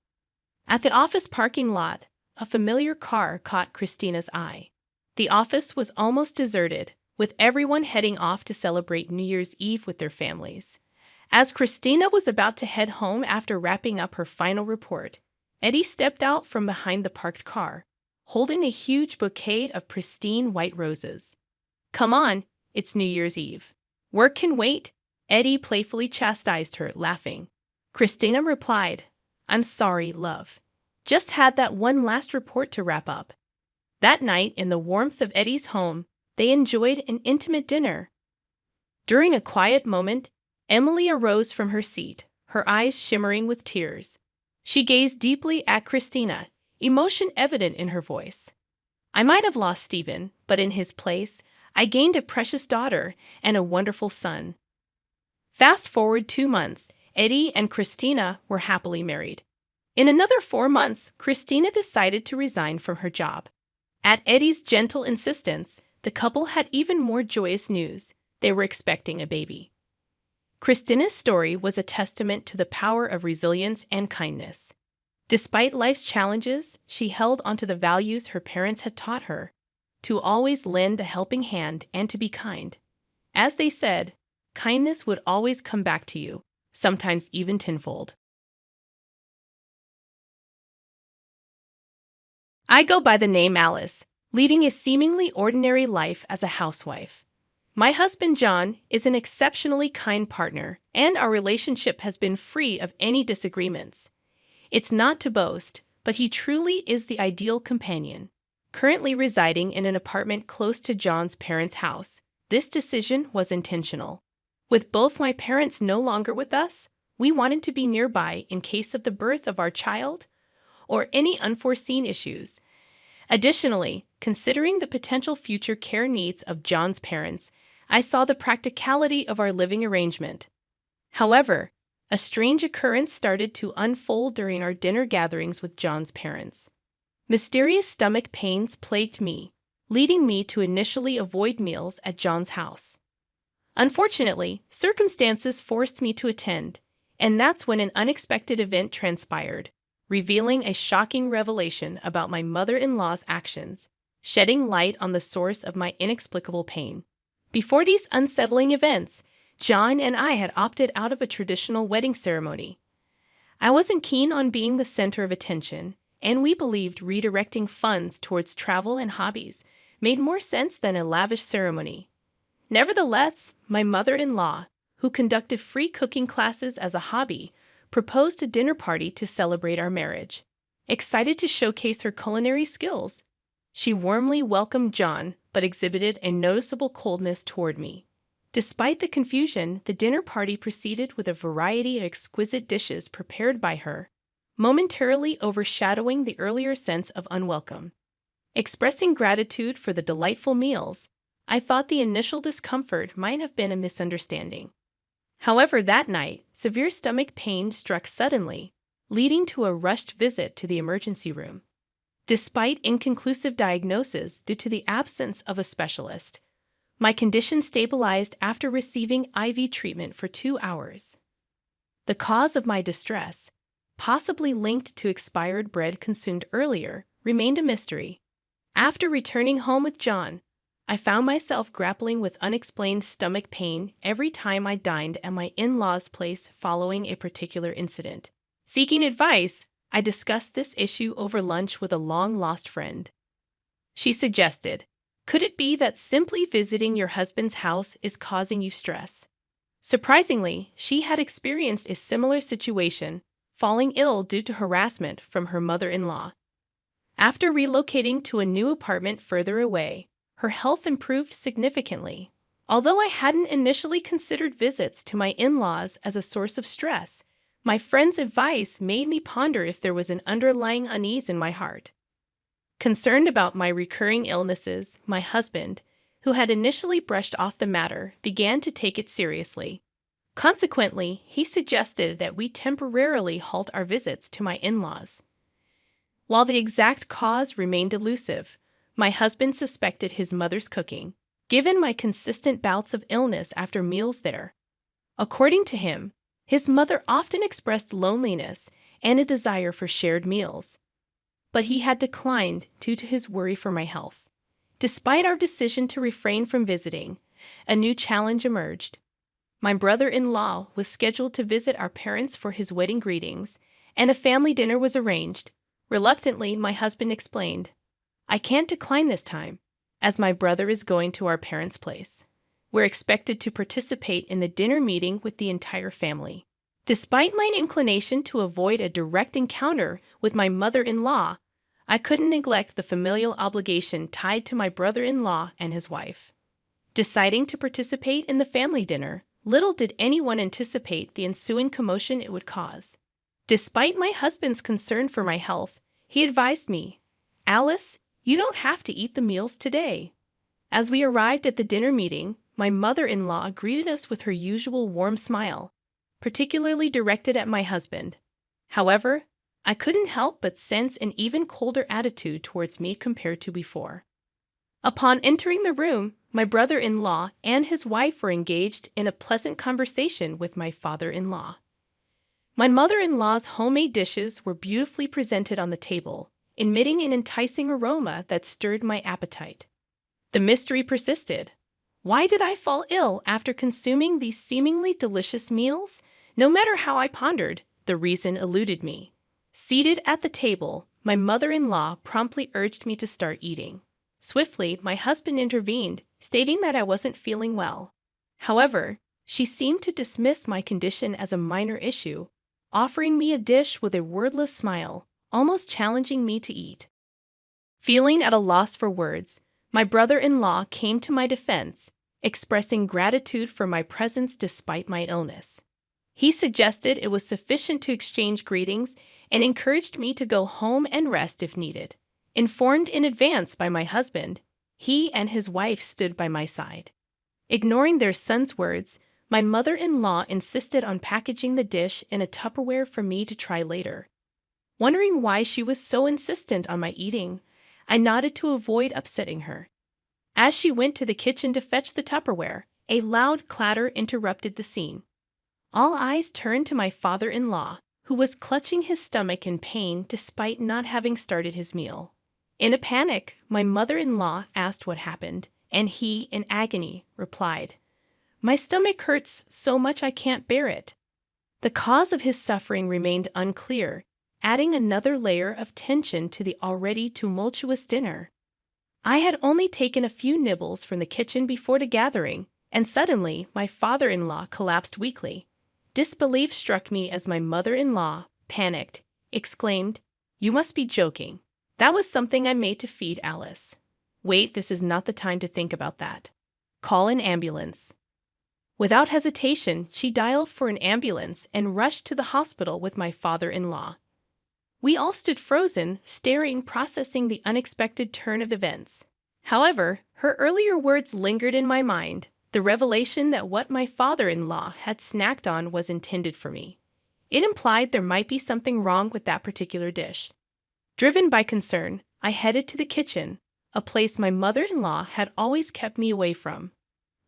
At the office parking lot, a familiar car caught Christina's eye. The office was almost deserted, with everyone heading off to celebrate New Year's Eve with their families. As Christina was about to head home after wrapping up her final report, Eddie stepped out from behind the parked car, holding a huge bouquet of pristine white roses. "Come on, it's New Year's Eve. Work can wait," Eddie playfully chastised her, laughing. Christina replied, "I'm sorry, love. Just had that one last report to wrap up." That night, in the warmth of Eddie's home, they enjoyed an intimate dinner. During a quiet moment, Emily arose from her seat, her eyes shimmering with tears. She gazed deeply at Christina, emotion evident in her voice. "I might have lost Stephen, but in his place, I gained a precious daughter and a wonderful son." Fast forward 2 months, Eddie and Christina were happily married. In another 4 months, Christina decided to resign from her job. At Eddie's gentle insistence, the couple had even more joyous news. They were expecting a baby. Christina's story was a testament to the power of resilience and kindness. Despite life's challenges, she held onto the values her parents had taught her, to always lend a helping hand and to be kind. As they said, kindness would always come back to you, sometimes even tenfold. I go by the name Alice, leading a seemingly ordinary life as a housewife. My husband John is an exceptionally kind partner, and our relationship has been free of any disagreements. It's not to boast, but he truly is the ideal companion. Currently residing in an apartment close to John's parents' house, this decision was intentional. With both my parents no longer with us, we wanted to be nearby in case of the birth of our child or any unforeseen issues. Additionally, considering the potential future care needs of John's parents, I saw the practicality of our living arrangement. However, a strange occurrence started to unfold during our dinner gatherings with John's parents. Mysterious stomach pains plagued me, leading me to initially avoid meals at John's house. Unfortunately, circumstances forced me to attend, and that's when an unexpected event transpired, revealing a shocking revelation about my mother-in-law's actions, shedding light on the source of my inexplicable pain. Before these unsettling events, John and I had opted out of a traditional wedding ceremony. I wasn't keen on being the center of attention, and we believed redirecting funds towards travel and hobbies made more sense than a lavish ceremony. Nevertheless, my mother-in-law, who conducted free cooking classes as a hobby, proposed a dinner party to celebrate our marriage. Excited to showcase her culinary skills, she warmly welcomed John, but exhibited a noticeable coldness toward me. Despite the confusion, the dinner party proceeded with a variety of exquisite dishes prepared by her, momentarily overshadowing the earlier sense of unwelcome. Expressing gratitude for the delightful meals, I thought the initial discomfort might have been a misunderstanding. However, that night, severe stomach pain struck suddenly, leading to a rushed visit to the emergency room. Despite inconclusive diagnosis due to the absence of a specialist, my condition stabilized after receiving IV treatment for 2 hours. The cause of my distress, possibly linked to expired bread consumed earlier, remained a mystery. After returning home with John, I found myself grappling with unexplained stomach pain every time I dined at my in-laws' place following a particular incident. Seeking advice, I discussed this issue over lunch with a long-lost friend. She suggested, "Could it be that simply visiting your husband's house is causing you stress?" Surprisingly, she had experienced a similar situation, falling ill due to harassment from her mother-in-law. After relocating to a new apartment further away, her health improved significantly. Although I hadn't initially considered visits to my in-laws as a source of stress, my friend's advice made me ponder if there was an underlying unease in my heart. Concerned about my recurring illnesses, my husband, who had initially brushed off the matter, began to take it seriously. Consequently, he suggested that we temporarily halt our visits to my in-laws. While the exact cause remained elusive, my husband suspected his mother's cooking, given my consistent bouts of illness after meals there. According to him, his mother often expressed loneliness and a desire for shared meals, but he had declined due to his worry for my health. Despite our decision to refrain from visiting, a new challenge emerged. My brother-in-law was scheduled to visit our parents for his wedding greetings, and a family dinner was arranged. Reluctantly, my husband explained, "I can't decline this time, as my brother is going to our parents' place. We're expected to participate in the dinner meeting with the entire family." Despite my inclination to avoid a direct encounter with my mother-in-law, I couldn't neglect the familial obligation tied to my brother-in-law and his wife. Deciding to participate in the family dinner, little did anyone anticipate the ensuing commotion it would cause. Despite my husband's concern for my health, he advised me, "Alice, you don't have to eat the meals today." As we arrived at the dinner meeting, my mother-in-law greeted us with her usual warm smile, particularly directed at my husband. However, I couldn't help but sense an even colder attitude towards me compared to before. Upon entering the room, my brother-in-law and his wife were engaged in a pleasant conversation with my father-in-law. My mother-in-law's homemade dishes were beautifully presented on the table, emitting an enticing aroma that stirred my appetite. The mystery persisted. Why did I fall ill after consuming these seemingly delicious meals? No matter how I pondered, the reason eluded me. Seated at the table, my mother-in-law promptly urged me to start eating. Swiftly, my husband intervened, stating that I wasn't feeling well. However, she seemed to dismiss my condition as a minor issue, offering me a dish with a wordless smile, almost challenging me to eat. Feeling at a loss for words, my brother-in-law came to my defense, expressing gratitude for my presence despite my illness. He suggested it was sufficient to exchange greetings and encouraged me to go home and rest if needed. Informed in advance by my husband, he and his wife stood by my side. Ignoring their son's words, my mother-in-law insisted on packaging the dish in a Tupperware for me to try later. Wondering why she was so insistent on my eating, I nodded to avoid upsetting her. As she went to the kitchen to fetch the Tupperware, a loud clatter interrupted the scene. All eyes turned to my father-in-law, who was clutching his stomach in pain despite not having started his meal. In a panic, my mother-in-law asked what happened, and he, in agony, replied, "My stomach hurts so much I can't bear it." The cause of his suffering remained unclear, adding another layer of tension to the already tumultuous dinner. I had only taken a few nibbles from the kitchen before the gathering, and suddenly my father-in-law collapsed weakly. Disbelief struck me as my mother-in-law, panicked, exclaimed, "You must be joking. That was something I made to feed Alice." "Wait, this is not the time to think about that. Call an ambulance." Without hesitation, she dialed for an ambulance and rushed to the hospital with my father-in-law. We all stood frozen, staring, processing the unexpected turn of events. However, her earlier words lingered in my mind, the revelation that what my father-in-law had snacked on was intended for me. It implied there might be something wrong with that particular dish. Driven by concern, I headed to the kitchen, a place my mother-in-law had always kept me away from.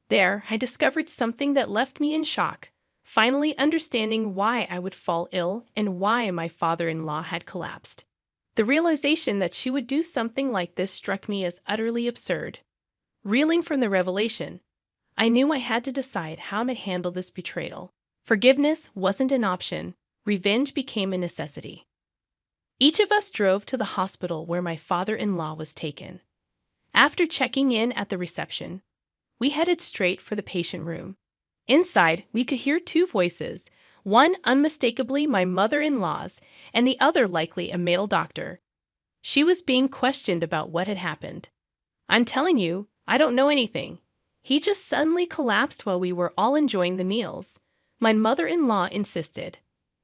There, I discovered something that left me in shock, finally understanding why I would fall ill and why my father-in-law had collapsed. The realization that she would do something like this struck me as utterly absurd. Reeling from the revelation, I knew I had to decide how to handle this betrayal. Forgiveness wasn't an option. Revenge became a necessity. Each of us drove to the hospital where my father-in-law was taken. After checking in at the reception, we headed straight for the patient room. Inside, we could hear two voices, one unmistakably my mother-in-law's, and the other likely a male doctor. She was being questioned about what had happened. "I'm telling you, I don't know anything. He just suddenly collapsed while we were all enjoying the meals," my mother-in-law insisted.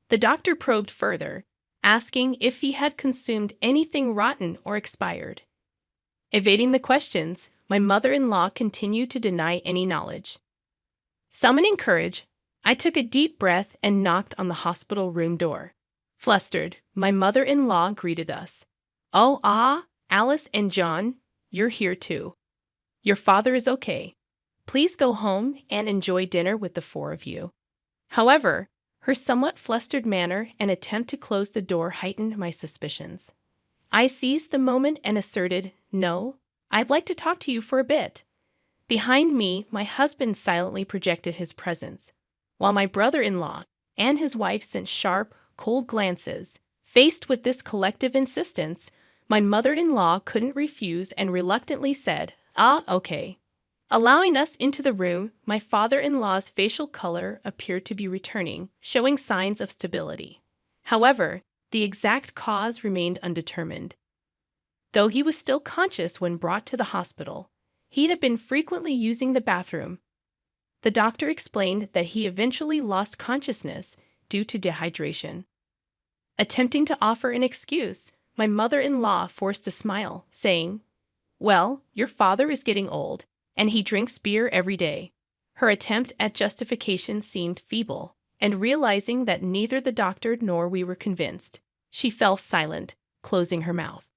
The doctor probed further, asking if he had consumed anything rotten or expired. Evading the questions, my mother-in-law continued to deny any knowledge. Summoning courage, I took a deep breath and knocked on the hospital room door. Flustered, my mother-in-law greeted us. "Oh, Alice and John, you're here too." Your father is okay. Please go home and enjoy dinner with the four of you. However, her somewhat flustered manner and attempt to close the door heightened my suspicions. I seized the moment and asserted, "No, I'd like to talk to you for a bit." Behind me, my husband silently projected his presence, while my brother-in-law and his wife sent sharp, cold glances. Faced with this collective insistence, my mother-in-law couldn't refuse and reluctantly said, "Ah, okay." Allowing us into the room, my father-in-law's facial color appeared to be returning, showing signs of stability. However, the exact cause remained undetermined. Though he was still conscious when brought to the hospital, he'd have been frequently using the bathroom. The doctor explained that he eventually lost consciousness due to dehydration. Attempting to offer an excuse, my mother-in-law forced a smile, saying, "Well, your father is getting old, and he drinks beer every day." Her attempt at justification seemed feeble, and realizing that neither the doctor nor we were convinced, she fell silent, closing her mouth.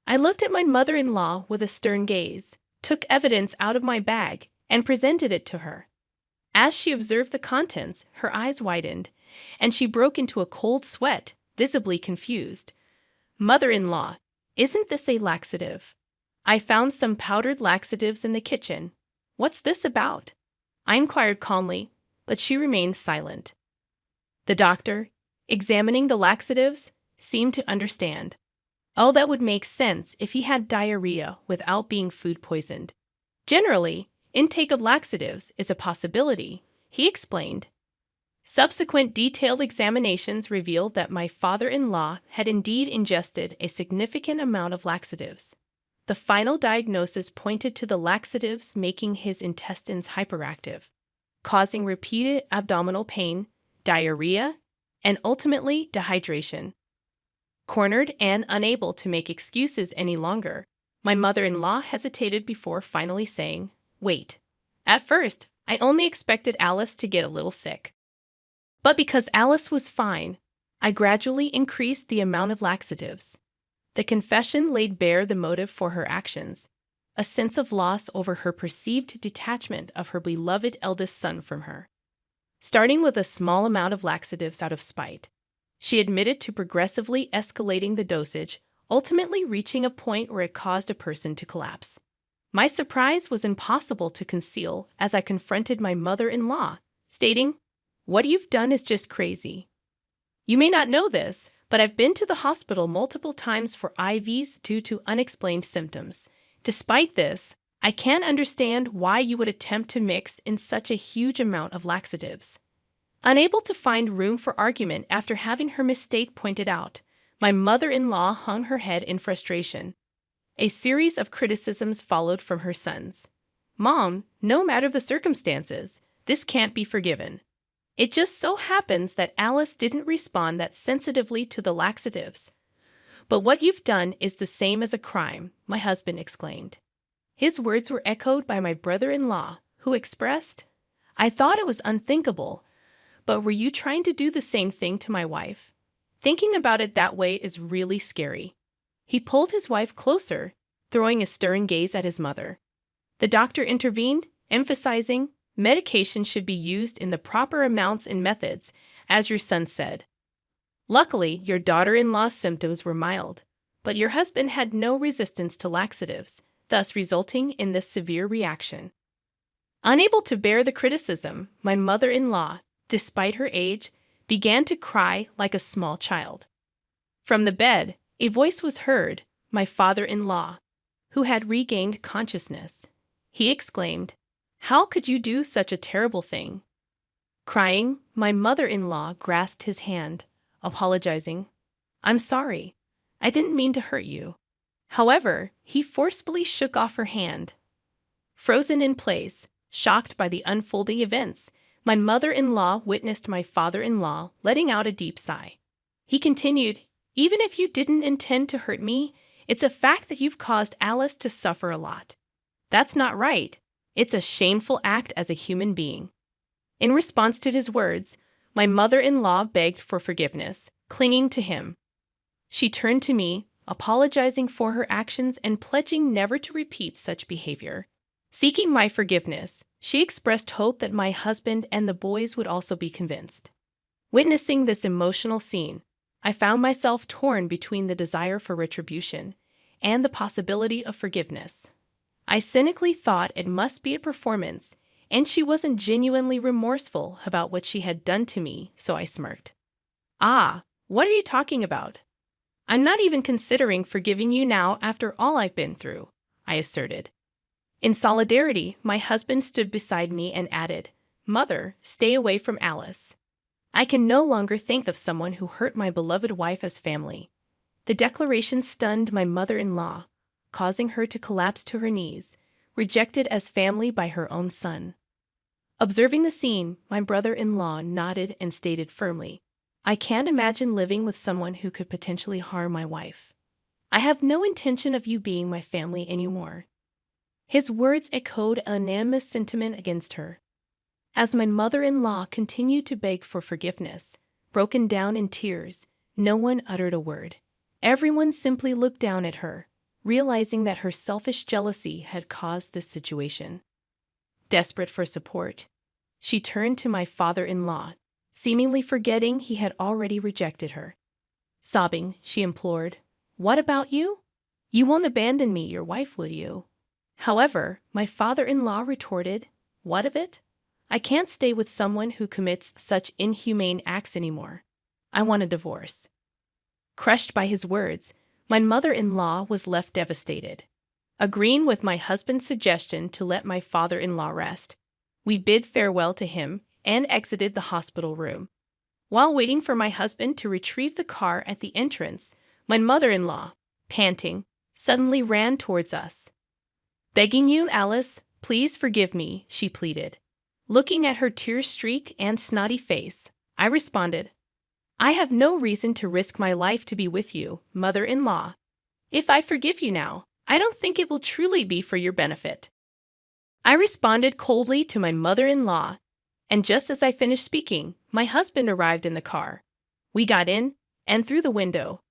I looked at my mother-in-law with a stern gaze, took evidence out of my bag, and presented it to her. As she observed the contents, her eyes widened, and she broke into a cold sweat, visibly confused. "Mother-in-law, isn't this a laxative? I found some powdered laxatives in the kitchen. What's this about?" I inquired calmly, but she remained silent. The doctor, examining the laxatives, seemed to understand. Oh, that would make sense if he had diarrhea without being food poisoned. Generally, intake of laxatives is a possibility, he explained. Subsequent detailed examinations revealed that my father-in-law had indeed ingested a significant amount of laxatives. The final diagnosis pointed to the laxatives making his intestines hyperactive, causing repeated abdominal pain, diarrhea, and ultimately dehydration. Cornered and unable to make excuses any longer, my mother-in-law hesitated before finally saying, "Wait. At first, I only expected Alice to get a little sick. But because Alice was fine, I gradually increased the amount of laxatives." The confession laid bare the motive for her actions, a sense of loss over her perceived detachment of her beloved eldest son from her. Starting with a small amount of laxatives out of spite, she admitted to progressively escalating the dosage, ultimately reaching a point where it caused a person to collapse. My surprise was impossible to conceal as I confronted my mother-in-law, stating, "What you've done is just crazy. You may not know this, but I've been to the hospital multiple times for IVs due to unexplained symptoms. Despite this, I can't understand why you would attempt to mix in such a huge amount of laxatives." Unable to find room for argument after having her mistake pointed out, my mother-in-law hung her head in frustration. A series of criticisms followed from her sons. "Mom, no matter the circumstances, this can't be forgiven. It just so happens that Alice didn't respond that sensitively to the laxatives." "But what you've done is the same as a crime," my husband exclaimed. His words were echoed by my brother-in-law, who expressed, "I thought it was unthinkable, but were you trying to do the same thing to my wife? Thinking about it that way is really scary." He pulled his wife closer, throwing a stern gaze at his mother. The doctor intervened, emphasizing, "Medication should be used in the proper amounts and methods, as your son said. Luckily, your daughter-in-law's symptoms were mild, but your husband had no resistance to laxatives, thus resulting in this severe reaction." Unable to bear the criticism, my mother-in-law, despite her age, began to cry like a small child. From the bed, a voice was heard, my father-in-law, who had regained consciousness. He exclaimed, "How could you do such a terrible thing?" Crying, my mother-in-law grasped his hand, apologizing. "I'm sorry. I didn't mean to hurt you." However, he forcefully shook off her hand. Frozen in place, shocked by the unfolding events, my mother-in-law witnessed my father-in-law letting out a deep sigh. He continued, "Even if you didn't intend to hurt me, it's a fact that you've caused Alice to suffer a lot. That's not right. It's a shameful act as a human being." In response to his words, my mother-in-law begged for forgiveness, clinging to him. She turned to me, apologizing for her actions and pledging never to repeat such behavior. Seeking my forgiveness, she expressed hope that my husband and the boys would also be convinced. Witnessing this emotional scene, I found myself torn between the desire for retribution and the possibility of forgiveness. I cynically thought it must be a performance, and she wasn't genuinely remorseful about what she had done to me, so I smirked. "Ah, what are you talking about? I'm not even considering forgiving you now after all I've been through," I asserted. In solidarity, my husband stood beside me and added, "Mother, stay away from Alice. I can no longer think of someone who hurt my beloved wife as family." The declaration stunned my mother-in-law, causing her to collapse to her knees, rejected as family by her own son. Observing the scene, my brother-in-law nodded and stated firmly, "I can't imagine living with someone who could potentially harm my wife. I have no intention of you being my family anymore." His words echoed an unanimous sentiment against her. As my mother-in-law continued to beg for forgiveness, broken down in tears, no one uttered a word. Everyone simply looked down at her, realizing that her selfish jealousy had caused this situation. Desperate for support, she turned to my father-in-law, seemingly forgetting he had already rejected her. Sobbing, she implored, "What about you? You won't abandon me, your wife, will you?" However, my father-in-law retorted, "What of it? I can't stay with someone who commits such inhumane acts anymore. I want a divorce." Crushed by his words, my mother-in-law was left devastated. Agreeing with my husband's suggestion to let my father-in-law rest, we bid farewell to him and exited the hospital room. While waiting for my husband to retrieve the car at the entrance, my mother-in-law, panting, suddenly ran towards us. "Begging you, Alice, please forgive me," she pleaded. Looking at her tear-streaked and snotty face, I responded, "I have no reason to risk my life to be with you, mother-in-law. If I forgive you now, I don't think it will truly be for your benefit." I responded coldly to my mother-in-law, and just as I finished speaking, my husband arrived in the car. We got in, and through the window,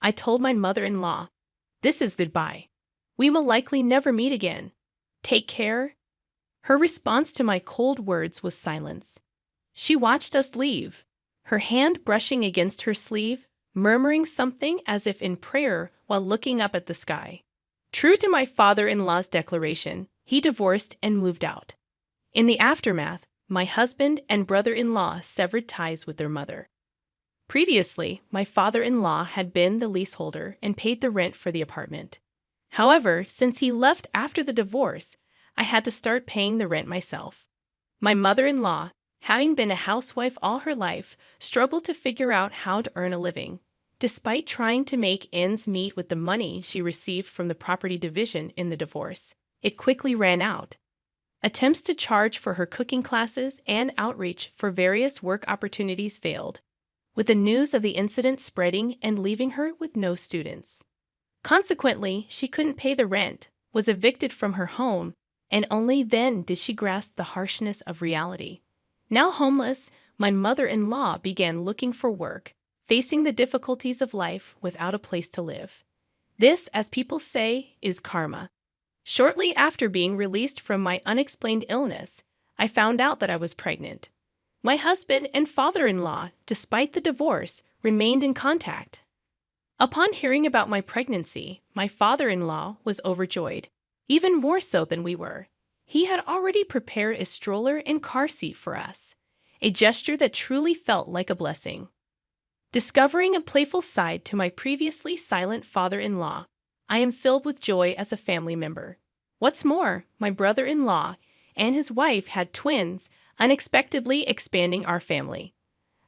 I told my mother-in-law, "This is goodbye. We will likely never meet again. Take care." Her response to my cold words was silence. She watched us leave, her hand brushing against her sleeve, murmuring something as if in prayer while looking up at the sky. True to my father-in-law's declaration, he divorced and moved out. In the aftermath, my husband and brother-in-law severed ties with their mother. Previously, my father-in-law had been the leaseholder and paid the rent for the apartment. However, since he left after the divorce, I had to start paying the rent myself. My mother-in-law, having been a housewife all her life, struggled to figure out how to earn a living. Despite trying to make ends meet with the money she received from the property division in the divorce, it quickly ran out. Attempts to charge for her cooking classes and outreach for various work opportunities failed, with the news of the incident spreading and leaving her with no students. Consequently, she couldn't pay the rent, was evicted from her home, and only then did she grasp the harshness of reality. Now homeless, my mother-in-law began looking for work, facing the difficulties of life without a place to live. This, as people say, is karma. Shortly after being released from my unexplained illness, I found out that I was pregnant. My husband and father-in-law, despite the divorce, remained in contact. Upon hearing about my pregnancy, my father-in-law was overjoyed, even more so than we were. He had already prepared a stroller and car seat for us, a gesture that truly felt like a blessing. Discovering a playful side to my previously silent father-in-law, I am filled with joy as a family member. What's more, my brother-in-law and his wife had twins, unexpectedly expanding our family.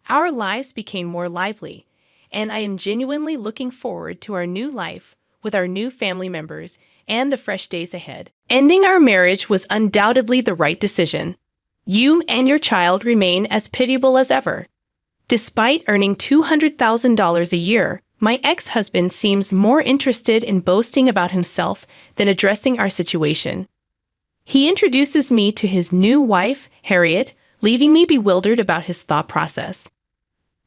Our lives became more lively, and I am genuinely looking forward to our new life with our new family members and the fresh days ahead. Ending our marriage was undoubtedly the right decision. You and your child remain as pitiable as ever. Despite earning $200,000 a year, my ex-husband seems more interested in boasting about himself than addressing our situation. He introduces me to his new wife, Harriet, leaving me bewildered about his thought process.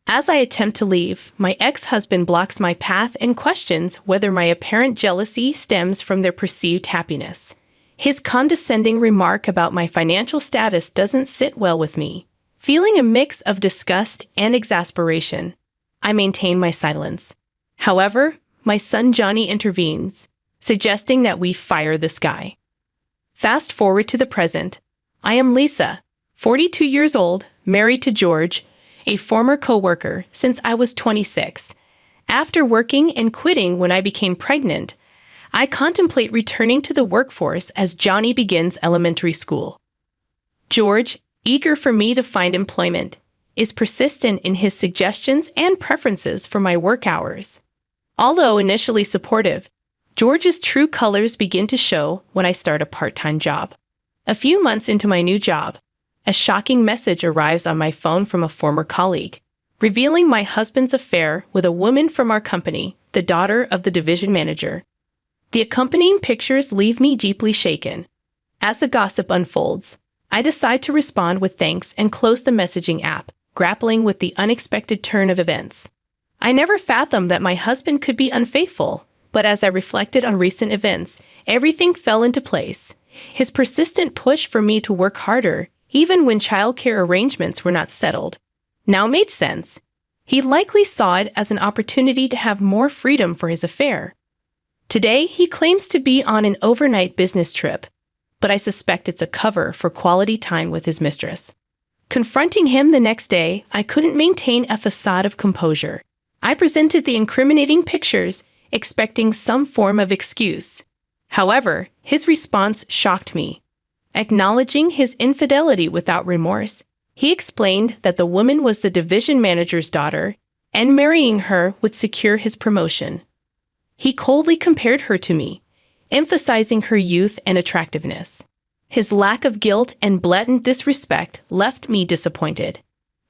As I attempt to leave, my ex-husband blocks my path and questions whether my apparent jealousy stems from their perceived happiness. His condescending remark about my financial status doesn't sit well with me. Feeling a mix of disgust and exasperation, I maintain my silence. However, my son Johnny intervenes, suggesting that we fire this guy. Fast forward to the present. I am Lisa, 42 years old, married to George, a former co-worker since I was 26. After working and quitting when I became pregnant, I contemplate returning to the workforce as Johnny begins elementary school. George, eager for me to find employment, is persistent in his suggestions and preferences for my work hours. Although initially supportive, George's true colors begin to show when I start a part-time job. A few months into my new job, a shocking message arrives on my phone from a former colleague, revealing my husband's affair with a woman from our company, the daughter of the division manager. The accompanying pictures leave me deeply shaken. As the gossip unfolds, I decide to respond with thanks and close the messaging app, grappling with the unexpected turn of events. I never fathomed that my husband could be unfaithful, but as I reflected on recent events, everything fell into place. His persistent push for me to work harder, even when childcare arrangements were not settled, now made sense. He likely saw it as an opportunity to have more freedom for his affair. Today, he claims to be on an overnight business trip, but I suspect it's a cover for quality time with his mistress. Confronting him the next day, I couldn't maintain a facade of composure. I presented the incriminating pictures, expecting some form of excuse. However, his response shocked me. Acknowledging his infidelity without remorse, he explained that the woman was the division manager's daughter, and marrying her would secure his promotion. He coldly compared her to me, emphasizing her youth and attractiveness. His lack of guilt and blatant disrespect left me disappointed.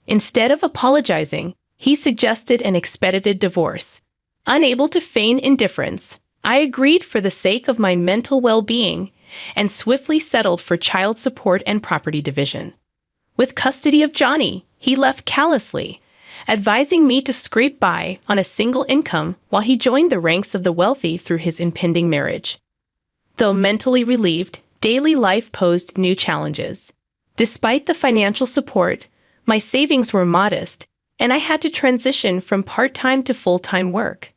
Instead of apologizing, he suggested an expedited divorce. Unable to feign indifference, I agreed for the sake of my mental well-being and swiftly settled for child support and property division. With custody of Johnny, he left callously, advising me to scrape by on a single income while he joined the ranks of the wealthy through his impending marriage. Though mentally relieved, daily life posed new challenges. Despite the financial support, my savings were modest, and I had to transition from part-time to full-time work.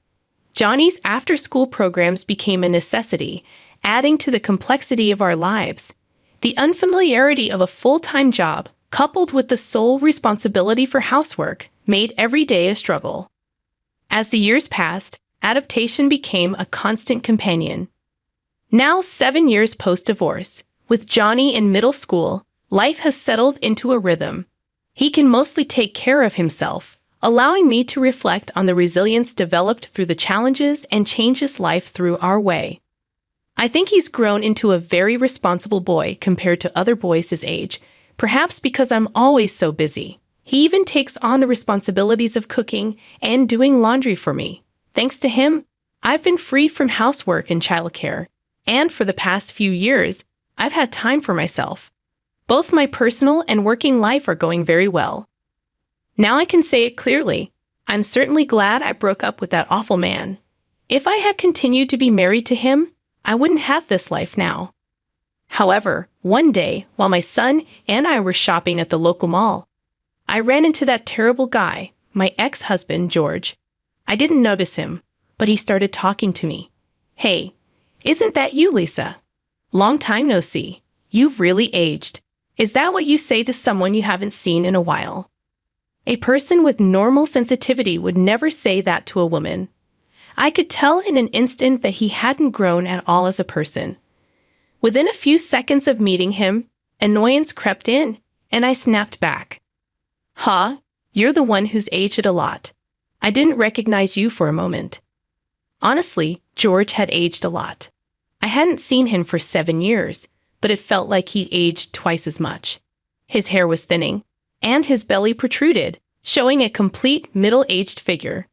Johnny's after-school programs became a necessity, adding to the complexity of our lives. The unfamiliarity of a full-time job, coupled with the sole responsibility for housework, made every day a struggle. As the years passed, adaptation became a constant companion. Now, 7 years post-divorce, with Johnny in middle school, life has settled into a rhythm. He can mostly take care of himself, allowing me to reflect on the resilience developed through the challenges and changes life threw our way. I think he's grown into a very responsible boy compared to other boys his age, perhaps because I'm always so busy. He even takes on the responsibilities of cooking and doing laundry for me. Thanks to him, I've been free from housework and childcare, and for the past few years, I've had time for myself. Both my personal and working life are going very well. Now I can say it clearly. I'm certainly glad I broke up with that awful man. If I had continued to be married to him, I wouldn't have this life now. However, one day, while my son and I were shopping at the local mall, I ran into that terrible guy, my ex-husband, George. I didn't notice him, but he started talking to me. "Hey, isn't that you, Lisa? Long time no see. You've really aged. Is that what you say to someone you haven't seen in a while?" A person with normal sensitivity would never say that to a woman. I could tell in an instant that he hadn't grown at all as a person. Within a few seconds of meeting him, annoyance crept in, and I snapped back. "Huh? You're the one who's aged a lot. I didn't recognize you for a moment." Honestly, George had aged a lot. I hadn't seen him for 7 years, but it felt like he aged twice as much. His hair was thinning, and his belly protruded, showing a complete middle-aged figure.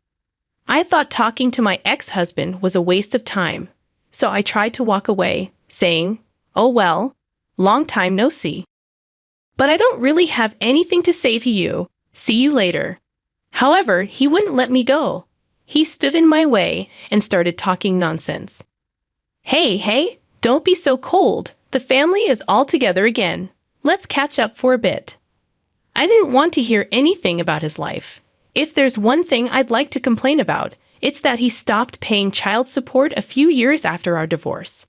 I thought talking to my ex-husband was a waste of time, so I tried to walk away, saying, "Oh well, long time no see. But I don't really have anything to say to you. See you later." However, he wouldn't let me go. He stood in my way and started talking nonsense. Hey, don't be so cold. The family is all together again. Let's catch up for a bit. I didn't want to hear anything about his life. If there's one thing I'd like to complain about, it's that he stopped paying child support a few years after our divorce.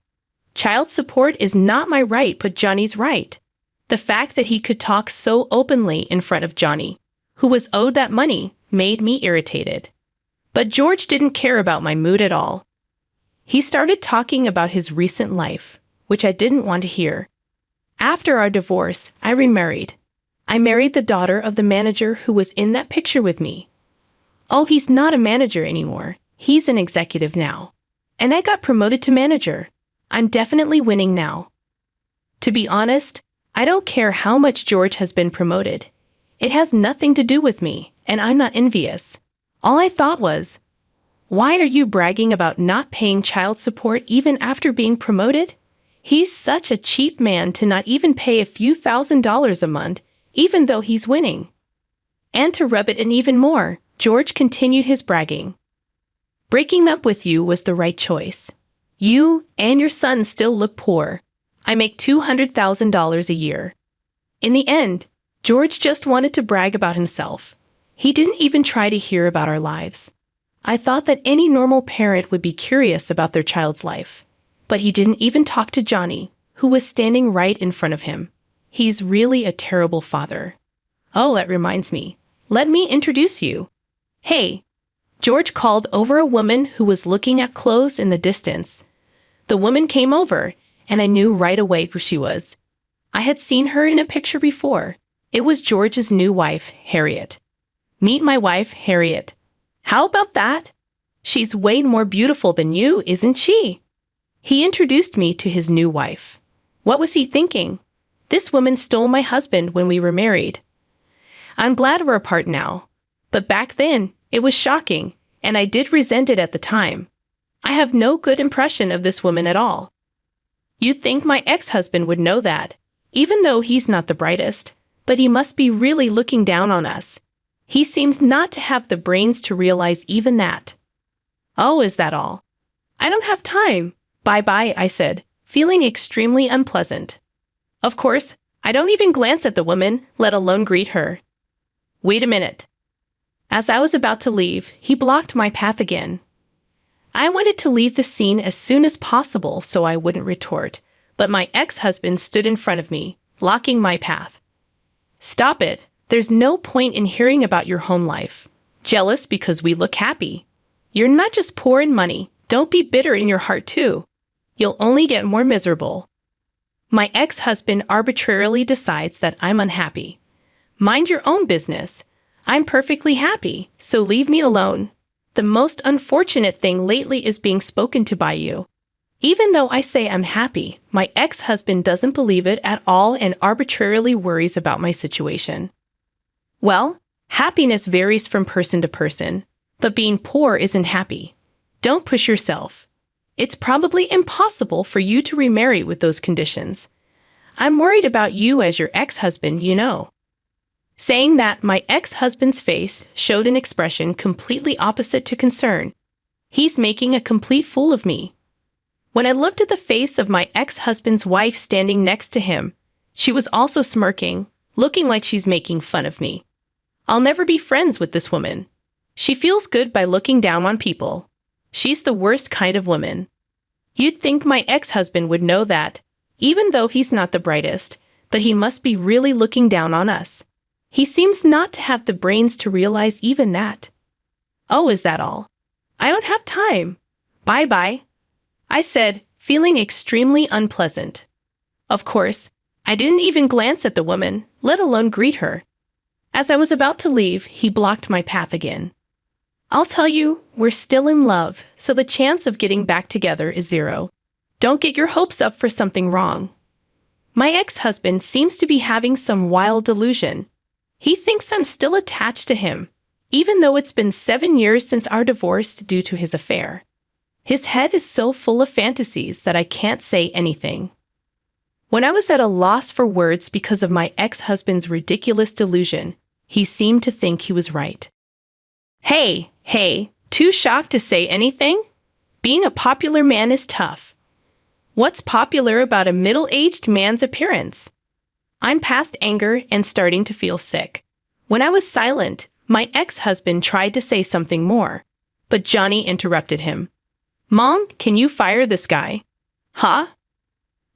Child support is not my right, but Johnny's right. The fact that he could talk so openly in front of Johnny, who was owed that money, made me irritated. But George didn't care about my mood at all. He started talking about his recent life, which I didn't want to hear. After our divorce, I remarried. I married the daughter of the manager who was in that picture with me. Oh, he's not a manager anymore. He's an executive now. And I got promoted to manager. I'm definitely winning now. To be honest, I don't care how much George has been promoted. It has nothing to do with me, and I'm not envious. All I thought was, why are you bragging about not paying child support even after being promoted? He's such a cheap man to not even pay a few $1,000s a month, even though he's winning. And to rub it in even more, George continued his bragging. Breaking up with you was the right choice. You and your son still look poor. I make $200,000 a year. In the end, George just wanted to brag about himself. He didn't even try to hear about our lives. I thought that any normal parent would be curious about their child's life. But he didn't even talk to Johnny, who was standing right in front of him. He's really a terrible father. Oh, that reminds me. Let me introduce you. Hey. George called over a woman who was looking at clothes in the distance. The woman came over, and I knew right away who she was. I had seen her in a picture before. It was George's new wife, Harriet. Meet my wife, Harriet. How about that? She's way more beautiful than you, isn't she? He introduced me to his new wife. What was he thinking? This woman stole my husband when we were married. I'm glad we're apart now. But back then, it was shocking, and I did resent it at the time. I have no good impression of this woman at all. You'd think my ex-husband would know that, even though he's not the brightest, but he must be really looking down on us. He seems not to have the brains to realize even that. Oh, is that all? I don't have time. Bye-bye, I said, feeling extremely unpleasant. Of course, I don't even glance at the woman, let alone greet her. Wait a minute. As I was about to leave, he blocked my path again. I wanted to leave the scene as soon as possible so I wouldn't retort, but my ex-husband stood in front of me, blocking my path. Stop it. There's no point in hearing about your home life. Jealous because we look happy. You're not just poor in money. Don't be bitter in your heart too. You'll only get more miserable. My ex-husband arbitrarily decides that I'm unhappy. Mind your own business. I'm perfectly happy, so leave me alone. The most unfortunate thing lately is being spoken to by you. Even though I say I'm happy, my ex-husband doesn't believe it at all and arbitrarily worries about my situation. Well, happiness varies from person to person, but being poor isn't happy. Don't push yourself. It's probably impossible for you to remarry with those conditions. I'm worried about you as your ex-husband, you know. Saying that, my ex-husband's face showed an expression completely opposite to concern. He's making a complete fool of me. When I looked at the face of my ex-husband's wife standing next to him, she was also smirking, looking like she's making fun of me. I'll never be friends with this woman. She feels good by looking down on people. She's the worst kind of woman. You'd think my ex-husband would know that, even though he's not the brightest, but he must be really looking down on us. He seems not to have the brains to realize even that. Oh, is that all? I don't have time. Bye-bye, I said, feeling extremely unpleasant. Of course, I didn't even glance at the woman, let alone greet her. As I was about to leave, he blocked my path again. I'll tell you, we're still in love, so the chance of getting back together is 0. Don't get your hopes up for something wrong. My ex-husband seems to be having some wild delusion. He thinks I'm still attached to him, even though it's been 7 years since our divorce due to his affair. His head is so full of fantasies that I can't say anything. When I was at a loss for words because of my ex-husband's ridiculous delusion, he seemed to think he was right. Hey, too shocked to say anything? Being a popular man is tough. What's popular about a middle-aged man's appearance? I'm past anger and starting to feel sick. When I was silent, my ex-husband tried to say something more, but Johnny interrupted him. Mom, can you fire this guy? Huh?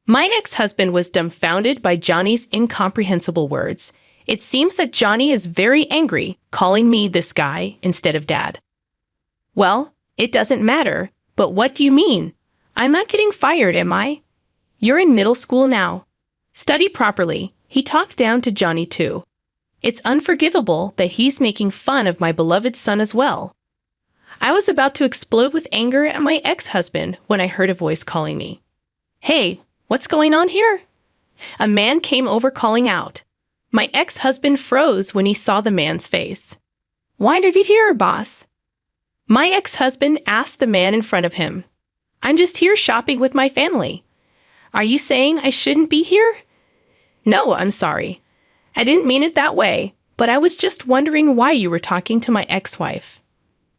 My ex-husband was dumbfounded by Johnny's incomprehensible words. It seems that Johnny is very angry, calling me this guy instead of Dad. Well, it doesn't matter, but what do you mean? I'm not getting fired, am I? You're in middle school now. Study properly. He talked down to Johnny too. It's unforgivable that he's making fun of my beloved son as well. I was about to explode with anger at my ex-husband when I heard a voice calling me. Hey, what's going on here? A man came over calling out. My ex-husband froze when he saw the man's face. Why are you here, boss? My ex-husband asked the man in front of him. I'm just here shopping with my family. Are you saying I shouldn't be here? No, I'm sorry. I didn't mean it that way, but I was just wondering why you were talking to my ex-wife.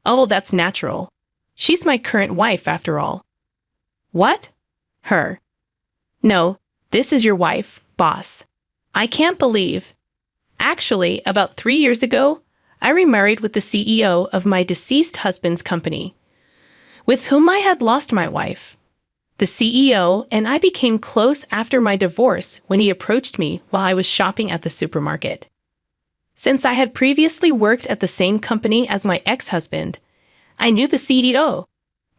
Oh, that's natural. She's my current wife, after all. What? Her. No, this is your wife, boss. I can't believe. Actually, about 3 years ago, I remarried with the CEO of my deceased husband's company, with whom I had lost my wife. The CEO and I became close after my divorce when he approached me while I was shopping at the supermarket. Since I had previously worked at the same company as my ex-husband, I knew the CEO.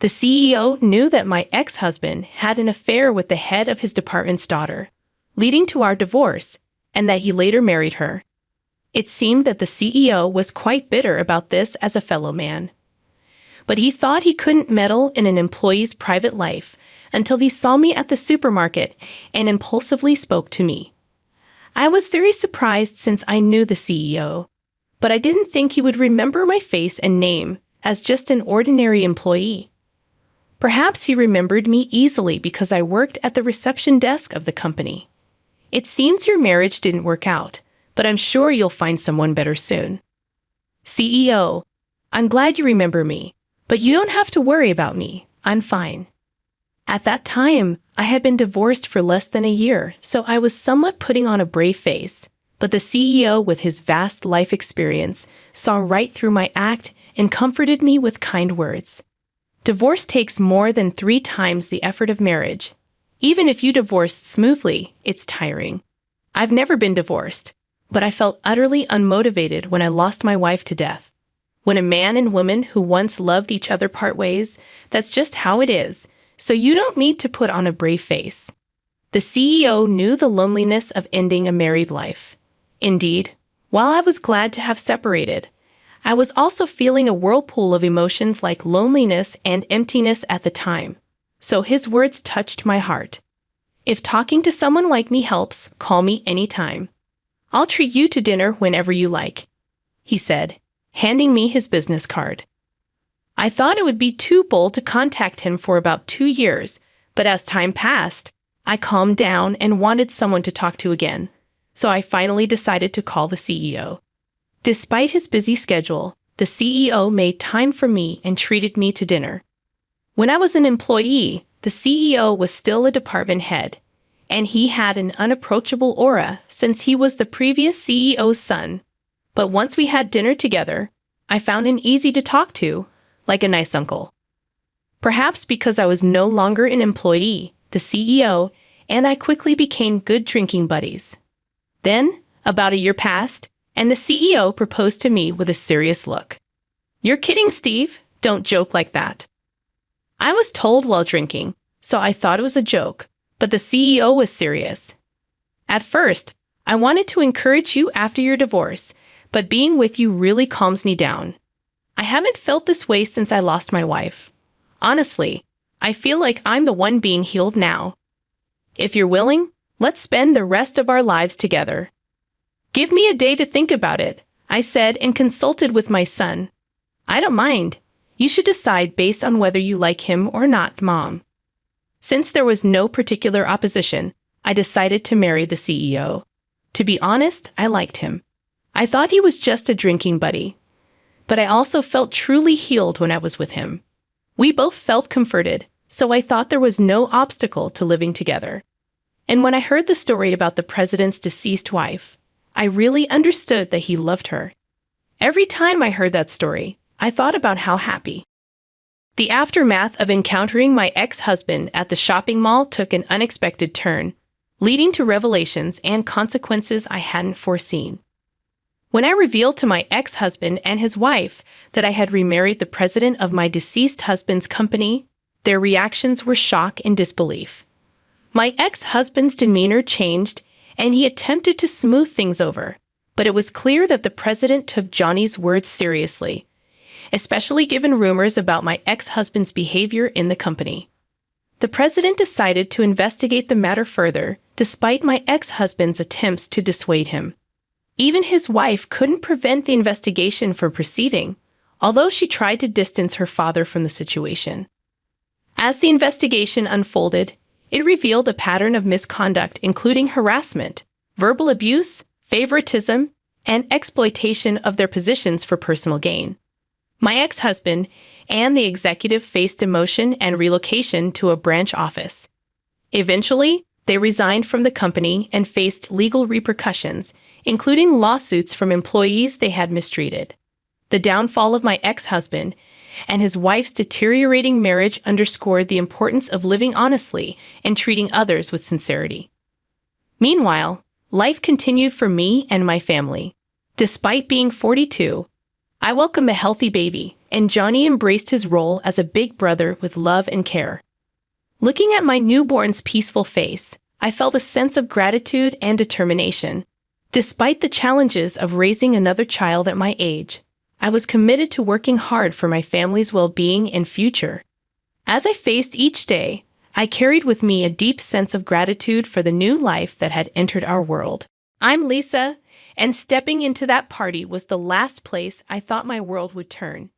The CEO knew that my ex-husband had an affair with the head of his department's daughter, leading to our divorce, and that he later married her. It seemed that the CEO was quite bitter about this as a fellow man. But he thought he couldn't meddle in an employee's private life until he saw me at the supermarket and impulsively spoke to me. I was very surprised since I knew the CEO, but I didn't think he would remember my face and name as just an ordinary employee. Perhaps he remembered me easily because I worked at the reception desk of the company. It seems your marriage didn't work out, but I'm sure you'll find someone better soon. CEO, I'm glad you remember me, but you don't have to worry about me. I'm fine. At that time, I had been divorced for less than a year, so I was somewhat putting on a brave face. But the CEO, with his vast life experience, saw right through my act and comforted me with kind words. Divorce takes more than 3 times the effort of marriage. Even if you divorce smoothly, it's tiring. I've never been divorced, but I felt utterly unmotivated when I lost my wife to death. When a man and woman who once loved each other part ways, that's just how it is. So you don't need to put on a brave face. The CEO knew the loneliness of ending a married life. Indeed, while I was glad to have separated, I was also feeling a whirlpool of emotions like loneliness and emptiness at the time. So his words touched my heart. If talking to someone like me helps, call me anytime. I'll treat you to dinner whenever you like, he said, handing me his business card. I thought it would be too bold to contact him for about 2 years, but as time passed, I calmed down and wanted someone to talk to again, so I finally decided to call the CEO. Despite his busy schedule, the CEO made time for me and treated me to dinner. When I was an employee, the CEO was still a department head, and he had an unapproachable aura since he was the previous CEO's son. But once we had dinner together, I found him easy to talk to, like a nice uncle. Perhaps because I was no longer an employee, the CEO and I quickly became good drinking buddies. Then, about a year passed, and the CEO proposed to me with a serious look. You're kidding, Steve. Don't joke like that. I was told while drinking, so I thought it was a joke, but the CEO was serious. At first, I wanted to encourage you after your divorce, but being with you really calms me down. I haven't felt this way since I lost my wife. Honestly, I feel like I'm the one being healed now. If you're willing, let's spend the rest of our lives together. Give me a day to think about it, I said and consulted with my son. I don't mind. You should decide based on whether you like him or not, Mom. Since there was no particular opposition, I decided to marry the CEO. To be honest, I liked him. I thought he was just a drinking buddy. But I also felt truly healed when I was with him. We both felt comforted, so I thought there was no obstacle to living together. And when I heard the story about the president's deceased wife, I really understood that he loved her. Every time I heard that story, I thought about how happy. The aftermath of encountering my ex-husband at the shopping mall took an unexpected turn, leading to revelations and consequences I hadn't foreseen. When I revealed to my ex-husband and his wife that I had remarried the president of my deceased husband's company, their reactions were shock and disbelief. My ex-husband's demeanor changed, and he attempted to smooth things over, but it was clear that the president took Johnny's words seriously, especially given rumors about my ex-husband's behavior in the company. The president decided to investigate the matter further, despite my ex-husband's attempts to dissuade him. Even his wife couldn't prevent the investigation from proceeding, although she tried to distance her father from the situation. As the investigation unfolded, it revealed a pattern of misconduct including harassment, verbal abuse, favoritism, and exploitation of their positions for personal gain. My ex-husband and the executive faced demotion and relocation to a branch office. Eventually, they resigned from the company and faced legal repercussions, including lawsuits from employees they had mistreated. The downfall of my ex-husband and his wife's deteriorating marriage underscored the importance of living honestly and treating others with sincerity. Meanwhile, life continued for me and my family. Despite being 42, I welcomed a healthy baby, and Johnny embraced his role as a big brother with love and care. Looking at my newborn's peaceful face, I felt a sense of gratitude and determination. Despite the challenges of raising another child at my age, I was committed to working hard for my family's well-being and future. As I faced each day, I carried with me a deep sense of gratitude for the new life that had entered our world. I'm Lisa, and stepping into that party was the last place I thought my world would turn.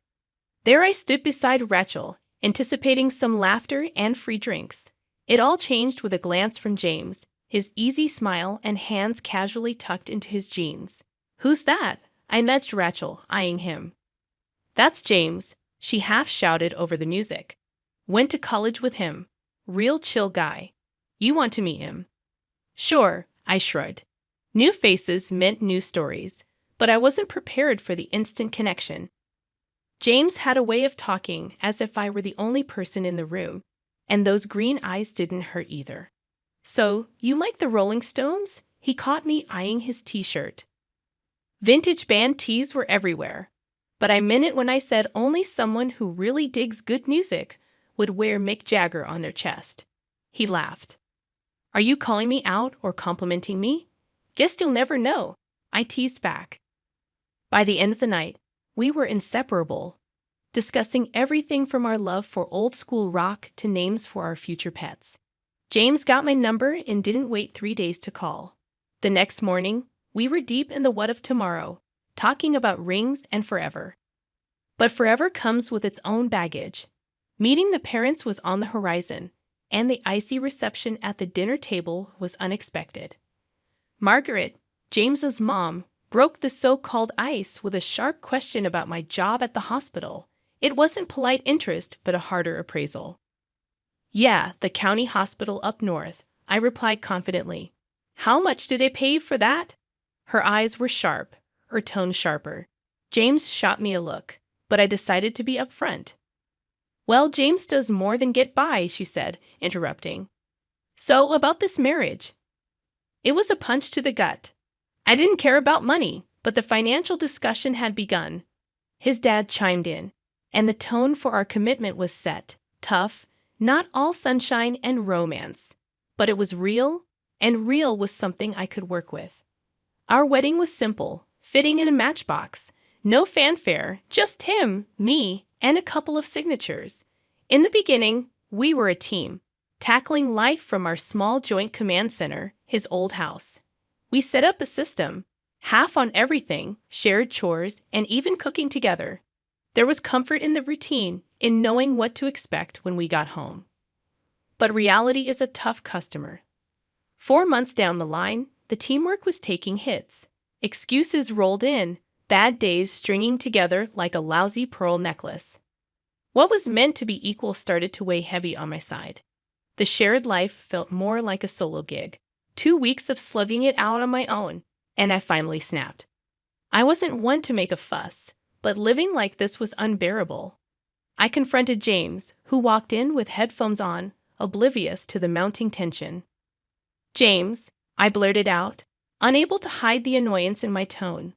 There I stood beside Rachel, anticipating some laughter and free drinks. It all changed with a glance from James, his easy smile and hands casually tucked into his jeans. "Who's that?" I nudged Rachel, eyeing him. "That's James," she half shouted over the music. "Went to college with him. Real chill guy. You want to meet him?" "Sure," I shrugged. New faces meant new stories, but I wasn't prepared for the instant connection. James had a way of talking as if I were the only person in the room, and those green eyes didn't hurt either. "So, you like the Rolling Stones?" He caught me eyeing his t-shirt. Vintage band tees were everywhere, but I meant it when I said only someone who really digs good music would wear Mick Jagger on their chest. He laughed. "Are you calling me out or complimenting me?" "Guess you'll never know," I teased back. By the end of the night, we were inseparable, discussing everything from our love for old-school rock to names for our future pets. James got my number and didn't wait 3 days to call. The next morning, we were deep in the what of tomorrow, talking about rings and forever. But forever comes with its own baggage. Meeting the parents was on the horizon, and the icy reception at the dinner table was unexpected. Margaret, James's mom, broke the so-called ice with a sharp question about my job at the hospital. It wasn't polite interest, but a harder appraisal. "Yeah, the county hospital up north," I replied confidently. "How much did they pay you for that?" Her eyes were sharp, her tone sharper. James shot me a look, but I decided to be upfront. "Well, James does more than get by," she said, interrupting. "So, about this marriage." It was a punch to the gut. I didn't care about money, but the financial discussion had begun. His dad chimed in, and the tone for our commitment was set, tough, not all sunshine and romance. But it was real, and real was something I could work with. Our wedding was simple, fitting in a matchbox. No fanfare, just him, me, and a couple of signatures. In the beginning, we were a team, tackling life from our small joint command center, his old house. We set up a system, half on everything, shared chores, and even cooking together. There was comfort in the routine, in knowing what to expect when we got home. But reality is a tough customer. 4 months down the line, the teamwork was taking hits. Excuses rolled in, bad days stringing together like a lousy pearl necklace. What was meant to be equal started to weigh heavy on my side. The shared life felt more like a solo gig. 2 weeks of slugging it out on my own, and I finally snapped. I wasn't one to make a fuss, but living like this was unbearable. I confronted James, who walked in with headphones on, oblivious to the mounting tension. "James," I blurted out, unable to hide the annoyance in my tone.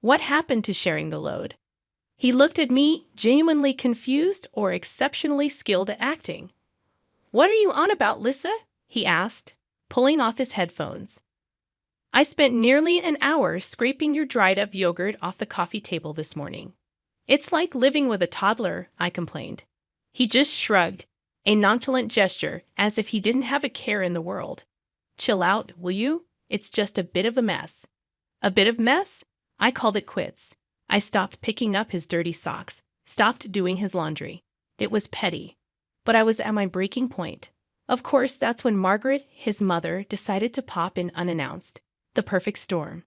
"What happened to sharing the load?" He looked at me, genuinely confused or exceptionally skilled at acting. "What are you on about, Lissa?" he asked, pulling off his headphones. "I spent nearly an hour scraping your dried-up yogurt off the coffee table this morning. It's like living with a toddler," I complained. He just shrugged, a nonchalant gesture as if he didn't have a care in the world. "Chill out, will you? It's just a bit of a mess." A bit of mess? I called it quits. I stopped picking up his dirty socks, stopped doing his laundry. It was petty, but I was at my breaking point. Of course, that's when Margaret, his mother, decided to pop in unannounced. The perfect storm.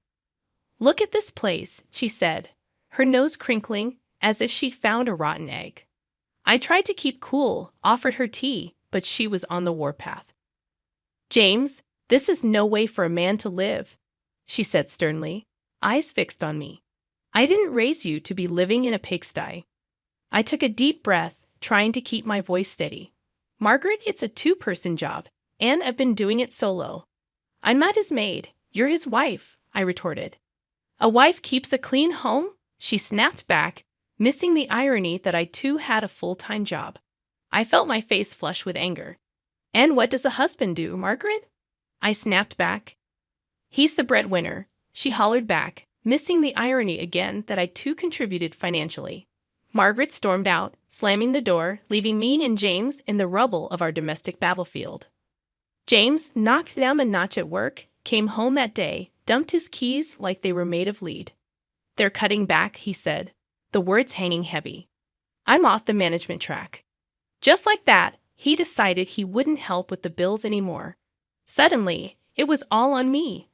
"Look at this place," she said, her nose crinkling as if she found a rotten egg. I tried to keep cool, offered her tea, but she was on the warpath. "James, this is no way for a man to live," she said sternly, eyes fixed on me. "I didn't raise you to be living in a pigsty." I took a deep breath, trying to keep my voice steady. "Margaret, it's a two-person job, and I've been doing it solo." "I'm not his maid. You're his wife," I retorted. "A wife keeps a clean home?" She snapped back, missing the irony that I too had a full-time job. I felt my face flush with anger. "And what does a husband do, Margaret?" I snapped back. "He's the breadwinner," she hollered back, missing the irony again that I too contributed financially. Margaret stormed out, slamming the door, leaving me and James in the rubble of our domestic battlefield. James, knocked down a notch at work, came home that day, dumped his keys like they were made of lead. "They're cutting back," he said, the words hanging heavy. I'm off the management track. Just like that, he decided he wouldn't help with the bills anymore. Suddenly, it was all on me.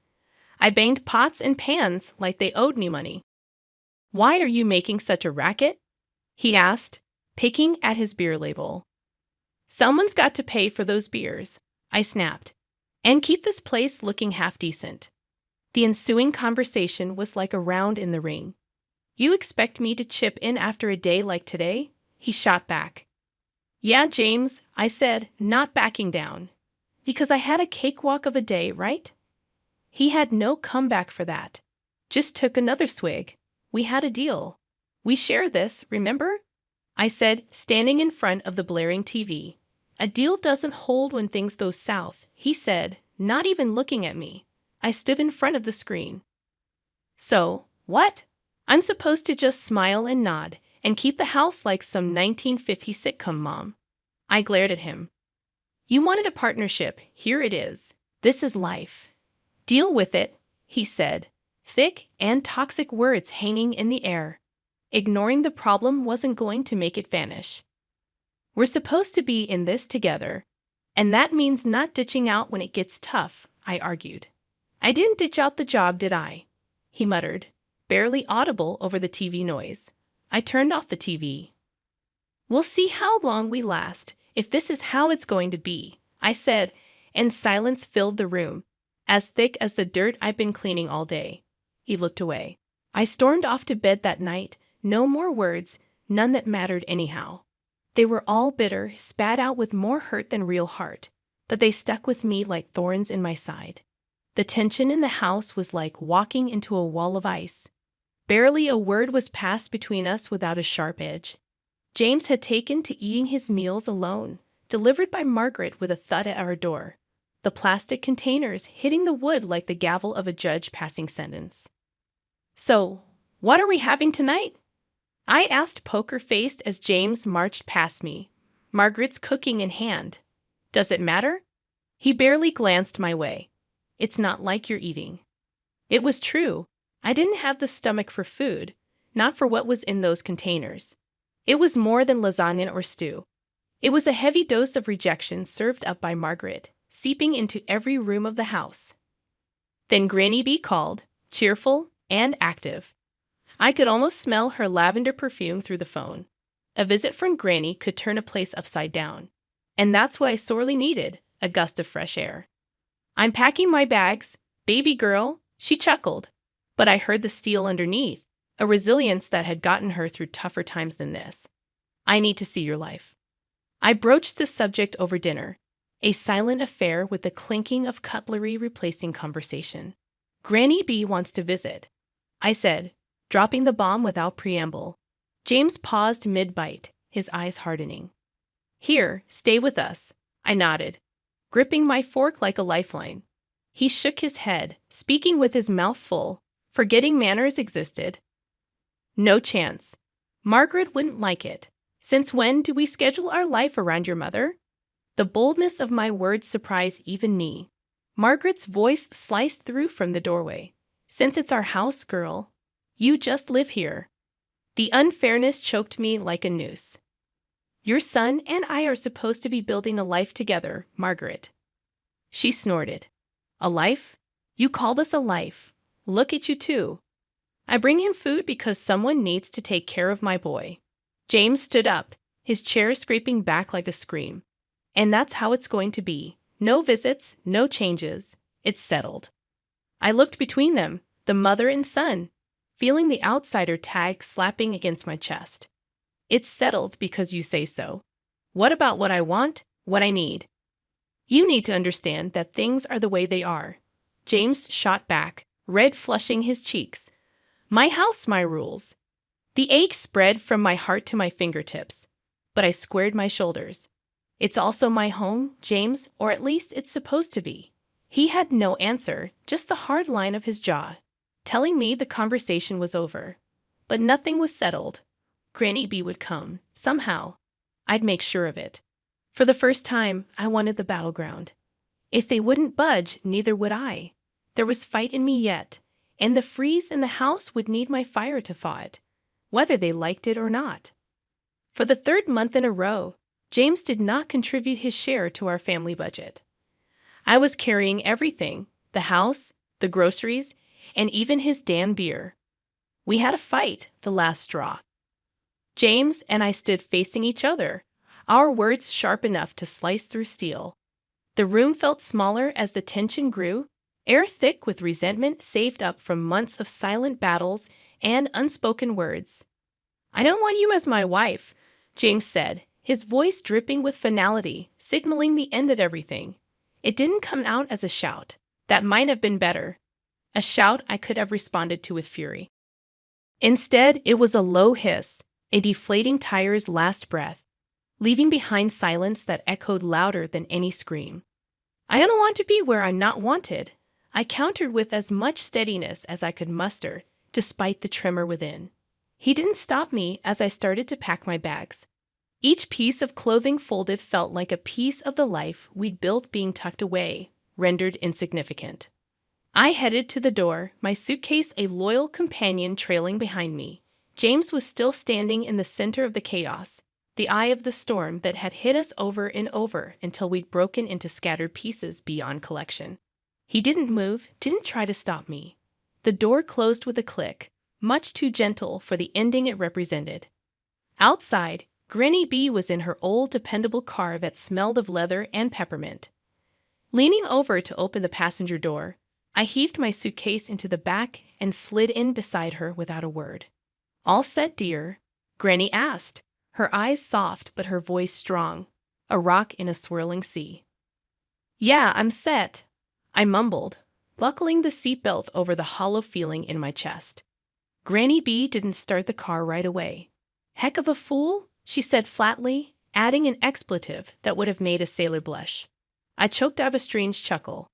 I banged pots and pans like they owed me money. "Why are you making such a racket?" he asked, picking at his beer label. "Someone's got to pay for those beers," I snapped, "and keep this place looking half decent." The ensuing conversation was like a round in the ring. "You expect me to chip in after a day like today?" he shot back. "Yeah, James," I said, not backing down. "Because I had a cakewalk of a day, right?" He had no comeback for that. Just took another swig. "We had a deal. We share this, remember?" I said, standing in front of the blaring TV. "A deal doesn't hold when things go south," he said, not even looking at me. I stood in front of the screen. "So, what? I'm supposed to just smile and nod and keep the house like some 1950s sitcom, Mom." I glared at him. "You wanted a partnership. Here it is. This is life. Deal with it," he said, thick and toxic words hanging in the air. Ignoring the problem wasn't going to make it vanish. "We're supposed to be in this together, and that means not ditching out when it gets tough," I argued. "I didn't ditch out the job, did I?" he muttered, barely audible over the TV noise. I turned off the TV. "We'll see how long we last, if this is how it's going to be," I said, and silence filled the room, as thick as the dirt I'd been cleaning all day. He looked away. I stormed off to bed that night, no more words, none that mattered anyhow. They were all bitter, spat out with more hurt than real heart, but they stuck with me like thorns in my side. The tension in the house was like walking into a wall of ice. Barely a word was passed between us without a sharp edge. James had taken to eating his meals alone, delivered by Margaret with a thud at our door, the plastic containers hitting the wood like the gavel of a judge passing sentence. "So, what are we having tonight?" I asked poker-faced as James marched past me, Margaret's cooking in hand. "Does it matter?" He barely glanced my way. "It's not like you're eating." It was true. I didn't have the stomach for food, not for what was in those containers. It was more than lasagna or stew. It was a heavy dose of rejection served up by Margaret, seeping into every room of the house. Then Granny B called, cheerful and active. I could almost smell her lavender perfume through the phone. A visit from Granny could turn a place upside down. And that's what I sorely needed, a gust of fresh air. I'm packing my bags, baby girl, she chuckled. But I heard the steel underneath, a resilience that had gotten her through tougher times than this. I need to see your life. I broached the subject over dinner, a silent affair with the clinking of cutlery replacing conversation. Granny B wants to visit, I said, dropping the bomb without preamble. James paused mid-bite, his eyes hardening. Here, stay with us, I nodded, gripping my fork like a lifeline. He shook his head, speaking with his mouth full, forgetting manners existed. No chance. Margaret wouldn't like it. Since when do we schedule our life around your mother? The boldness of my words surprised even me. Margaret's voice sliced through from the doorway. Since it's our house, girl, you just live here. The unfairness choked me like a noose. Your son and I are supposed to be building a life together, Margaret. She snorted. A life? You called us a life. Look at you two. I bring him food because someone needs to take care of my boy. James stood up, his chair scraping back like a scream. And that's how it's going to be. No visits, no changes. It's settled. I looked between them, the mother and son, feeling the outsider tag slapping against my chest. It's settled because you say so. What about what I want, what I need? You need to understand that things are the way they are. James shot back, red flushing his cheeks. My house, my rules. The ache spread from my heart to my fingertips, but I squared my shoulders. It's also my home, James, or at least it's supposed to be. He had no answer, just the hard line of his jaw, telling me the conversation was over. But nothing was settled. Granny B would come, somehow. I'd make sure of it. For the first time, I wanted the battleground. If they wouldn't budge, neither would I. There was fight in me yet, and the freeze in the house would need my fire to thaw it, whether they liked it or not. For the third month in a row, James did not contribute his share to our family budget. I was carrying everything, the house, the groceries, and even his damn beer. We had a fight, the last straw. James and I stood facing each other, our words sharp enough to slice through steel. The room felt smaller as the tension grew, air thick with resentment saved up from months of silent battles and unspoken words. I don't want you as my wife, James said, his voice dripping with finality, signaling the end of everything. It didn't come out as a shout. That might have been better. A shout I could have responded to with fury. Instead, it was a low hiss, a deflating tire's last breath, leaving behind silence that echoed louder than any scream. I don't want to be where I'm not wanted, I countered with as much steadiness as I could muster, despite the tremor within. He didn't stop me as I started to pack my bags. Each piece of clothing folded felt like a piece of the life we'd built being tucked away, rendered insignificant. I headed to the door, my suitcase a loyal companion trailing behind me. James was still standing in the center of the chaos, the eye of the storm that had hit us over and over until we'd broken into scattered pieces beyond collection. He didn't move, didn't try to stop me. The door closed with a click, much too gentle for the ending it represented. Outside, Granny B was in her old dependable car that smelled of leather and peppermint. Leaning over to open the passenger door, I heaved my suitcase into the back and slid in beside her without a word. All set, dear? Granny asked, her eyes soft but her voice strong, a rock in a swirling sea. Yeah, I'm set, I mumbled, buckling the seatbelt over the hollow feeling in my chest. Granny B didn't start the car right away. Heck of a fool, she said flatly, adding an expletive that would have made a sailor blush. I choked out a strange chuckle.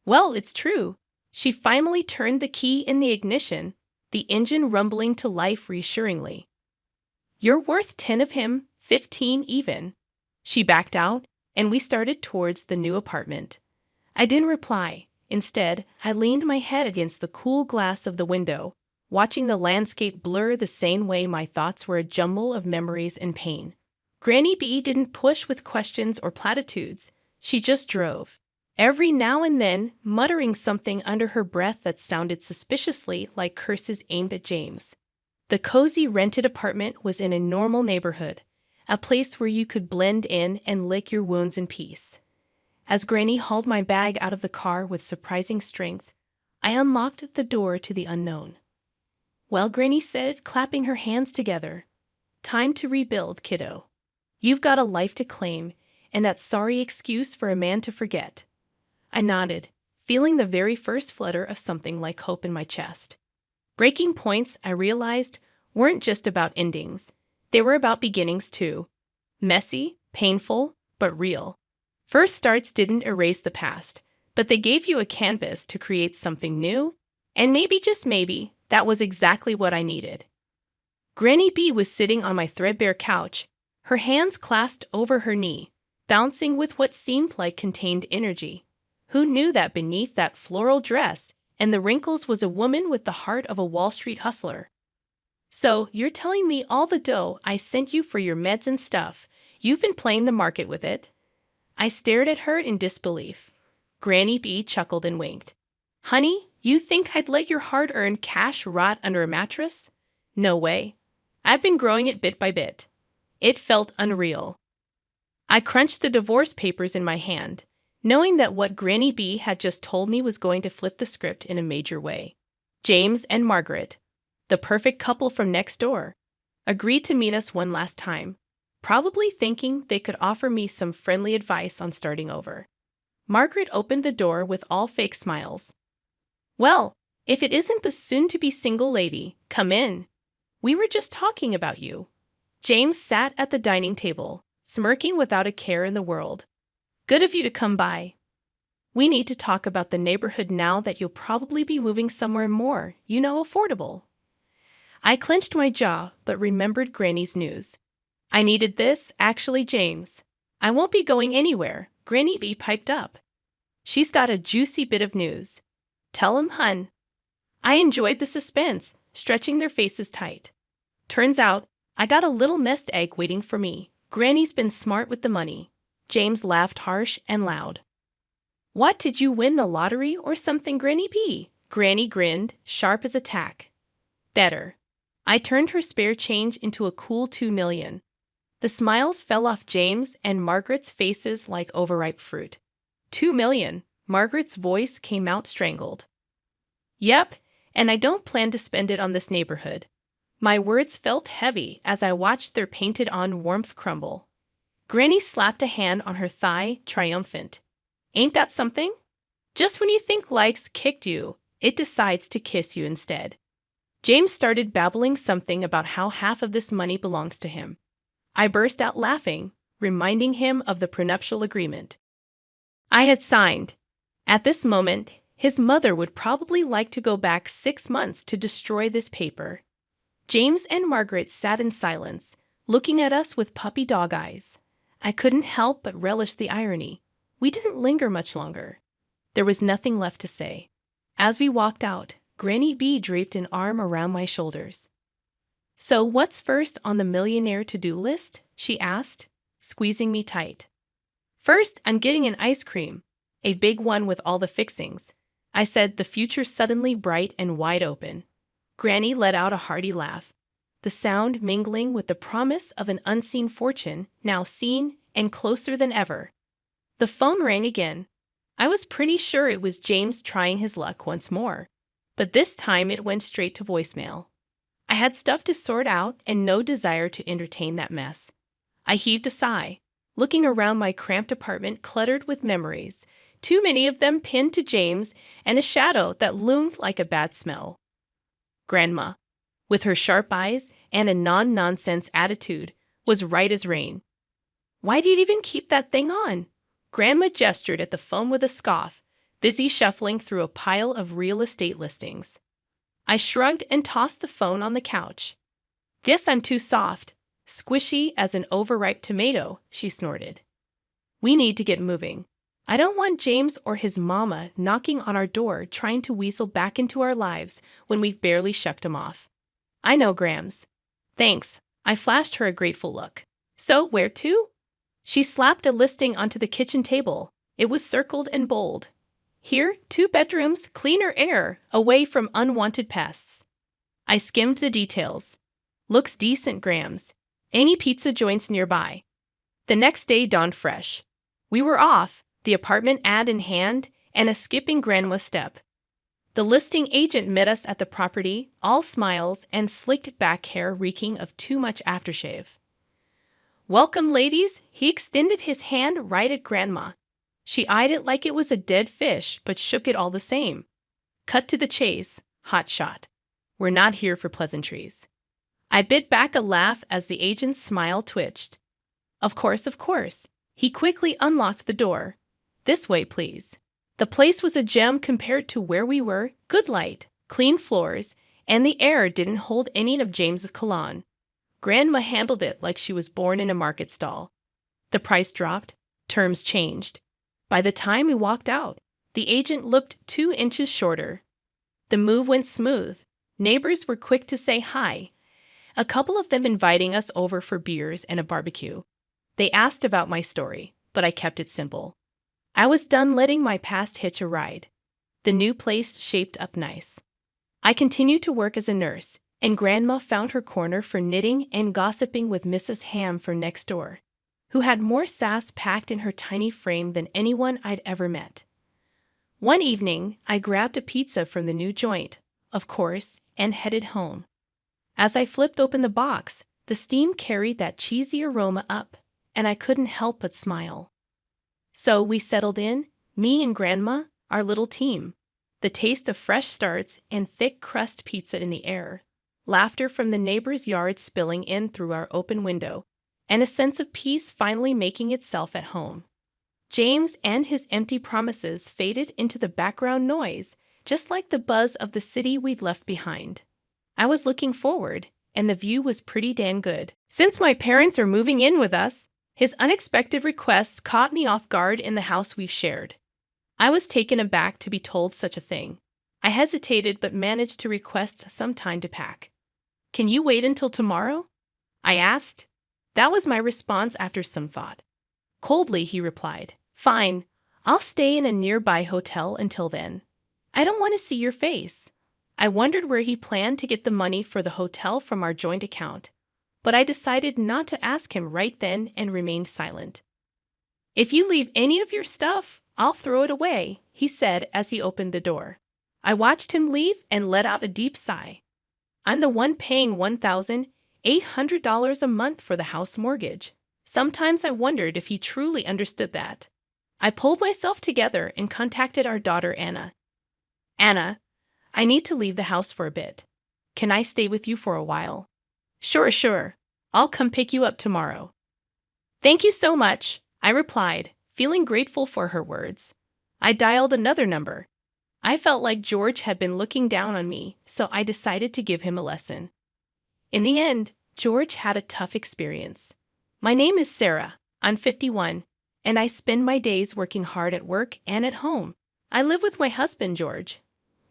Well, it's true. She finally turned the key in the ignition, the engine rumbling to life reassuringly. You're worth 10 of him, 15 even. She backed out, and we started towards the new apartment. I didn't reply. Instead, I leaned my head against the cool glass of the window, watching the landscape blur the same way my thoughts were a jumble of memories and pain. Granny B didn't push with questions or platitudes. She just drove, every now and then muttering something under her breath that sounded suspiciously like curses aimed at James. The cozy rented apartment was in a normal neighborhood, a place where you could blend in and lick your wounds in peace. As Granny hauled my bag out of the car with surprising strength, I unlocked the door to the unknown. "Well," Granny said, clapping her hands together, "time to rebuild, kiddo. You've got a life to claim, and that sorry excuse for a man to forget." I nodded, feeling the very first flutter of something like hope in my chest. Breaking points, I realized, weren't just about endings. They were about beginnings too. Messy, painful, but real. First starts didn't erase the past, but they gave you a canvas to create something new, and maybe, just maybe, that was exactly what I needed. Granny B was sitting on my threadbare couch, her hands clasped over her knee, bouncing with what seemed like contained energy. Who knew that beneath that floral dress and the wrinkles was a woman with the heart of a Wall Street hustler? "So, you're telling me all the dough I sent you for your meds and stuff, you've been playing the market with it?" I stared at her in disbelief. Granny B chuckled and winked. "Honey, you think I'd let your hard-earned cash rot under a mattress? No way. I've been growing it bit by bit." It felt unreal. I crunched the divorce papers in my hand, knowing that what Granny B had just told me was going to flip the script in a major way. James and Margaret, the perfect couple from next door, agreed to meet us one last time, probably thinking they could offer me some friendly advice on starting over. Margaret opened the door with all fake smiles. "Well, if it isn't the soon-to-be single lady, come in. We were just talking about you." James sat at the dining table, smirking without a care in the world. "Good of you to come by. We need to talk about the neighborhood now that you'll probably be moving somewhere more, affordable." I clenched my jaw, but remembered Granny's news. "I needed this, actually, James. I won't be going anywhere," Granny B piped up. "She's got a juicy bit of news. Tell 'em, hun." I enjoyed the suspense, stretching their faces tight. "Turns out, I got a little nest egg waiting for me. Granny's been smart with the money." James laughed harsh and loud. "What, did you win the lottery or something, Granny B?" Granny grinned, sharp as a tack. "Better." I turned her spare change into a cool 2 million. The smiles fell off James and Margaret's faces like overripe fruit. 2 million. Margaret's voice came out strangled. "Yep, and I don't plan to spend it on this neighborhood." My words felt heavy as I watched their painted-on warmth crumble. Granny slapped a hand on her thigh, triumphant. "Ain't that something? Just when you think life's kicked you, it decides to kiss you instead." James started babbling something about how half of this money belongs to him. I burst out laughing, reminding him of the prenuptial agreement I had signed. At this moment, his mother would probably like to go back 6 months to destroy this paper. James and Margaret sat in silence, looking at us with puppy dog eyes. I couldn't help but relish the irony. We didn't linger much longer. There was nothing left to say. As we walked out, Granny B draped an arm around my shoulders. "So what's first on the millionaire to-do list?" she asked, squeezing me tight. "First, I'm getting an ice cream, a big one with all the fixings," I said, the future suddenly bright and wide open. Granny let out a hearty laugh, the sound mingling with the promise of an unseen fortune, now seen and closer than ever. The phone rang again. I was pretty sure it was James trying his luck once more, but this time it went straight to voicemail. I had stuff to sort out and no desire to entertain that mess. I heaved a sigh, looking around my cramped apartment cluttered with memories, too many of them pinned to James, and a shadow that loomed like a bad smell. Grandma, with her sharp eyes and a non-nonsense attitude, was right as rain. "Why do you even keep that thing on?" Grandma gestured at the phone with a scoff, busy shuffling through a pile of real estate listings. I shrugged and tossed the phone on the couch. "Guess I'm too soft, squishy as an overripe tomato," she snorted. "We need to get moving. I don't want James or his mama knocking on our door trying to weasel back into our lives when we've barely shucked him off." "I know, Grams." "Thanks." I flashed her a grateful look. "So, where to?" She slapped a listing onto the kitchen table. It was circled and bold. "Here, 2 bedrooms, cleaner air, away from unwanted pests." I skimmed the details. Looks decent, Grams. Any pizza joints nearby? The next day dawned fresh. We were off, the apartment ad in hand, and a skipping grandma step. The listing agent met us at the property, all smiles and slicked back hair reeking of too much aftershave. "Welcome, ladies," he extended his hand right at Grandma. She eyed it like it was a dead fish, but shook it all the same. Cut to the chase, hot shot. We're not here for pleasantries. I bit back a laugh as the agent's smile twitched. Of course, of course. He quickly unlocked the door. This way, please. The place was a gem compared to where we were. Good light, clean floors, and the air didn't hold any of James's cologne. Grandma handled it like she was born in a market stall. The price dropped. Terms changed. By the time we walked out, the agent looked 2 inches shorter. The move went smooth. Neighbors were quick to say hi, a couple of them inviting us over for beers and a barbecue. They asked about my story, but I kept it simple. I was done letting my past hitch a ride. The new place shaped up nice. I continued to work as a nurse, and Grandma found her corner for knitting and gossiping with Mrs. Ham for next door, who had more sass packed in her tiny frame than anyone I'd ever met. One evening, I grabbed a pizza from the new joint, of course, and headed home. As I flipped open the box, the steam carried that cheesy aroma up, and I couldn't help but smile. So we settled in, me and Grandma, our little team. The taste of fresh starts and thick crust pizza in the air, laughter from the neighbor's yard spilling in through our open window, and a sense of peace finally making itself at home. James and his empty promises faded into the background noise, just like the buzz of the city we'd left behind. I was looking forward, and the view was pretty damn good. Since my parents are moving in with us, his unexpected requests caught me off guard in the house we've shared. I was taken aback to be told such a thing. I hesitated but managed to request some time to pack. "Can you wait until tomorrow?" I asked. That was my response after some thought. Coldly, he replied, "Fine, I'll stay in a nearby hotel until then. I don't want to see your face." I wondered where he planned to get the money for the hotel from our joint account, but I decided not to ask him right then and remained silent. "If you leave any of your stuff, I'll throw it away," he said as he opened the door. I watched him leave and let out a deep sigh. I'm the one paying $1,800 a month for the house mortgage. Sometimes I wondered if he truly understood that. I pulled myself together and contacted our daughter Anna. "Anna, I need to leave the house for a bit. Can I stay with you for a while?" Sure. I'll come pick you up tomorrow." "Thank you so much," I replied, feeling grateful for her words. I dialed another number. I felt like George had been looking down on me, so I decided to give him a lesson. In the end, George had a tough experience. "My name is Sarah. I'm 51, and I spend my days working hard at work and at home. I live with my husband, George.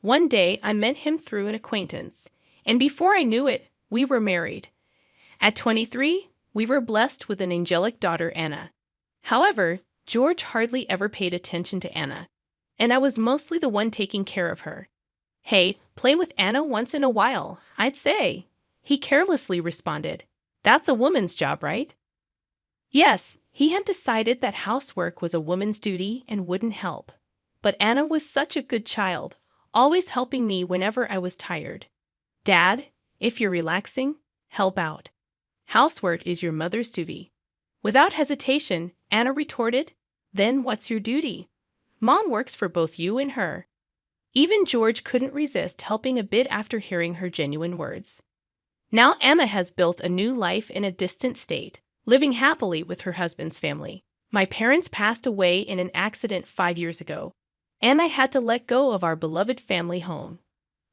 One day, I met him through an acquaintance, and before I knew it, we were married. At 23, we were blessed with an angelic daughter, Anna. However, George hardly ever paid attention to Anna, and I was mostly the one taking care of her. Hey, play with Anna once in a while, I'd say." He carelessly responded, "That's a woman's job, right?" Yes, he had decided that housework was a woman's duty and wouldn't help. But Anna was such a good child, always helping me whenever I was tired. "Dad, if you're relaxing, help out. Housework is your mother's duty." Without hesitation, Anna retorted, "Then what's your duty? Mom works for both you and her." Even George couldn't resist helping a bit after hearing her genuine words. Now Anna has built a new life in a distant state, living happily with her husband's family. My parents passed away in an accident 5 years ago, and I had to let go of our beloved family home.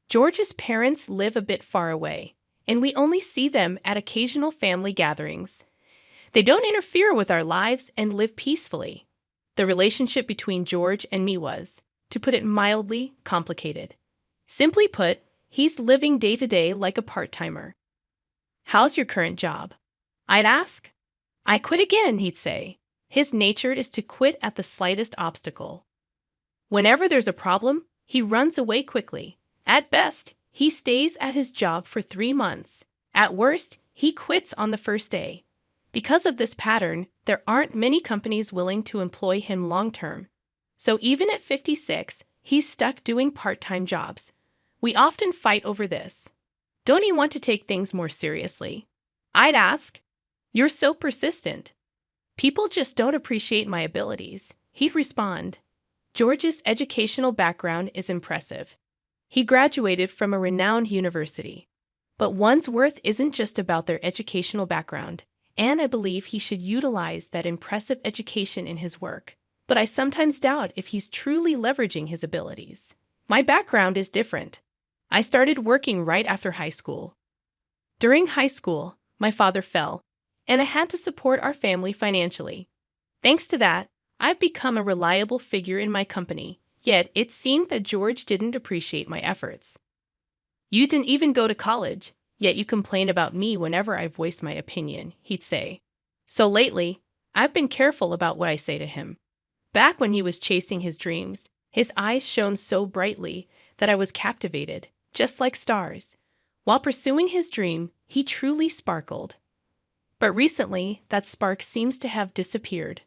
George's parents live a bit far away, and we only see them at occasional family gatherings. They don't interfere with our lives and live peacefully. The relationship between George and me was, to put it mildly, complicated. Simply put, he's living day to day like a part-timer. "How's your current job?" I'd ask. "I quit again," he'd say. His nature is to quit at the slightest obstacle. Whenever there's a problem, he runs away quickly. At best, He stays at his job for 3 months. At worst, he quits on the first day. Because of this pattern, there aren't many companies willing to employ him long-term. So even at 56, he's stuck doing part-time jobs. We often fight over this. Don't you want to take things more seriously? I'd ask. You're so persistent. People just don't appreciate my abilities, he'd respond. George's educational background is impressive. He graduated from a renowned university. But one's worth isn't just about their educational background, and I believe he should utilize that impressive education in his work. But I sometimes doubt if he's truly leveraging his abilities. My background is different. I started working right after high school. During high school, my father fell, and I had to support our family financially. Thanks to that, I've become a reliable figure in my company, yet it seemed that George didn't appreciate my efforts. You didn't even go to college, yet you complain about me whenever I voice my opinion, he'd say. So lately, I've been careful about what I say to him. Back when he was chasing his dreams, his eyes shone so brightly that I was captivated, just like stars. While pursuing his dream, he truly sparkled. But recently, that spark seems to have disappeared.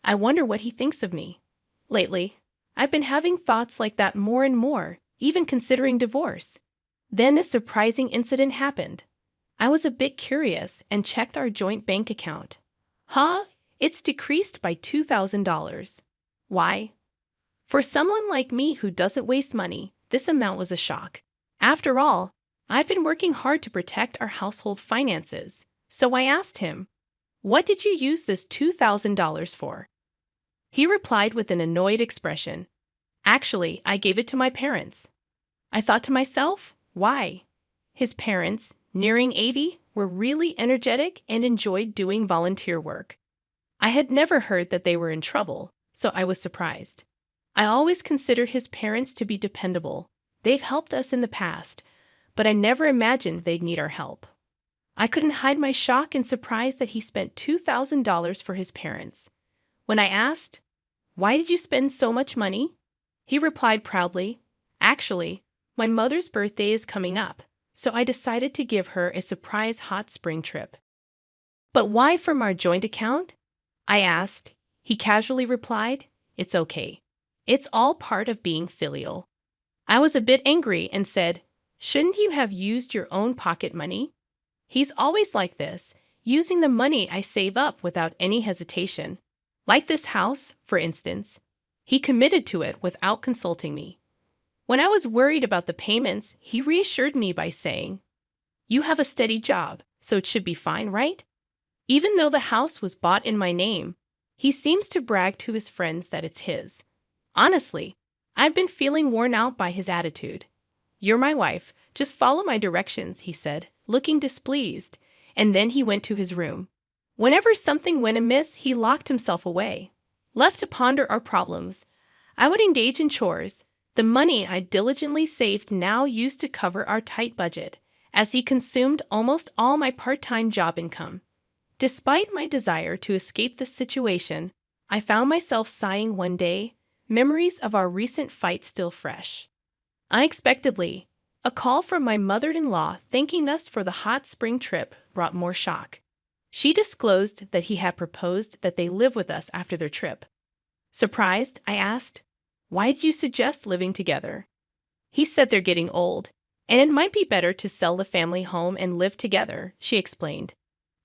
I wonder what he thinks of me. Lately, I've been having thoughts like that more and more, even considering divorce. Then a surprising incident happened. I was a bit curious and checked our joint bank account. It's decreased by $2,000. Why? For someone like me who doesn't waste money, this amount was a shock. After all, I've been working hard to protect our household finances. So I asked him, "What did you use this $2,000 for?" He replied with an annoyed expression. "Actually, I gave it to my parents." I thought to myself, why? His parents, nearing 80, were really energetic and enjoyed doing volunteer work. I had never heard that they were in trouble, so I was surprised. I always considered his parents to be dependable. They've helped us in the past, but I never imagined they'd need our help. I couldn't hide my shock and surprise that he spent $2,000 for his parents. When I asked, "Why did you spend so much money?" he replied proudly, "Actually, my mother's birthday is coming up, so I decided to give her a surprise hot spring trip." "But why from our joint account?" I asked. He casually replied, "It's okay. It's all part of being filial." I was a bit angry and said, "Shouldn't you have used your own pocket money?" He's always like this, using the money I save up without any hesitation. Like this house, for instance. He committed to it without consulting me. When I was worried about the payments, he reassured me by saying, "You have a steady job, so it should be fine, right?" Even though the house was bought in my name, he seems to brag to his friends that it's his. Honestly, I've been feeling worn out by his attitude. "You're my wife, just follow my directions," he said, looking displeased, and then he went to his room. Whenever something went amiss, he locked himself away. Left to ponder our problems, I would engage in chores. The money I diligently saved now used to cover our tight budget, as he consumed almost all my part-time job income. Despite my desire to escape this situation, I found myself sighing one day, memories of our recent fight still fresh. Unexpectedly, a call from my mother-in-law thanking us for the hot spring trip brought more shock. She disclosed that he had proposed that they live with us after their trip. Surprised, I asked, "Why did you suggest living together?" He said they're getting old, and it might be better to sell the family home and live together, she explained.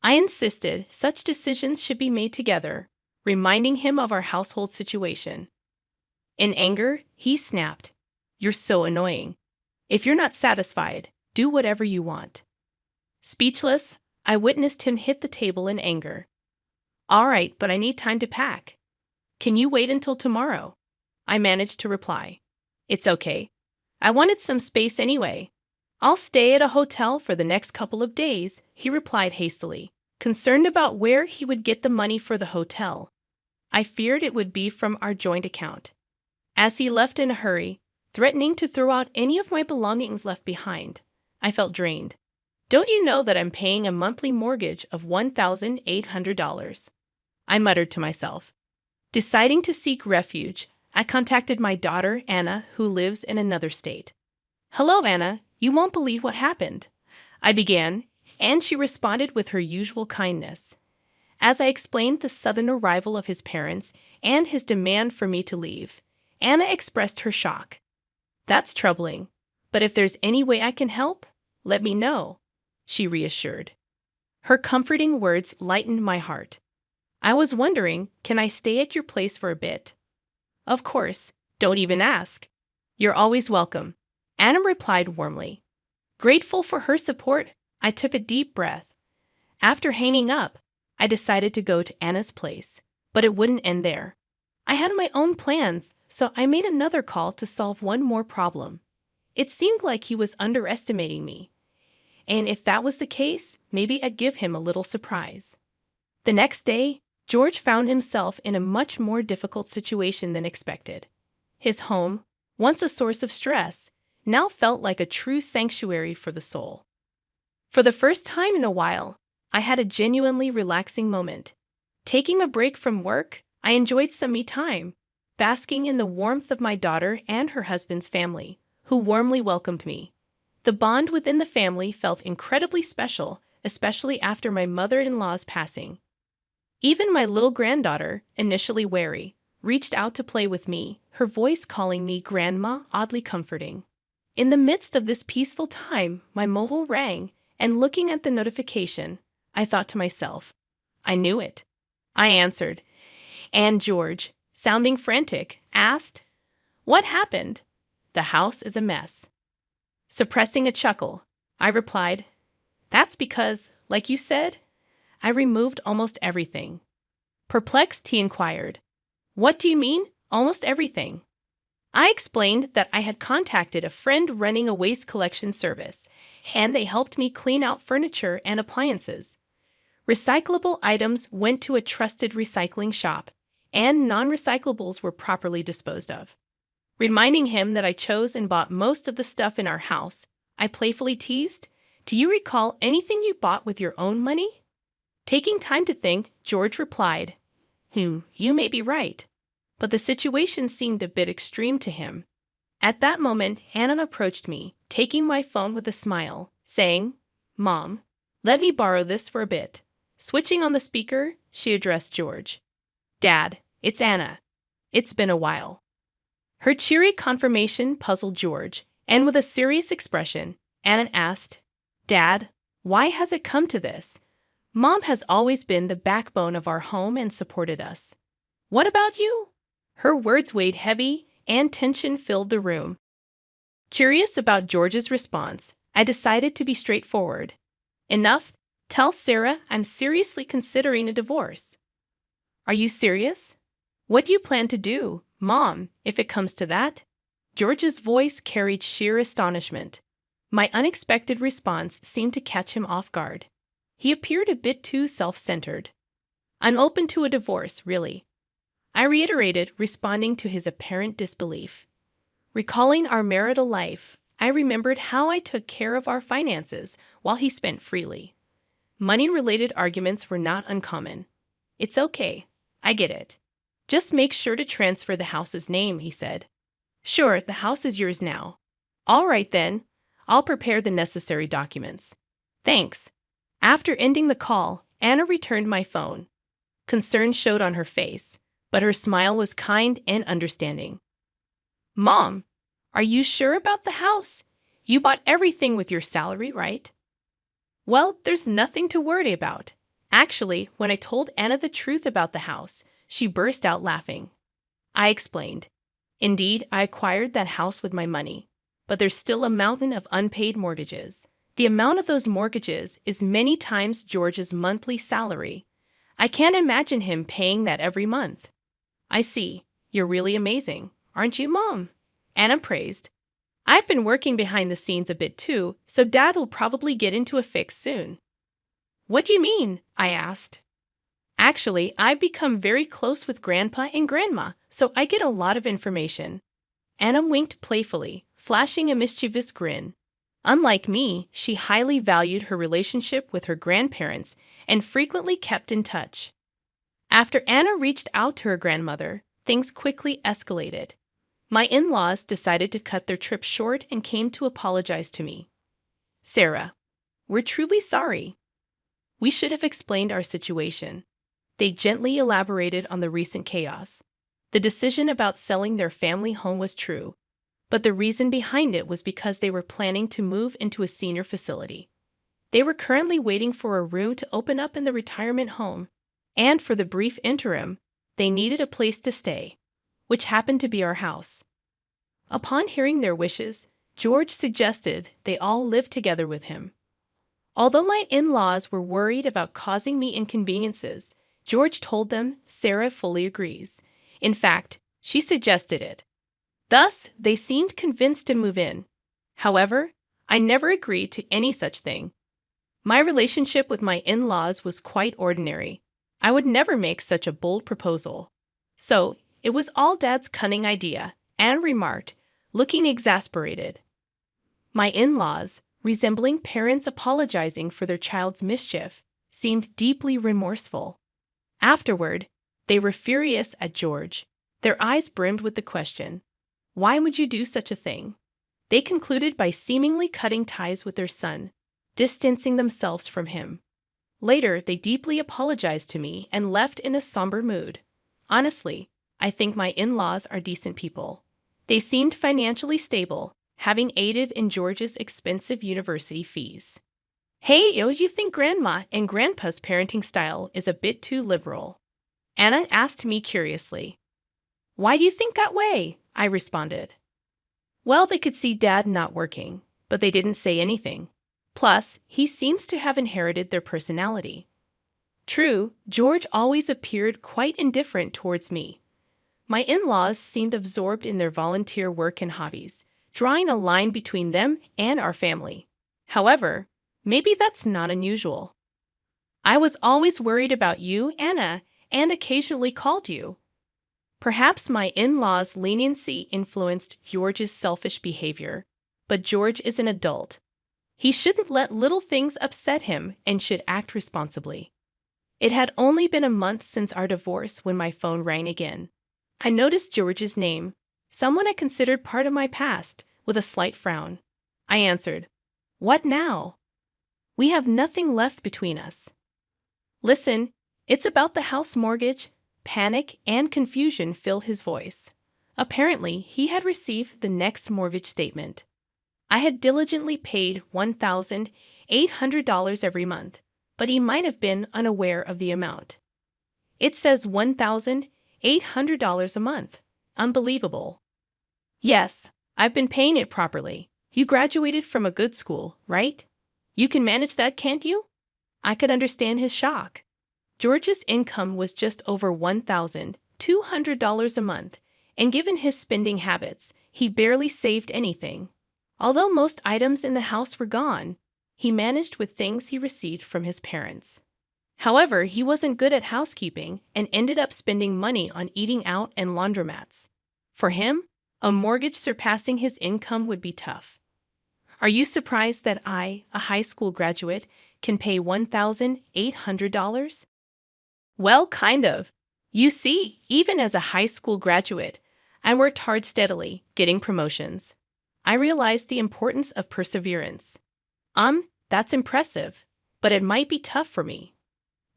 I insisted such decisions should be made together, reminding him of our household situation. In anger, he snapped, "You're so annoying. If you're not satisfied, do whatever you want." Speechless, I witnessed him hit the table in anger. "All right, but I need time to pack. Can you wait until tomorrow?" I managed to reply. "It's okay. I wanted some space anyway. I'll stay at a hotel for the next couple of days," he replied hastily, concerned about where he would get the money for the hotel. I feared it would be from our joint account. As he left in a hurry, threatening to throw out any of my belongings left behind, I felt drained. "Don't you know that I'm paying a monthly mortgage of $1,800? I muttered to myself. Deciding to seek refuge, I contacted my daughter, Anna, who lives in another state. "Hello, Anna. You won't believe what happened, I began, and she responded with her usual kindness. As I explained the sudden arrival of his parents and his demand for me to leave, Anna expressed her shock. That's troubling, but if there's any way I can help, let me know, she reassured. Her comforting words lightened my heart. I was wondering, can I stay at your place for a bit? Of course, don't even ask. You're always welcome, Anna replied warmly. Grateful for her support, I took a deep breath. After hanging up, I decided to go to Anna's place, but it wouldn't end there. I had my own plans, so I made another call to solve one more problem. It seemed like he was underestimating me. And if that was the case, maybe I'd give him a little surprise. The next day, George found himself in a much more difficult situation than expected. His home, once a source of stress, now felt like a true sanctuary for the soul. For the first time in a while, I had a genuinely relaxing moment. Taking a break from work, I enjoyed some me time, basking in the warmth of my daughter and her husband's family, who warmly welcomed me. The bond within the family felt incredibly special, especially after my mother-in-law's passing. Even my little granddaughter, initially wary, reached out to play with me, her voice calling me Grandma oddly comforting. In the midst of this peaceful time, my mobile rang, and looking at the notification, I thought to myself, I knew it. I answered, and George, sounding frantic, asked, What happened? The house is a mess. Suppressing a chuckle, I replied, That's because, like you said, I removed almost everything. Perplexed, he inquired, What do you mean, almost everything? I explained that I had contacted a friend running a waste collection service, and they helped me clean out furniture and appliances. Recyclable items went to a trusted recycling shop, and non-recyclables were properly disposed of. Reminding him that I chose and bought most of the stuff in our house, I playfully teased, Do you recall anything you bought with your own money? Taking time to think, George replied, You may be right. But the situation seemed a bit extreme to him. At that moment, Anna approached me, taking my phone with a smile, saying, Mom, let me borrow this for a bit. Switching on the speaker, she addressed George. Dad, it's Anna. It's been a while. Her cheery confirmation puzzled George, and with a serious expression, Anna asked, Dad, why has it come to this? Mom has always been the backbone of our home and supported us. What about you? Her words weighed heavy, and tension filled the room. Curious about George's response, I decided to be straightforward. Enough, tell Sarah I'm seriously considering a divorce. Are you serious? What do you plan to do, Mom, if it comes to that? George's voice carried sheer astonishment. My unexpected response seemed to catch him off guard. He appeared a bit too self-centered. I'm open to a divorce, really, I reiterated, responding to his apparent disbelief. Recalling our marital life, I remembered how I took care of our finances while he spent freely. Money-related arguments were not uncommon. It's okay. I get it. Just make sure to transfer the house's name, he said. Sure, the house is yours now. All right then. I'll prepare the necessary documents. Thanks. After ending the call, Anna returned my phone. Concern showed on her face, but her smile was kind and understanding. Mom, are you sure about the house? You bought everything with your salary, right? Well, there's nothing to worry about. Actually, when I told Anna the truth about the house, she burst out laughing. I explained. Indeed, I acquired that house with my money, but there's still a mountain of unpaid mortgages. The amount of those mortgages is many times George's monthly salary. I can't imagine him paying that every month. I see. You're really amazing, aren't you, Mom? Anna praised. I've been working behind the scenes a bit too, so Dad will probably get into a fix soon. What do you mean? I asked. Actually, I've become very close with Grandpa and Grandma, so I get a lot of information. Anna winked playfully, flashing a mischievous grin. Unlike me, she highly valued her relationship with her grandparents and frequently kept in touch. After Anna reached out to her grandmother, things quickly escalated. My in-laws decided to cut their trip short and came to apologize to me, Sarah, we're truly sorry. We should have explained our situation. They gently elaborated on the recent chaos. The decision about selling their family home was true, but the reason behind it was because they were planning to move into a senior facility. They were currently waiting for a room to open up in the retirement home, and for the brief interim, they needed a place to stay, which happened to be our house. Upon hearing their wishes, George suggested they all live together with him. Although my in-laws were worried about causing me inconveniences, George told them Sarah fully agrees. In fact, she suggested it. Thus, they seemed convinced to move in. However, I never agreed to any such thing. My relationship with my in-laws was quite ordinary. I would never make such a bold proposal. So, it was all Dad's cunning idea, Anne remarked, looking exasperated. My in-laws, resembling parents apologizing for their child's mischief, seemed deeply remorseful. Afterward, they were furious at George. Their eyes brimmed with the question, "Why would you do such a thing?" They concluded by seemingly cutting ties with their son, distancing themselves from him. Later, they deeply apologized to me and left in a somber mood. Honestly, I think my in-laws are decent people. They seemed financially stable, having aided in George's expensive university fees. Hey, you think Grandma and Grandpa's parenting style is a bit too liberal? Anna asked me curiously. Why do you think that way? I responded. Well, they could see Dad not working, but they didn't say anything. Plus, he seems to have inherited their personality. True, George always appeared quite indifferent towards me. My in-laws seemed absorbed in their volunteer work and hobbies, drawing a line between them and our family. However, maybe that's not unusual. I was always worried about you, Anna, and occasionally called you. Perhaps my in-laws' leniency influenced George's selfish behavior, but George is an adult. He shouldn't let little things upset him and should act responsibly. It had only been a month since our divorce when my phone rang again. I noticed George's name, someone I considered part of my past, with a slight frown. I answered, "What now?" "We have nothing left between us." "Listen, it's about the house mortgage." Panic and confusion fill his voice. Apparently, he had received the next mortgage statement. I had diligently paid $1,800 every month, but he might have been unaware of the amount. It says $1,800 a month. Unbelievable. Yes, I've been paying it properly. You graduated from a good school, right? You can manage that, can't you? I could understand his shock. George's income was just over $1,200 a month, and given his spending habits, he barely saved anything. Although most items in the house were gone, he managed with things he received from his parents. However, he wasn't good at housekeeping and ended up spending money on eating out and laundromats. For him, a mortgage surpassing his income would be tough. Are you surprised that I, a high school graduate, can pay $1,800? Well, kind of. You see, even as a high school graduate, I worked hard steadily, getting promotions. I realized the importance of perseverance. That's impressive, but it might be tough for me.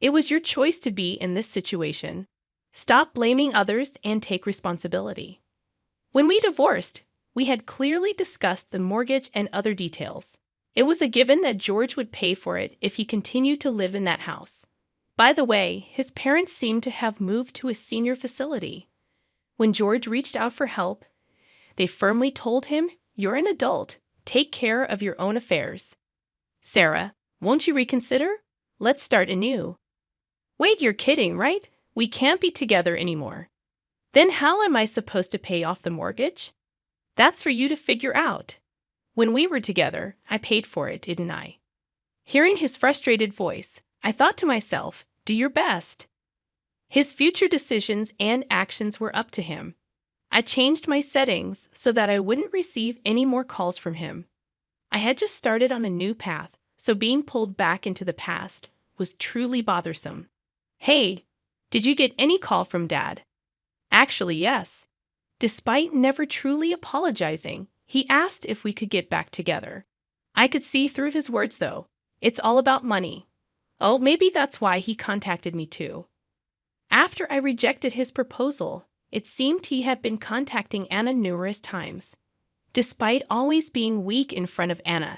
It was your choice to be in this situation. Stop blaming others and take responsibility. When we divorced, we had clearly discussed the mortgage and other details. It was a given that George would pay for it if he continued to live in that house. By the way, his parents seemed to have moved to a senior facility. When George reached out for help, they firmly told him, "You're an adult. Take care of your own affairs." Sarah, won't you reconsider? Let's start anew. Wait, you're kidding, right? We can't be together anymore. Then how am I supposed to pay off the mortgage? That's for you to figure out. When we were together, I paid for it, didn't I? Hearing his frustrated voice, I thought to myself, do your best. His future decisions and actions were up to him. I changed my settings so that I wouldn't receive any more calls from him. I had just started on a new path, so being pulled back into the past was truly bothersome. Hey, did you get any call from Dad? Actually, yes. Despite never truly apologizing, he asked if we could get back together. I I could see through his words, though. It's all about money. Oh, maybe that's why he contacted me too. After I rejected his proposal, it seemed he had been contacting Anna numerous times. Despite always being weak in front of Anna,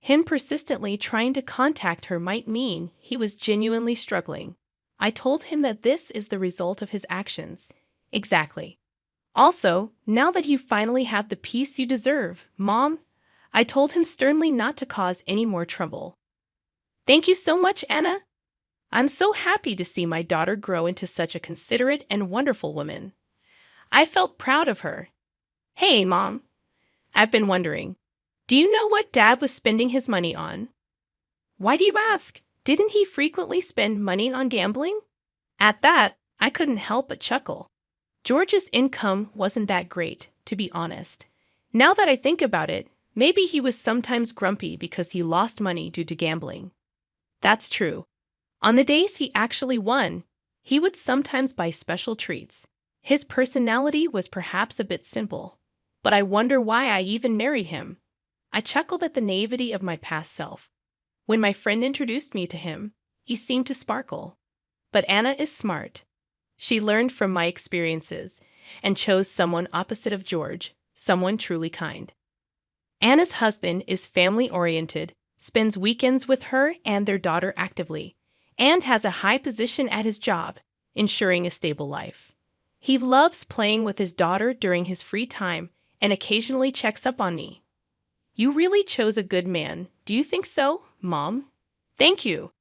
him persistently trying to contact her might mean he was genuinely struggling. I told him that this is the result of his actions. Exactly. Also, now that you finally have the peace you deserve, Mom, I told him sternly not to cause any more trouble. Thank you so much, Anna. I'm so happy to see my daughter grow into such a considerate and wonderful woman. I felt proud of her. Hey, Mom. I've been wondering, do you know what Dad was spending his money on? Why do you ask? Didn't he frequently spend money on gambling? At that, I couldn't help but chuckle. George's income wasn't that great, to be honest. Now that I think about it, maybe he was sometimes grumpy because he lost money due to gambling. That's true. On the days he actually won, he would sometimes buy special treats. His personality was perhaps a bit simple, but I wonder why I even married him. I chuckled at the naivety of my past self. When my friend introduced me to him, he seemed to sparkle. But Anna is smart. She learned from my experiences and chose someone opposite of George, someone truly kind. Anna's husband is family-oriented, spends weekends with her and their daughter actively, and has a high position at his job, ensuring a stable life. He loves playing with his daughter during his free time and occasionally checks up on me. You really chose a good man. Do you think so, Mom? Thank you.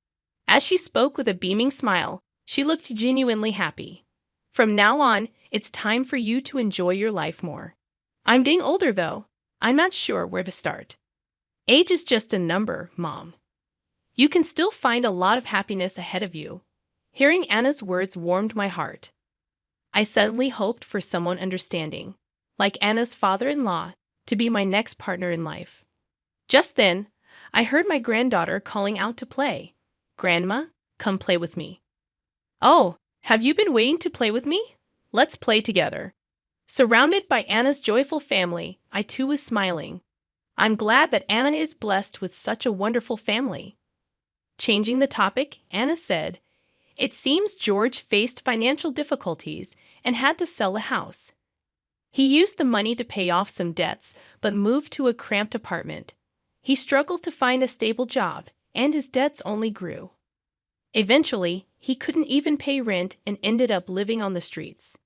As she spoke with a beaming smile, she looked genuinely happy. From now on, it's time for you to enjoy your life more. I'm getting older, though. I'm not sure where to start. Age is just a number, Mom. You can still find a lot of happiness ahead of you. Hearing Anna's words warmed my heart. I suddenly hoped for someone understanding, like Anna's father-in-law, to be my next partner in life. Just then, I heard my granddaughter calling out to play. Grandma, come play with me. Oh, have you been waiting to play with me? Let's play together. Surrounded by Anna's joyful family, I too was smiling. I'm glad that Anna is blessed with such a wonderful family. Changing the topic, Anna said, it seems George faced financial difficulties and had to sell a house. He used the money to pay off some debts, but moved to a cramped apartment. He struggled to find a stable job, and his debts only grew. Eventually, he couldn't even pay rent and ended up living on the streets.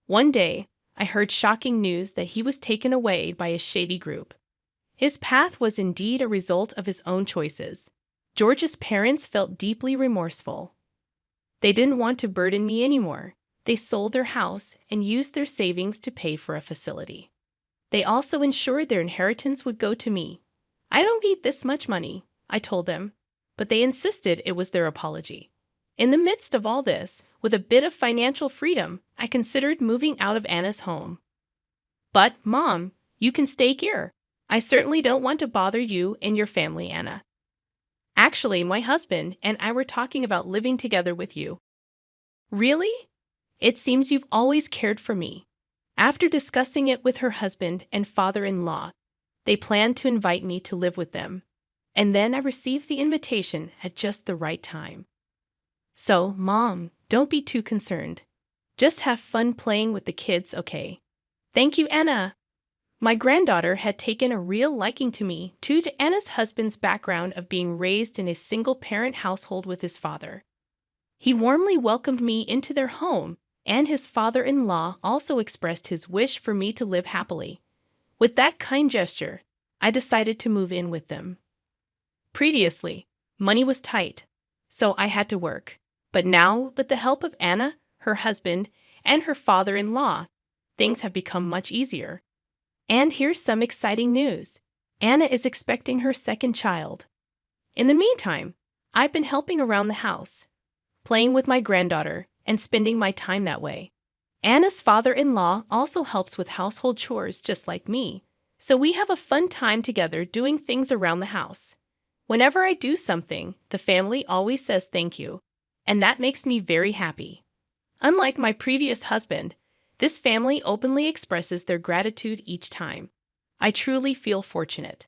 One day, I heard shocking news that he was taken away by a shady group. His path was indeed a result of his own choices. George's parents felt deeply remorseful. They didn't want to burden me anymore. They sold their house and used their savings to pay for a facility. They also ensured their inheritance would go to me. I don't need this much money, I told them, but they insisted it was their apology. In the midst of all this, with a bit of financial freedom, I considered moving out of Anna's home. But, Mom, you can stay here. I certainly don't want to bother you and your family, Anna. Actually, my husband and I were talking about living together with you. Really? It seems you've always cared for me. After discussing it with her husband and father-in-law, they planned to invite me to live with them. And then I received the invitation at just the right time. So, Mom, don't be too concerned. Just have fun playing with the kids, okay? Thank you, Anna. My granddaughter had taken a real liking to me due to Anna's husband's background of being raised in a single-parent household with his father. He warmly welcomed me into their home, and his father-in-law also expressed his wish for me to live happily. With that kind gesture, I decided to move in with them. Previously, money was tight, so I had to work. But now, with the help of Anna, her husband, and her father-in-law, things have become much easier. And here's some exciting news. Anna is expecting her second child. In the meantime, I've been helping around the house, playing with my granddaughter, and spending my time that way. Anna's father-in-law also helps with household chores just like me, so we have a fun time together doing things around the house. Whenever I do something, the family always says thank you, and that makes me very happy. Unlike my previous husband, this family openly expresses their gratitude each time. I truly feel fortunate.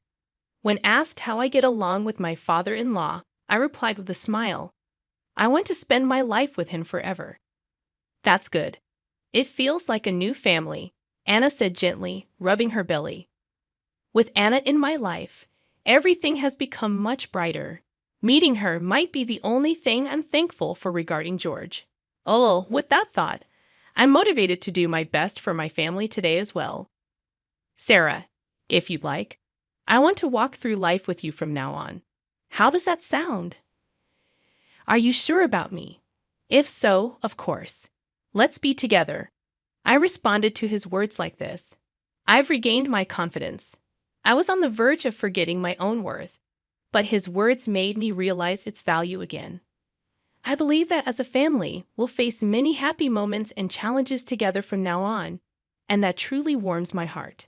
When asked how I get along with my father-in-law, I replied with a smile. I want to spend my life with him forever. That's good. It feels like a new family, Anna said gently, rubbing her belly. With Anna in my life, everything has become much brighter. Meeting her might be the only thing I'm thankful for regarding George. Oh, with that thought, I'm motivated to do my best for my family today as well. Sarah, if you'd like, I want to walk through life with you from now on. How does that sound? Are you sure about me? If so, of course. Let's be together. I responded to his words like this. I've regained my confidence. I was on the verge of forgetting my own worth, but his words made me realize its value again. I believe that as a family, we'll face many happy moments and challenges together from now on, and that truly warms my heart.